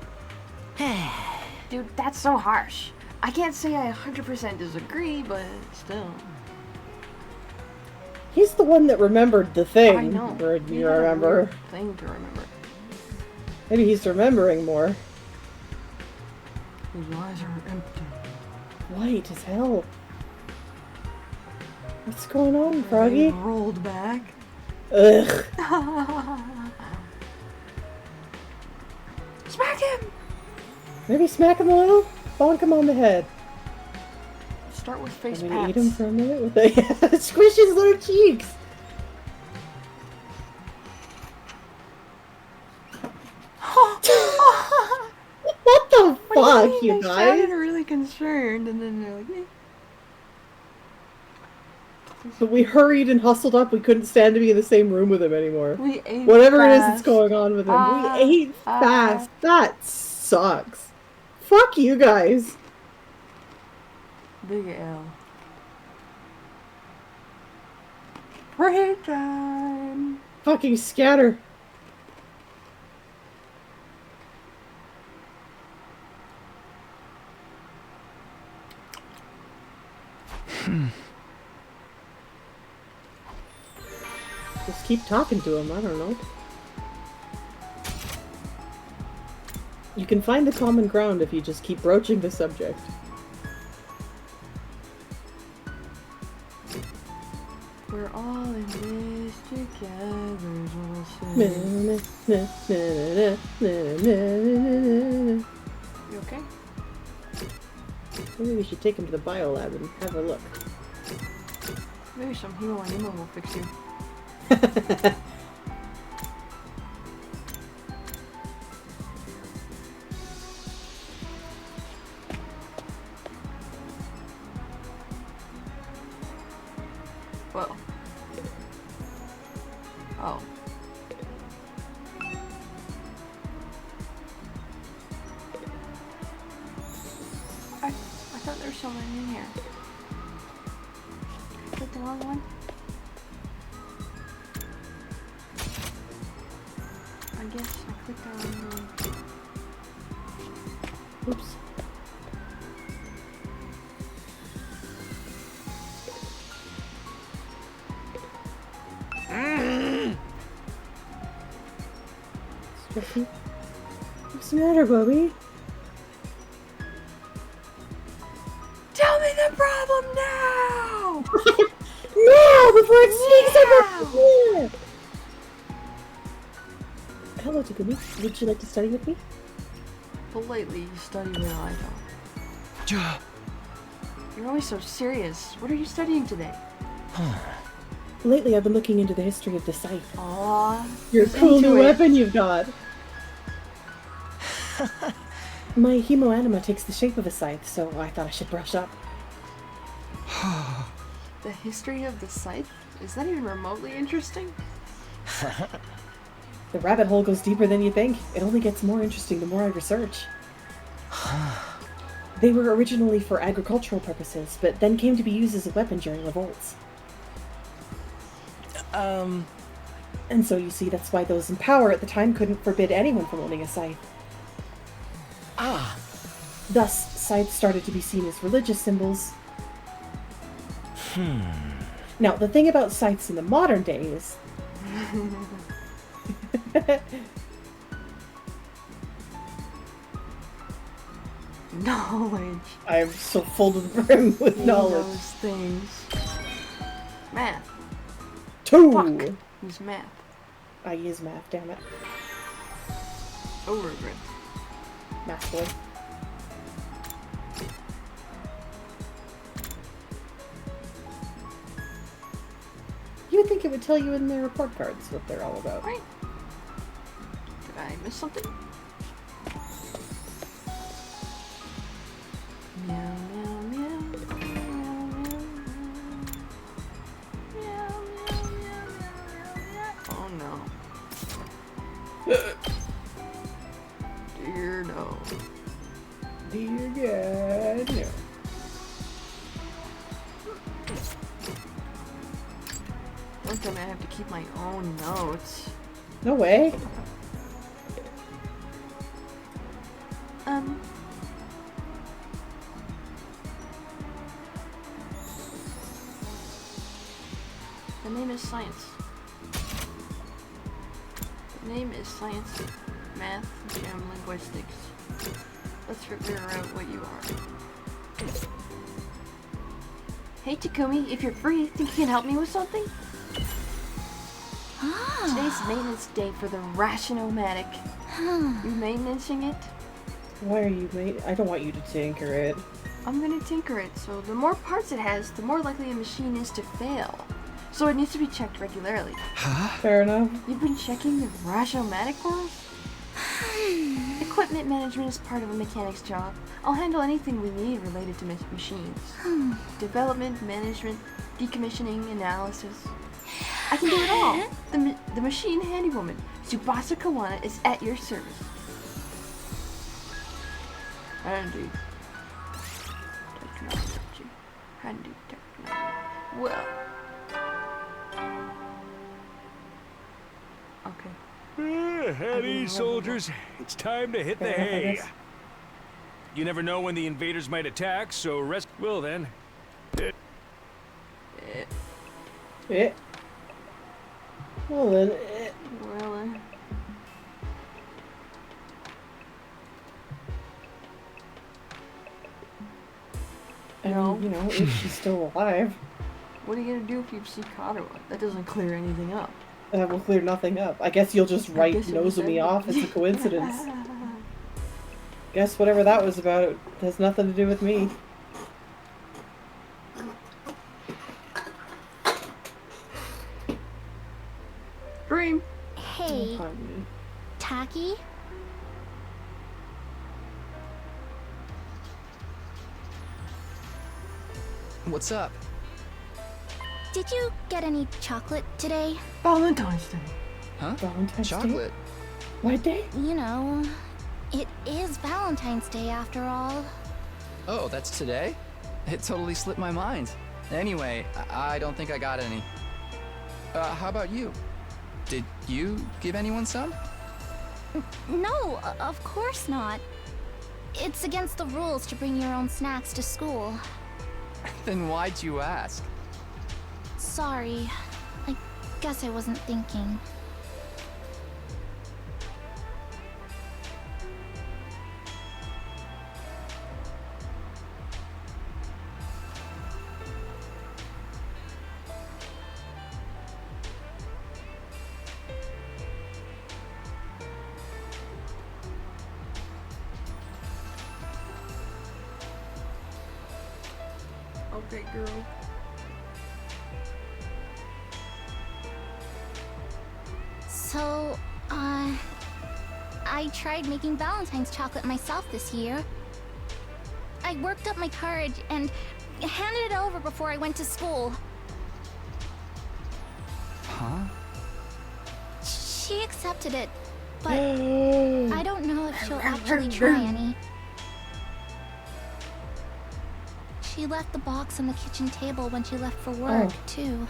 him. Dude, that's so harsh. I can't say I 100% disagree, but still. He's the one that remembered the thing. I know. Or He you had a remember. weird thing to remember. Maybe he's remembering more. His eyes are empty. White as hell. What's going on, They Froggy? rolled back. Ugh. Smack him! Maybe smack him a little? Bonk him on the head. Start with face I'm gonna pats. eat him for a minute with the squish his little cheeks. What the fuck, you They guys? sounded really concerned, and then they're like, "Eh." But we hurried and hustled up. We couldn't stand to be in the same room with him anymore. We ate Whatever it is that's fast. going on with him. We ate fast. That sucks. Fuck you guys. Big L. Break time! Fucking scatter. Just keep talking to him, I don't know. You can find the common ground if you just keep broaching the subject. We're all in this together, You You okay? Maybe we should take him to the biolab and have a look. Maybe some hemo and emo will fix you. Well. Oh. I thought there was someone in here. Is that the wrong one? I guess I clicked on the wrong. Oops. Stressy? What's the matter, Bobby? Tell me the problem now! No! Before it sneaks up here! Hello, Takumi. Would you like to study with me? But lately, you study where I don't. You're always so serious. What are you studying today? Lately, I've been looking into the history of the scythe. Aww. Your he's cool into new it. weapon you've got. My hemoanima takes the shape of a scythe, so I thought I should brush up. The history of the scythe? Is that even remotely interesting? The rabbit hole goes deeper than you think. It only gets more interesting the more I research. They were originally for agricultural purposes, but then came to be used as a weapon during revolts. And so you see, that's why those in power at the time couldn't forbid anyone from owning a scythe. Thus, scythes started to be seen as religious symbols. Now, the thing about scythes in the modern day is... Knowledge. I am so full to the brim with He knowledge. knows things. Math. 2! Fuck. Use math. I use math, damn it. Over it. Math boy. You would think it would tell you in their report cards what they're all about. Right. Did I miss something? Meow, meow, meow. Meow, meow, meow. Meow, meow, meow, meow. Oh no. Dear no. Dear God, no. One time I have to keep my own notes. No way. The name is science. The name is science, math, gem, linguistics. Let's figure out what you are. Hey Takumi, if you're free, think you can help me with something? Today's maintenance day for the Ratiomatic. You maintenancing it? Why are you I don't want you to tinker it. I'm gonna tinker it, so the more parts it has, the more likely a machine is to fail. So it needs to be checked regularly. Fair enough. You've been checking the Ratiomatic for us? Equipment management is part of a mechanic's job. I'll handle anything we need related to machines. Development, management, decommissioning, analysis. I can do it all. The machine handywoman, Tsubasa Kawana, is at your service. Handy technology. Handy technology. Well. Okay. At ease, soldiers. It's time to hit the hay. You never know when the invaders might attack, so rest. Well then. Well then, Well, and, you know, if she's still alive, what are you gonna do if you see Katawa? That doesn't clear anything up. that will clear nothing up. I guess you'll just write guess it was Nozomi ended. off as a coincidence. Guess whatever that was about, it has nothing to do with me. Dream. Hey, Taki? What's up? Did you get any chocolate today? Valentine's Day. Huh? Valentine's Day? Chocolate? What day? You know, it is Valentine's Day after all. Oh, that's today? It totally slipped my mind. Anyway, I don't think I got any. How about you? Did you give anyone some? No, of course not. It's against the rules to bring your own snacks to school. Then why'd you ask? Sorry. I guess I wasn't thinking. Okay, girl. So, I tried making Valentine's chocolate myself this year. I worked up my courage and handed it over before I went to school. Huh? She accepted it, but I don't know if she'll actually try any. She left the box on the kitchen table when she left for work, too.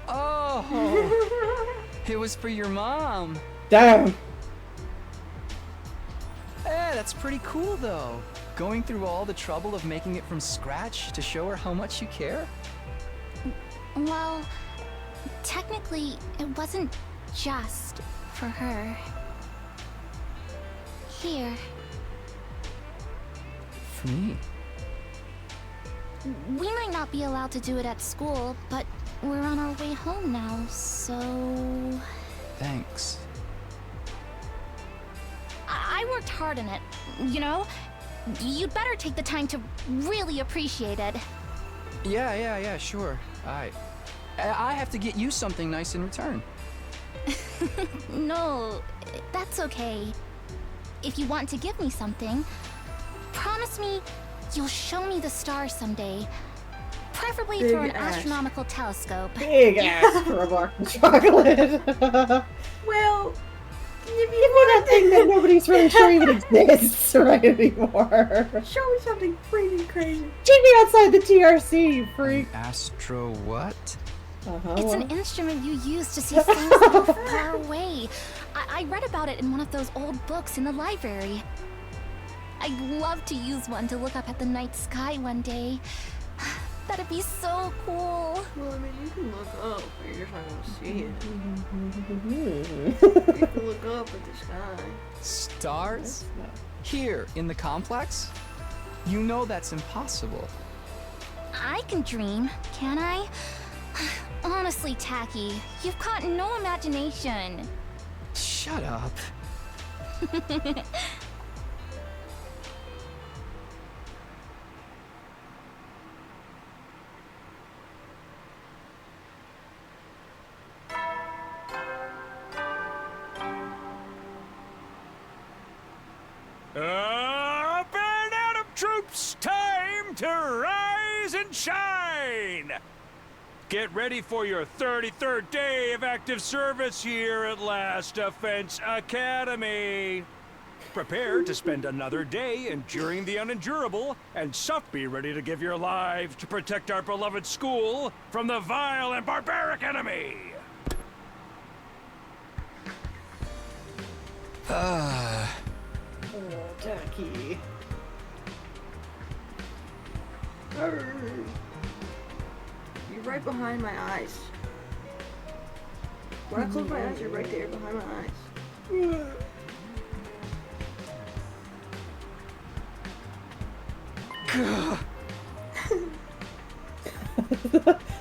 Oh! It was for your mom. Damn! Hey, that's pretty cool though. Going through all the trouble of making it from scratch to show her how much you care? Well, technically, it wasn't just for her. Here. For me? We might not be allowed to do it at school, but we're on our way home now, so... Thanks. I worked hard on it, you know? You'd better take the time to really appreciate it. Yeah, sure. I have to get you something nice in return. No, that's okay. If you want to give me something, promise me you'll show me the stars someday. Preferably Big through an ass. astronomical telescope. Big ass for a box of chocolate. Well, Give me that thing that nobody's really sure even exists right anymore. show me something freaking crazy. Take me outside the TRC, you freak. Astro what? It's an instrument you use to see things that are far away. I read about it in one of those old books in the library. I'd love to use one to look up at the night sky one day. That'd be so cool. Well, I mean, you can look up, but you're just not gonna see it. Mm-hmm. You can look up at the sky. Stars? Here, in the complex? You know that's impossible. I can dream, can I? Honestly, Tacky, you've got no imagination. Shut up. Up and out of troops! Time to rise and shine! Get ready for your 33rd day of active service here at Last Defense Academy. Prepare to spend another day enduring the unendurable, and be ready to give your lives to protect our beloved school from the vile and barbaric enemy. Oh, Tacky. You're right behind my eyes. When I close my eyes, you're right there behind my eyes.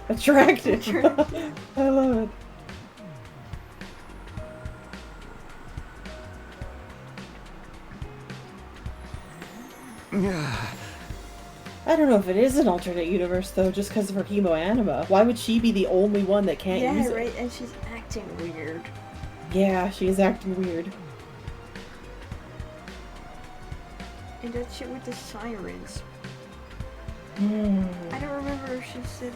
Attractive. I love it. I don't know if it is an alternate universe though, just because of her hemoanima. Why would she be the only one that can't use Yeah, it? right, and she's acting weird. Yeah, she is acting weird. And that shit with the sirens. I don't remember if she said...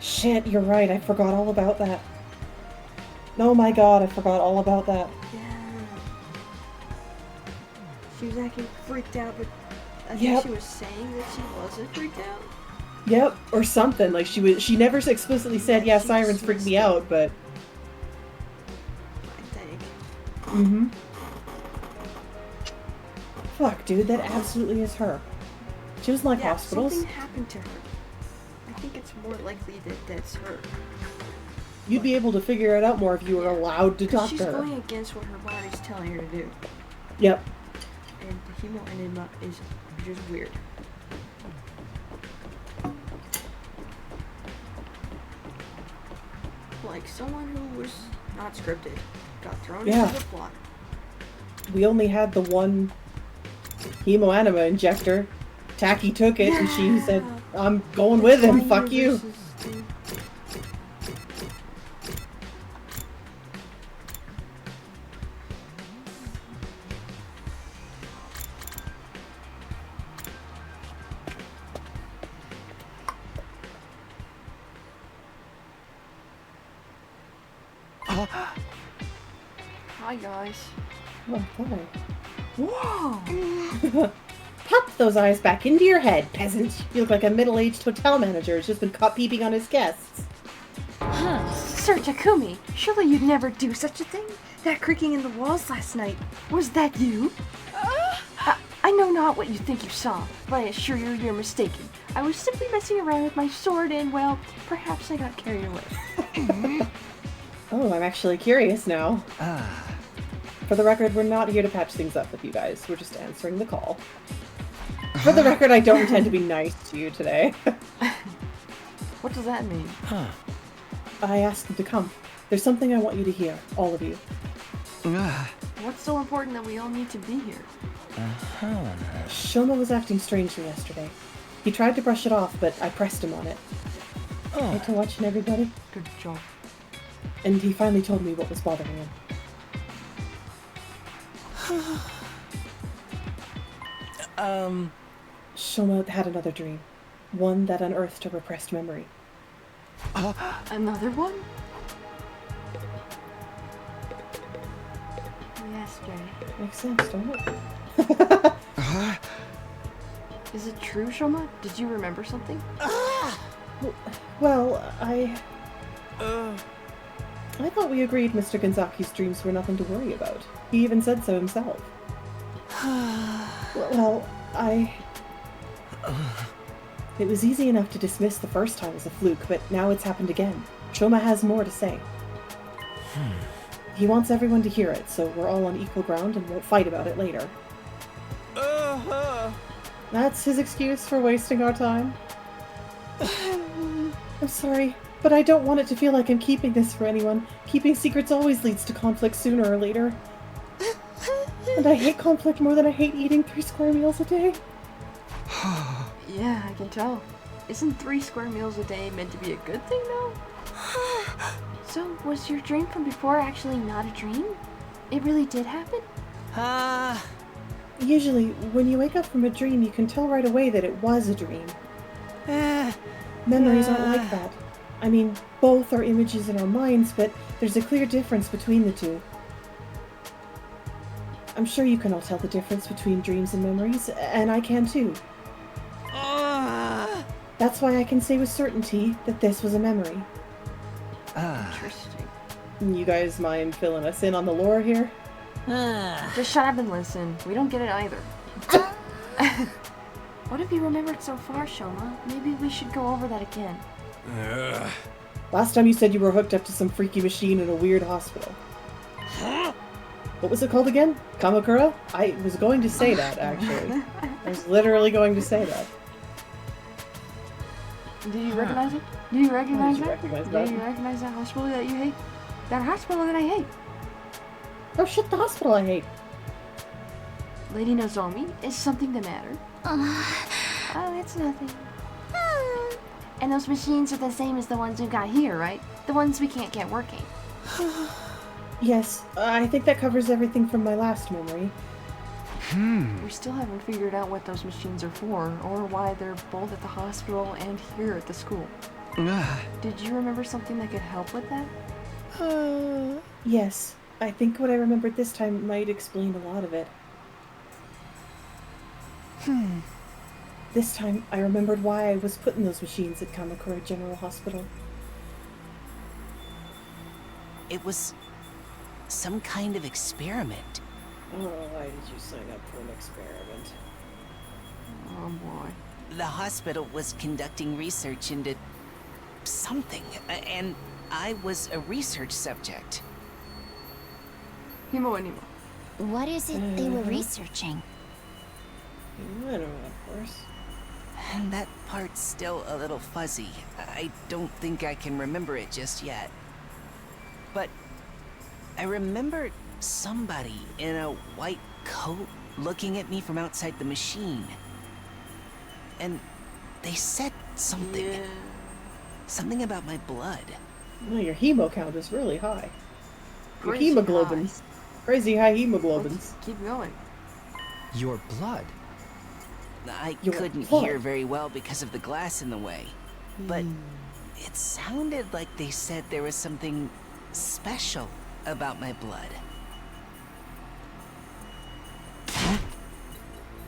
Shit, you're right. I forgot all about that. Oh my god, I forgot all about that. Yeah. She was acting freaked out, but I think Yep. she was saying that she wasn't freaked out. Yep, or something. Like she never explicitly said, yeah, sirens freak me out, but... I think. Mm-hmm. Fuck, dude, that absolutely is her. She was in, like, hospitals. Something happened to her. I think it's more likely that that's her. You'd be able to figure it out more if you were allowed to 'Cause talk she's to her. going against what her body's telling her to do. Yep. And the hemoenema is just weird. Like someone who was not scripted got thrown Yeah. into the plot. We only had the one hemoanima injector. Tacky took it and she said, I'm going with him, fuck you. Hi guys. Oh, boy. Whoa! Pop those eyes back into your head, peasant. You look like a middle-aged hotel manager who's just been caught peeping on his guests. Sir Takumi, surely you'd never do such a thing? That creaking in the walls last night, was that you? I know not what you think you saw, but I assure you you're mistaken. I was simply messing around with my sword and, well, perhaps I got carried away. Oh, I'm actually curious now. For the record, we're not here to patch things up with you guys. We're just answering the call. For the record, I don't intend to be nice to you today. What does that mean? I asked them to come. There's something I want you to hear, all of you. What's so important that we all need to be here? Shoma was acting strangely yesterday. He tried to brush it off, but I pressed him on it. Thanks for watching, everybody. Good job. And he finally told me what was bothering him. Shoma had another dream. One that unearthed a repressed memory. Another one? Yes, Jay. Makes sense, don't it? Is it true, Shoma? Did you remember something? Well, I thought we agreed Mr. Gonzaki's dreams were nothing to worry about. He even said so himself. Well, It was easy enough to dismiss the first time as a fluke, but now it's happened again. Shoma has more to say. He wants everyone to hear it, so we're all on equal ground and won't fight about it later. That's his excuse for wasting our time. I'm sorry, but I don't want it to feel like I'm keeping this for anyone. Keeping secrets always leads to conflict sooner or later. And I hate conflict more than I hate eating 3 square meals a day. Yeah, I can tell. Isn't 3 square meals a day meant to be a good thing, though? So, was your dream from before actually not a dream? It really did happen? Usually, when you wake up from a dream, you can tell right away that it was a dream. Memories aren't like that. I mean, both are images in our minds, but there's a clear difference between the two. I'm sure you can all tell the difference between dreams and memories, and I can too. That's why I can say with certainty that this was a memory. Interesting. You guys mind filling us in on the lore here? Just shut up and listen. We don't get it either. What have you remembered so far, Shoma? Maybe we should go over that again. Last time you said you were hooked up to some freaky machine in a weird hospital. What was it called again? Kamakura? I was going to say that, actually. I was literally going to say that. Do you recognize it? Do you recognize How that? did you recognize that? Do you recognize that hospital that you hate? That hospital that I hate. Oh shit, the hospital I hate. Lady Nozomi, is something the matter? Oh, it's nothing. And those machines are the same as the ones we got here, right? The ones we can't get working. Yes, I think that covers everything from my last memory. We still haven't figured out what those machines are for, or why they're both at the hospital and here at the school. Did you remember something that could help with that? Yes, I think what I remembered this time might explain a lot of it. This time, I remembered why I was put in those machines at Kamakura General Hospital. It was some kind of experiment. Oh, why did you sign up for an experiment? Oh boy. The hospital was conducting research into something, and I was a research subject. Himo Animo. What is it they were researching? I don't know, of course. And that part's still a little fuzzy. I don't think I can remember it just yet. But I remember somebody in a white coat looking at me from outside the machine. And they said something. Yeah. Something about my blood. Well, your hemo count is really high. Your Crazy hemoglobins. Crazy high hemoglobins. Let's keep going. Your blood? I Your couldn't blood. hear very well because of the glass in the way. But it sounded like they said there was something special about my blood.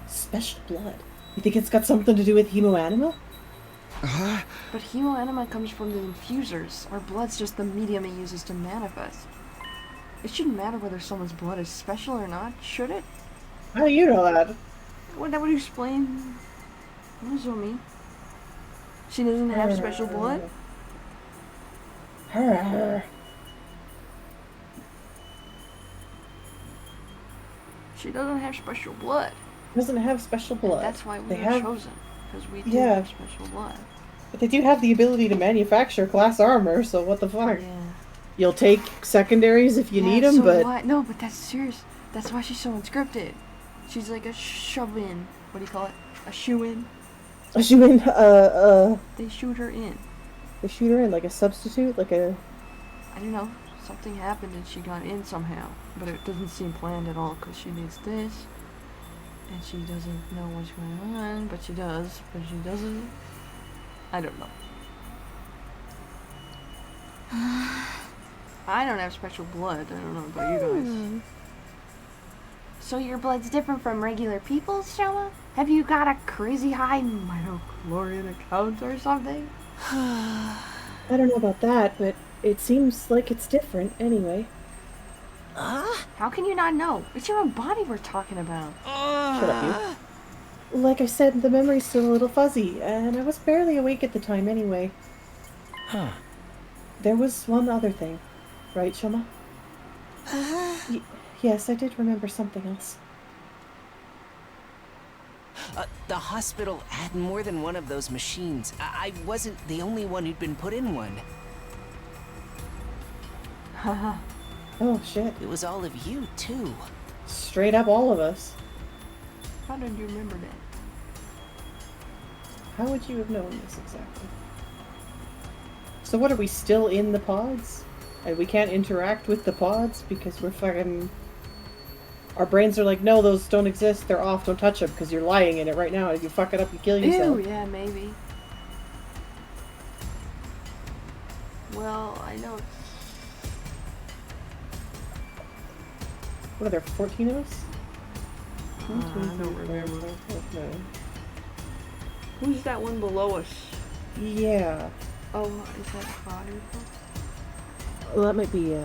Special blood. You think it's got something to do with hemoanima? But hemoanima comes from the infusers. Our blood's just the medium it uses to manifest. It shouldn't matter whether someone's blood is special or not, should it? How do you know that? Well, that would explain Nozomi. She doesn't have special blood? She doesn't have special blood. Doesn't have special blood. That's why we They were have- chosen. Because we do Yeah. have special blood. But they do have the ability to manufacture class armor, so what the fuck? Yeah. You'll take secondaries if you need Yeah, them, so but what? No, but that's serious. That's why she's so unscripted. She's like a shove-in. What do you call it? A shoe-in? I mean, They shoot her in. they shoot her in like a substitute, like a. I don't know. Something happened and she got in somehow. But it doesn't seem planned at all because she needs this. And she doesn't know what's going on. But she does. But she doesn't. I don't know. I don't have special blood. I don't know about you guys. So your blood's different from regular people's, Shella? Have you got a crazy high mitochondrial account or something? I don't know about that, but it seems like it's different anyway. How can you not know? It's your own body we're talking about. Shut up, you. Like I said, the memory's still a little fuzzy, and I was barely awake at the time anyway. Huh. There was one other thing, right, Shoma? Yes, I did remember something else. The hospital had more than one of those machines. I wasn't the only one who'd been put in one. Haha. Oh shit. It was all of you, too. Straight up all of us. How did you remember that? How would you have known this exactly? So what, are we still in the pods? And we can't interact with the pods because we're fucking... Our brains are like, no, those don't exist, they're off, don't touch them, because you're lying in it right now. If you fuck it up, you kill yourself. Ew, yeah, maybe. Well, I know. What are there, 14 of us? I don't remember. No. Who's that one below us? Yeah. Oh, is that Potter? Well, that might be,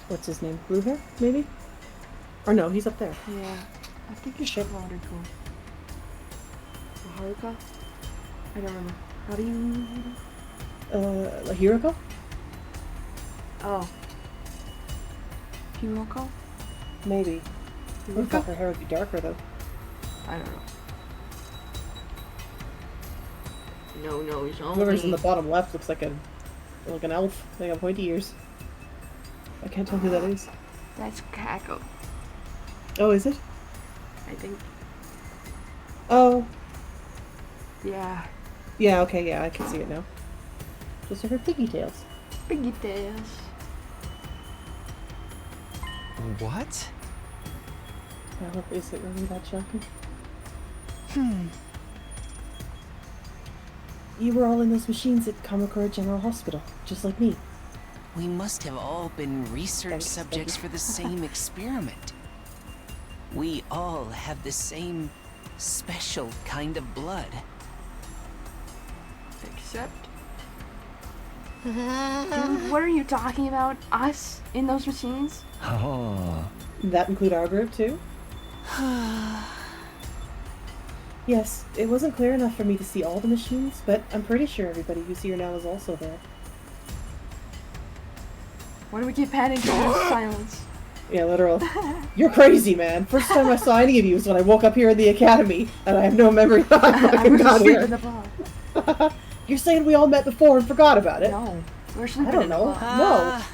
what's his name? Ruger, maybe? Or no, he's up there. Yeah, I think it's Shit. Potter. Haruka? I don't remember. How do you... Hiroko? Oh. Hiroko? Maybe. I thought Hiroko? her hair would be darker, though. I don't know. No, he's only... Whoever's in the bottom left looks like an elf. They got pointy ears. I can't tell who that is. That's Kako, Oh, is it? I think. Oh. Yeah. Yeah, okay, yeah, I can see it now. Those are her pigtails. Biggie tails. What? Well, is it really that shocking? You were all in those machines at Kamakura General Hospital, just like me. We must have all been research Thanks, subjects thank for the same experiment. We all have the same special kind of blood. Except... Dude, what are you talking about? Us? In those machines? Oh. That include our group, too? Yes, it wasn't clear enough for me to see all the machines, but I'm pretty sure everybody who's here now is also there. Why do we keep panning to this silence? Yeah, literal. You're crazy, man. First time I saw any of you was when I woke up here in the academy, and I have no memory that I fucking We're got sleeping here. in the pod. You're saying we all met before and forgot about it? No, we're sleeping I don't in the know. pod. No.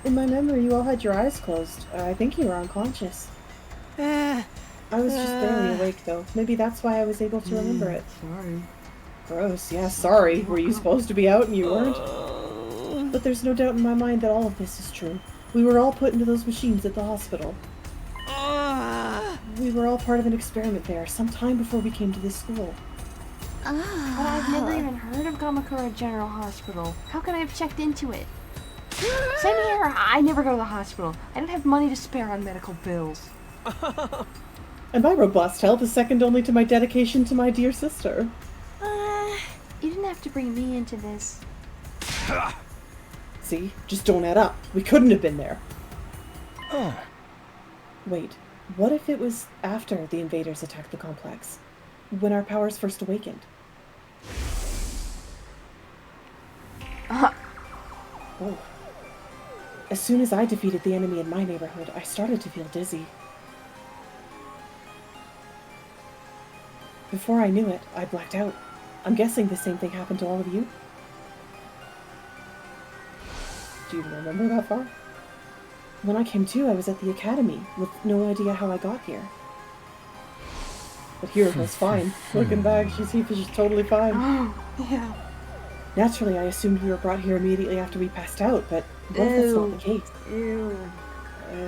In my memory, you all had your eyes closed. I think you were unconscious. I was just barely awake, though. Maybe that's why I was able to remember it. Sorry. Gross. Yeah, sorry. Were you supposed to be out and you weren't? But there's no doubt in my mind that all of this is true. We were all put into those machines at the hospital. We were all part of an experiment there, some time before we came to this school. But I've never even heard of Kamakura General Hospital. How could I have checked into it? Same here. I never go to the hospital. I don't have money to spare on medical bills. And my robust health is second only to my dedication to my dear sister. You didn't have to bring me into this. see? Just don't add up. We couldn't have been there. Wait, what if it was after the invaders attacked the complex? When our powers first awakened? Oh. As soon as I defeated the enemy in my neighborhood, I started to feel dizzy. Before I knew it, I blacked out. I'm guessing the same thing happened to all of you? Do you remember that far? When I came to, I was at the academy, with no idea how I got here. But Hiroko's fine. Looking back, she's totally fine. Oh, yeah. Naturally, I assumed we were brought here immediately after we passed out, but what if that's not the case? Ew.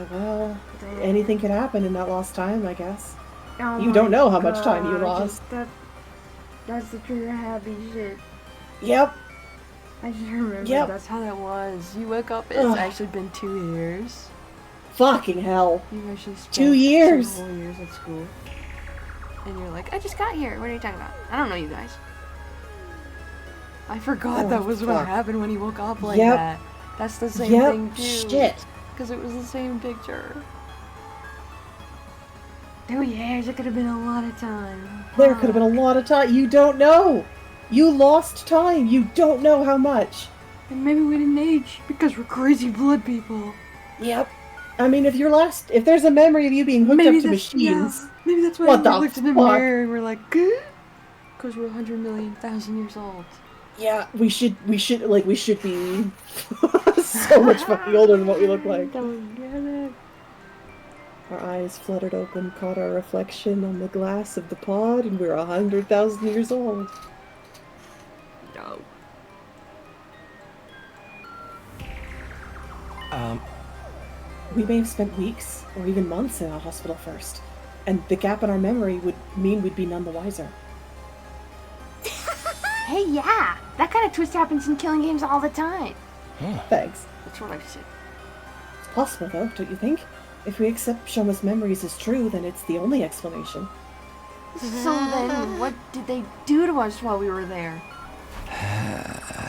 Well, anything could happen in that lost time, I guess. Oh You don't my know how much time you God, lost. That's the trigger happy shit. Yep. I just remember Yep. that's how that was. You woke up, it's actually been 2 years. Fucking hell. You actually spent 2 years. 2 whole years at school. And you're like, I just got here. What are you talking about? I don't know you guys. I forgot Oh, that was what fuck. happened when he woke up like Yep. that. That's the same Yep. thing too. Shit. Because it was the same picture. 2 years, it could have been a lot of time. There could have been a lot of time. You don't know. You lost time. You don't know how much. And maybe we didn't age because we're crazy blood people. Yep. I mean, if there's a memory of you being hooked up to machines. Yeah, maybe that's why What we the looked in the fuck? mirror and we're like, good? Because we're 100,000,000 years old. Yeah, we should be so much fucking older than what we look like. Don't get it. Our eyes fluttered open, caught our reflection on the glass of the pod, and we're 100,000 years old. No. We may have spent weeks, or even months in a hospital first, and the gap in our memory would mean we'd be none the wiser. Hey, yeah! That kind of twist happens in killing games all the time. Thanks. That's what I said. It's possible, though, don't you think? If we accept Shoma's memories as true, then it's the only explanation. So then, what did they do to us while we were there?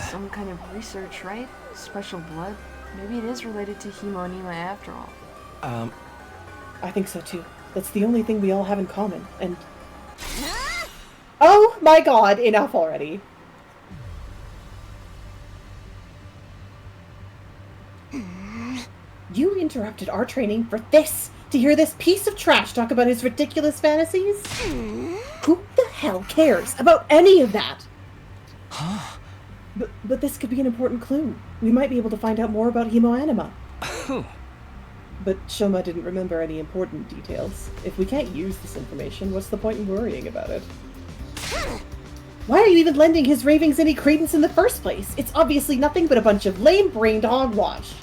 Some kind of research, right? Special blood? Maybe it is related to hemonema after all. I think so, too. That's the only thing we all have in common, and... Oh my god, enough already. You interrupted our training for this! To hear this piece of trash talk about his ridiculous fantasies? Who the hell cares about any of that? But this could be an important clue. We might be able to find out more about hemoanima. But Shoma didn't remember any important details. If we can't use this information, what's the point in worrying about it? Why are you even lending his ravings any credence in the first place? It's obviously nothing but a bunch of lame-brained hogwash.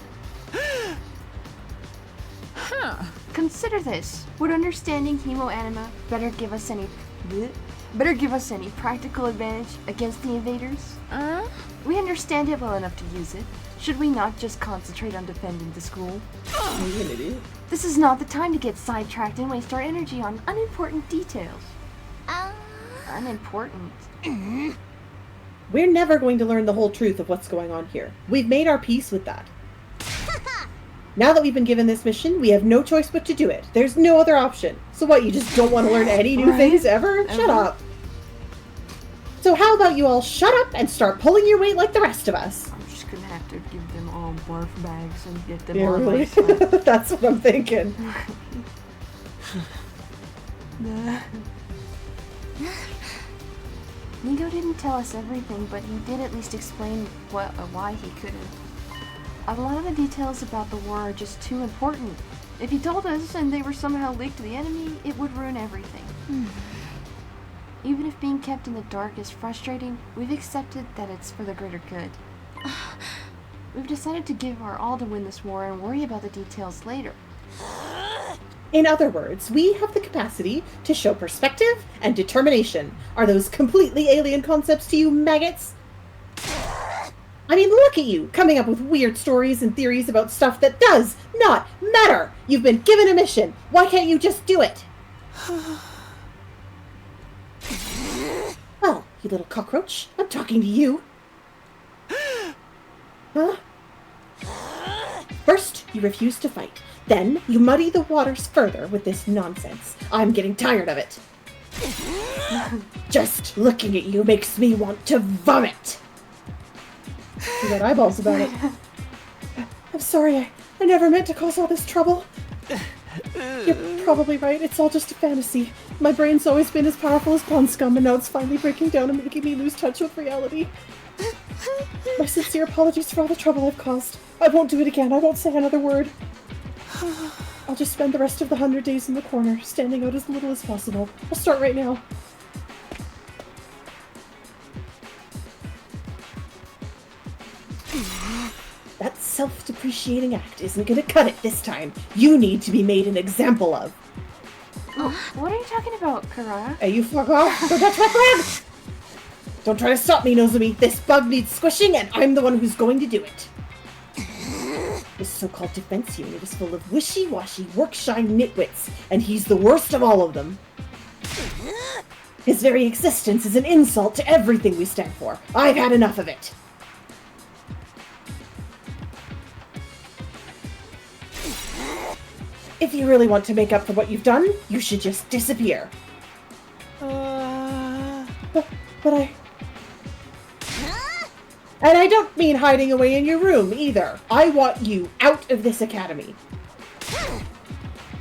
Consider this. Would understanding hemoanima better give us any practical advantage against the invaders? We understand it well enough to use it. Should we not just concentrate on defending the school? You're an idiot. This is not the time to get sidetracked and waste our energy on unimportant details. Unimportant? We're never going to learn the whole truth of what's going on here. We've made our peace with that. Now that we've been given this mission, we have no choice but to do it. There's no other option. So what, you just don't want to learn any new things ever? Shut up. So how about you all shut up and start pulling your weight like the rest of us? I'm just gonna have to give them all barf bags and get them Yeah, all really? like That's what I'm thinking. Nigo didn't tell us everything, but he did at least explain why he couldn't. A lot of the details about the war are just too important. If he told us and they were somehow leaked to the enemy, it would ruin everything. Even if being kept in the dark is frustrating, we've accepted that it's for the greater good. We've decided to give our all to win this war and worry about the details later. In other words, we have the capacity to show perspective and determination. Are those completely alien concepts to you, maggots? I mean, look at you, coming up with weird stories and theories about stuff that does not matter! You've been given a mission. Why can't you just do it? Well, you little cockroach, I'm talking to you. Huh? First, you refuse to fight. Then, you muddy the waters further with this nonsense. I'm getting tired of it. Just looking at you makes me want to vomit. You got eyeballs about it. I'm sorry, I never meant to cause all this trouble. You're probably right, it's all just a fantasy. My brain's always been as powerful as pond scum, and now it's finally breaking down and making me lose touch with reality. My sincere apologies for all the trouble I've caused. I won't do it again, I won't say another word. I'll just spend the rest of the 100 days in the corner, standing out as little as possible. I'll start right now. That self-depreciating act isn't gonna cut it this time. You need to be made an example of. What are you talking about, Karada? Hey, you fuck off! Don't touch my friend! Don't try to stop me, Nozomi. This bug needs squishing, and I'm the one who's going to do it. This so-called defense unit is full of wishy-washy, work-shy nitwits, and he's the worst of all of them. His very existence is an insult to everything we stand for. I've had enough of it. If you really want to make up for what you've done, you should just disappear. But I... And I don't mean hiding away in your room, either. I want you out of this academy.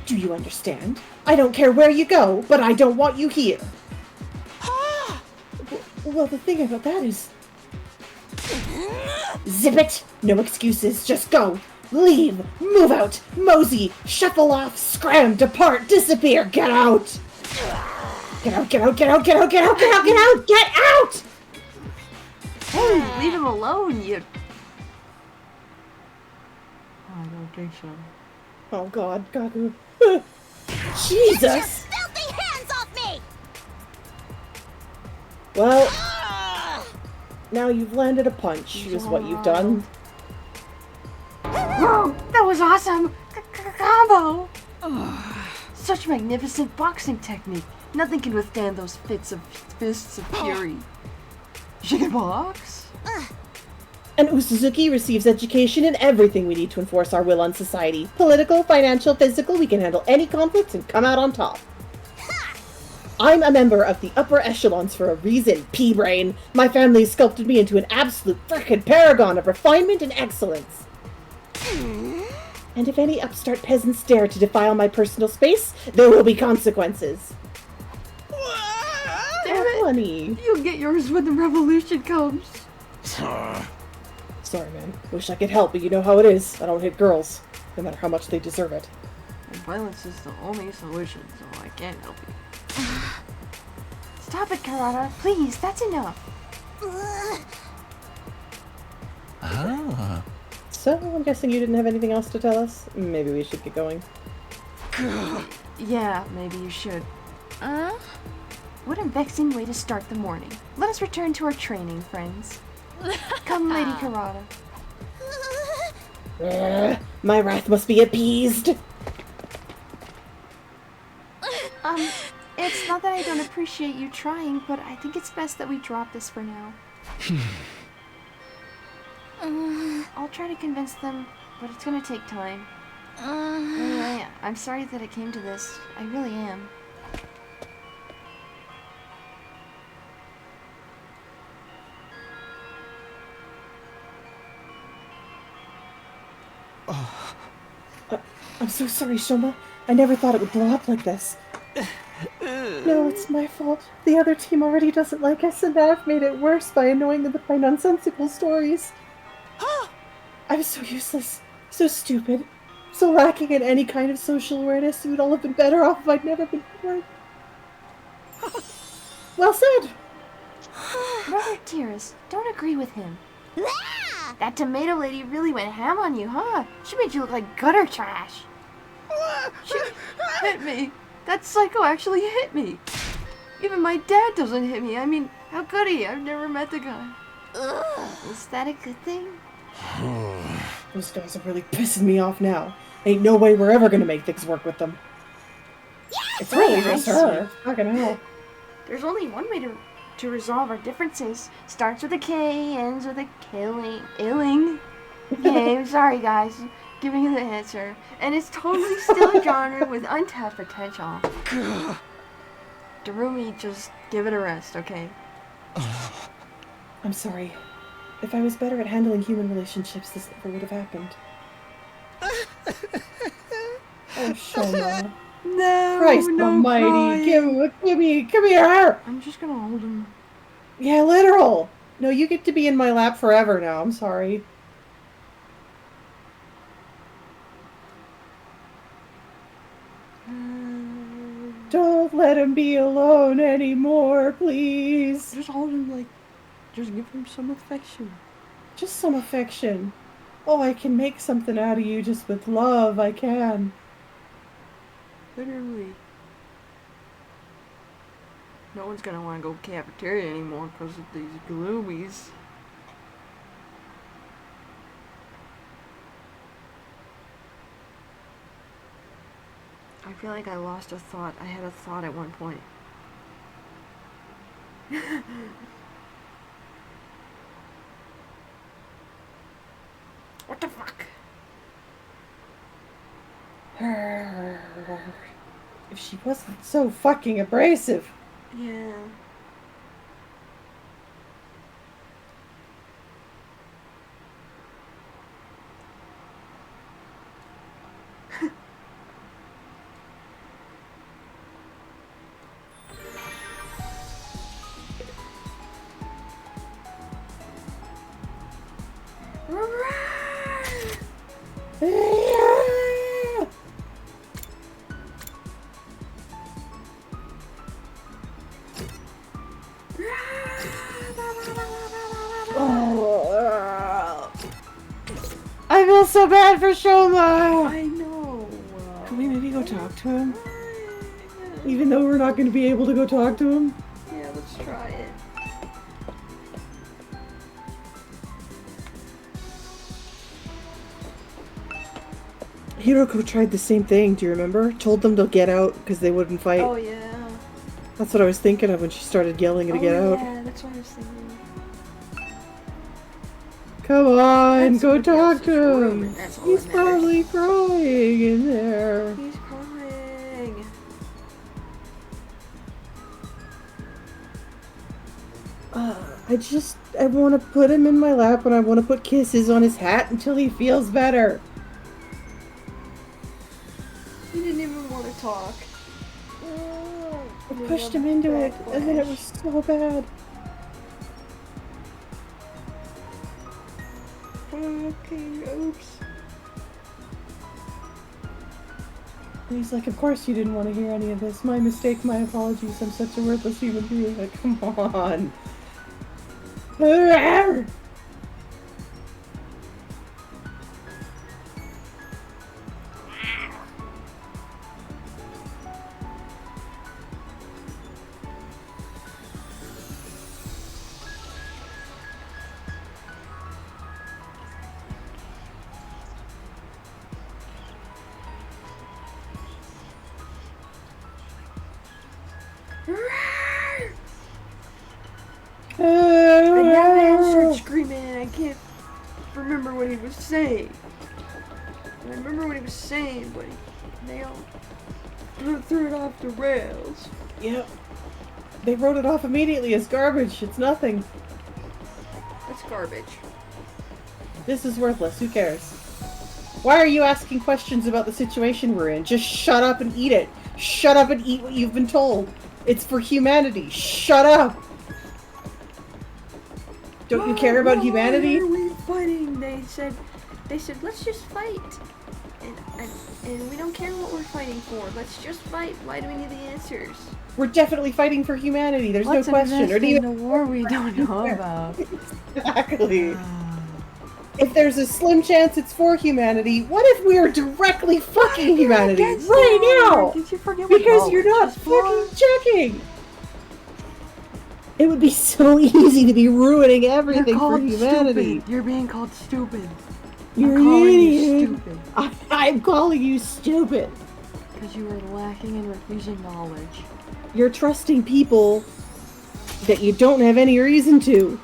Do you understand? I don't care where you go, but I don't want you here. Well, the thing about that is... Zip it! No excuses, just go! Leave! Move out! Mosey! Shuffle off! Scram! Depart! Disappear! Get out! Get out! Get out! Get out! Get out! Get out! Get out! Get out! Get out! Hey, leave him alone, you... I don't think so. Oh God, Gaku. Jesus! Get your filthy hands off me! Well, now you've landed a punch, is what you've done. Whoa, that was awesome! Combo! Such magnificent boxing technique. Nothing can withstand those fists of fury. She can box? And Usuzuki receives education in everything we need to enforce our will on society. Political, financial, physical, we can handle any conflict and come out on top. I'm a member of the upper echelons for a reason, pea-brain. My family has sculpted me into an absolute frickin' paragon of refinement and excellence. And if any upstart peasants dare to defile my personal space, there will be consequences. Damn it! Honey. You'll get yours when the revolution comes. Sorry, man. Wish I could help, but you know how it is. I don't hit girls, no matter how much they deserve it. Violence is the only solution, so I can't help you. Stop it, Karada. Please, that's enough. So, I'm guessing you didn't have anything else to tell us? Maybe we should get going. Yeah, maybe you should. What a vexing way to start the morning. Let us return to our training, friends. Come, Lady Karada. My wrath must be appeased. It's not that I don't appreciate you trying, but I think it's best that we drop this for now. I'll try to convince them, but it's gonna take time. Anyway, I'm sorry that it came to this. I really am. I'm so sorry, Shoma. I never thought it would blow up like this. No, it's my fault. The other team already doesn't like us, and now I've made it worse by annoying them with my nonsensical stories. I was so useless, so stupid, so lacking in any kind of social awareness. We'd all have been better off if I'd never been born. Well said. Robert Dearest, don't agree with him. That tomato lady really went ham on you, huh? She made you look like gutter trash. She hit me. That psycho actually hit me. Even my dad doesn't hit me. I mean, how could he? I've never met the guy. Is that a good thing? Those guys are really pissing me off now. Ain't no way we're ever gonna make things work with them. It's really just her. Fucking hell. There's only one way to resolve our differences. Starts with a K, ends with a killing. Illing. Okay, I'm sorry guys. giving you the answer, and it's totally still a genre with untapped potential. Darumi, just give it a rest, okay? I'm sorry. If I was better at handling human relationships, this never would have happened. Oh, Shoma. No, Christ no almighty. crying. Come here! I'm just gonna hold him. Yeah, literal! No, you get to be in my lap forever now. I'm sorry. Don't let him be alone anymore, please. Just hold him, like, just give him some affection. Just some affection. Oh, I can make something out of you just with love. I can. Literally. No one's gonna want to go cafeteria anymore because of these gloomies. I feel like I lost a thought. I had a thought at one point. What the fuck? If she wasn't so fucking abrasive. Yeah. I feel so bad for Shoma! I know. Can we maybe go talk to him? Even though we're not going to be able to go talk to him? Yeah, let's try it. Hiroko tried the same thing, do you remember? Told them to get out because they wouldn't fight. Oh, yeah. That's what I was thinking of when she started yelling to get out. Yeah, that's what I was thinking. Come on, Let's go look talk at to this room, him. and that's all He's that matters. probably crying in there. He's crying. I want to put him in my lap and I want to put kisses on his hat until he feels better. He didn't even want to talk. I pushed him into it and then it was so bad. Okay, oops. And he's like, of course you didn't want to hear any of this. My mistake, my apologies. I'm such a worthless human being. Like, come on. And now man starts screaming and I can't remember what he was saying. I remember what he was saying, but they all threw it off the rails. Yep. They wrote it off immediately as garbage. It's nothing. That's garbage. This is worthless. Who cares? Why are you asking questions about the situation we're in? Just shut up and eat it. Shut up and eat what you've been told. It's for humanity. Shut up. Don't you care about humanity? Why are we fighting? They said, let's just fight. And we don't care what we're fighting for. Let's just fight. Why do we need the answers? We're definitely fighting for humanity. There's no question. Or do you in the war we don't know about? Exactly. If there's a slim chance it's for humanity, what if we are directly fucking humanity right now? Did you forget what Because college you're not is for? fucking checking. It would be so easy to be ruining everything You're for called humanity. stupid. You're being called stupid. You're I'm calling an you idiot. stupid. I'm calling you stupid. Because you are lacking in refusing knowledge. You're trusting people that you don't have any reason to.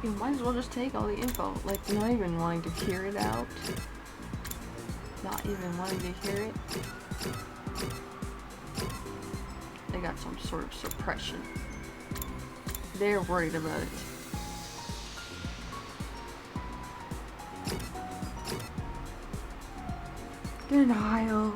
You might as well just take all the info. Like, not even wanting to hear it out. not even wanting to hear it. They got some sort of suppression. They're worried about it. Denial.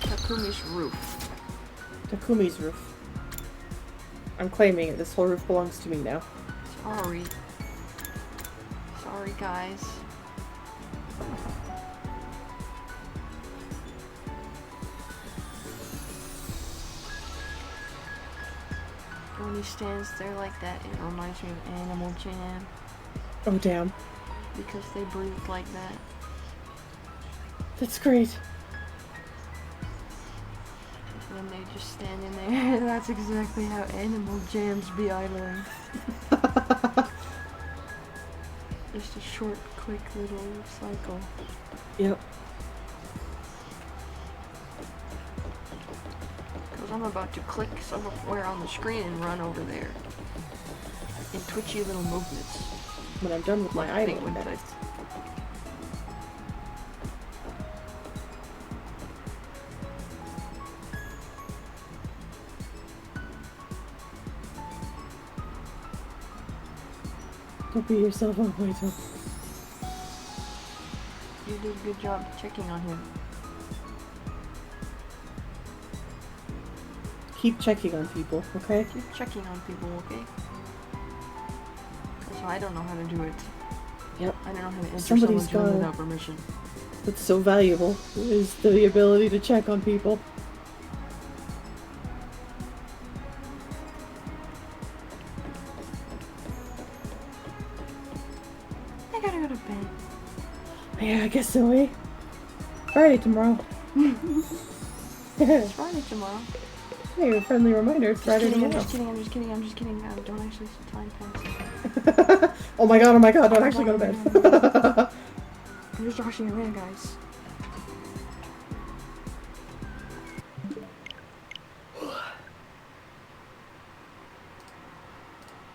Takumi's roof. Takumi's roof. I'm claiming it. This whole roof belongs to me now. Sorry. Sorry, guys. When he stands there like that, it reminds me of Animal Jam. Oh, damn. Because they breathe like that. That's great. When they just stand in there, that's exactly how Animal Jams be idling. Just a short, quick little cycle. Yep. Because I'm about to click somewhere on the screen and run over there. In twitchy little movements. When I'm done with my Like idling Penguin next. does. Don't beat yourself up, Waito. You did a good job checking on him. Keep checking on people, okay? Keep checking on people, okay? Because I don't know how to do it. Yep. I don't know how to enter Somebody's someone's room gotta- without permission. That's so valuable, is the ability to check on people. I gotta go to bed. Yeah, I guess so, eh? Friday tomorrow. It's Friday tomorrow. Hey, a friendly reminder, it's Friday I'm tomorrow. just kidding, I'm just kidding, I'm just kidding. Don't actually time pass. Oh my god, don't actually go to bed. I'm just washing your hand, guys.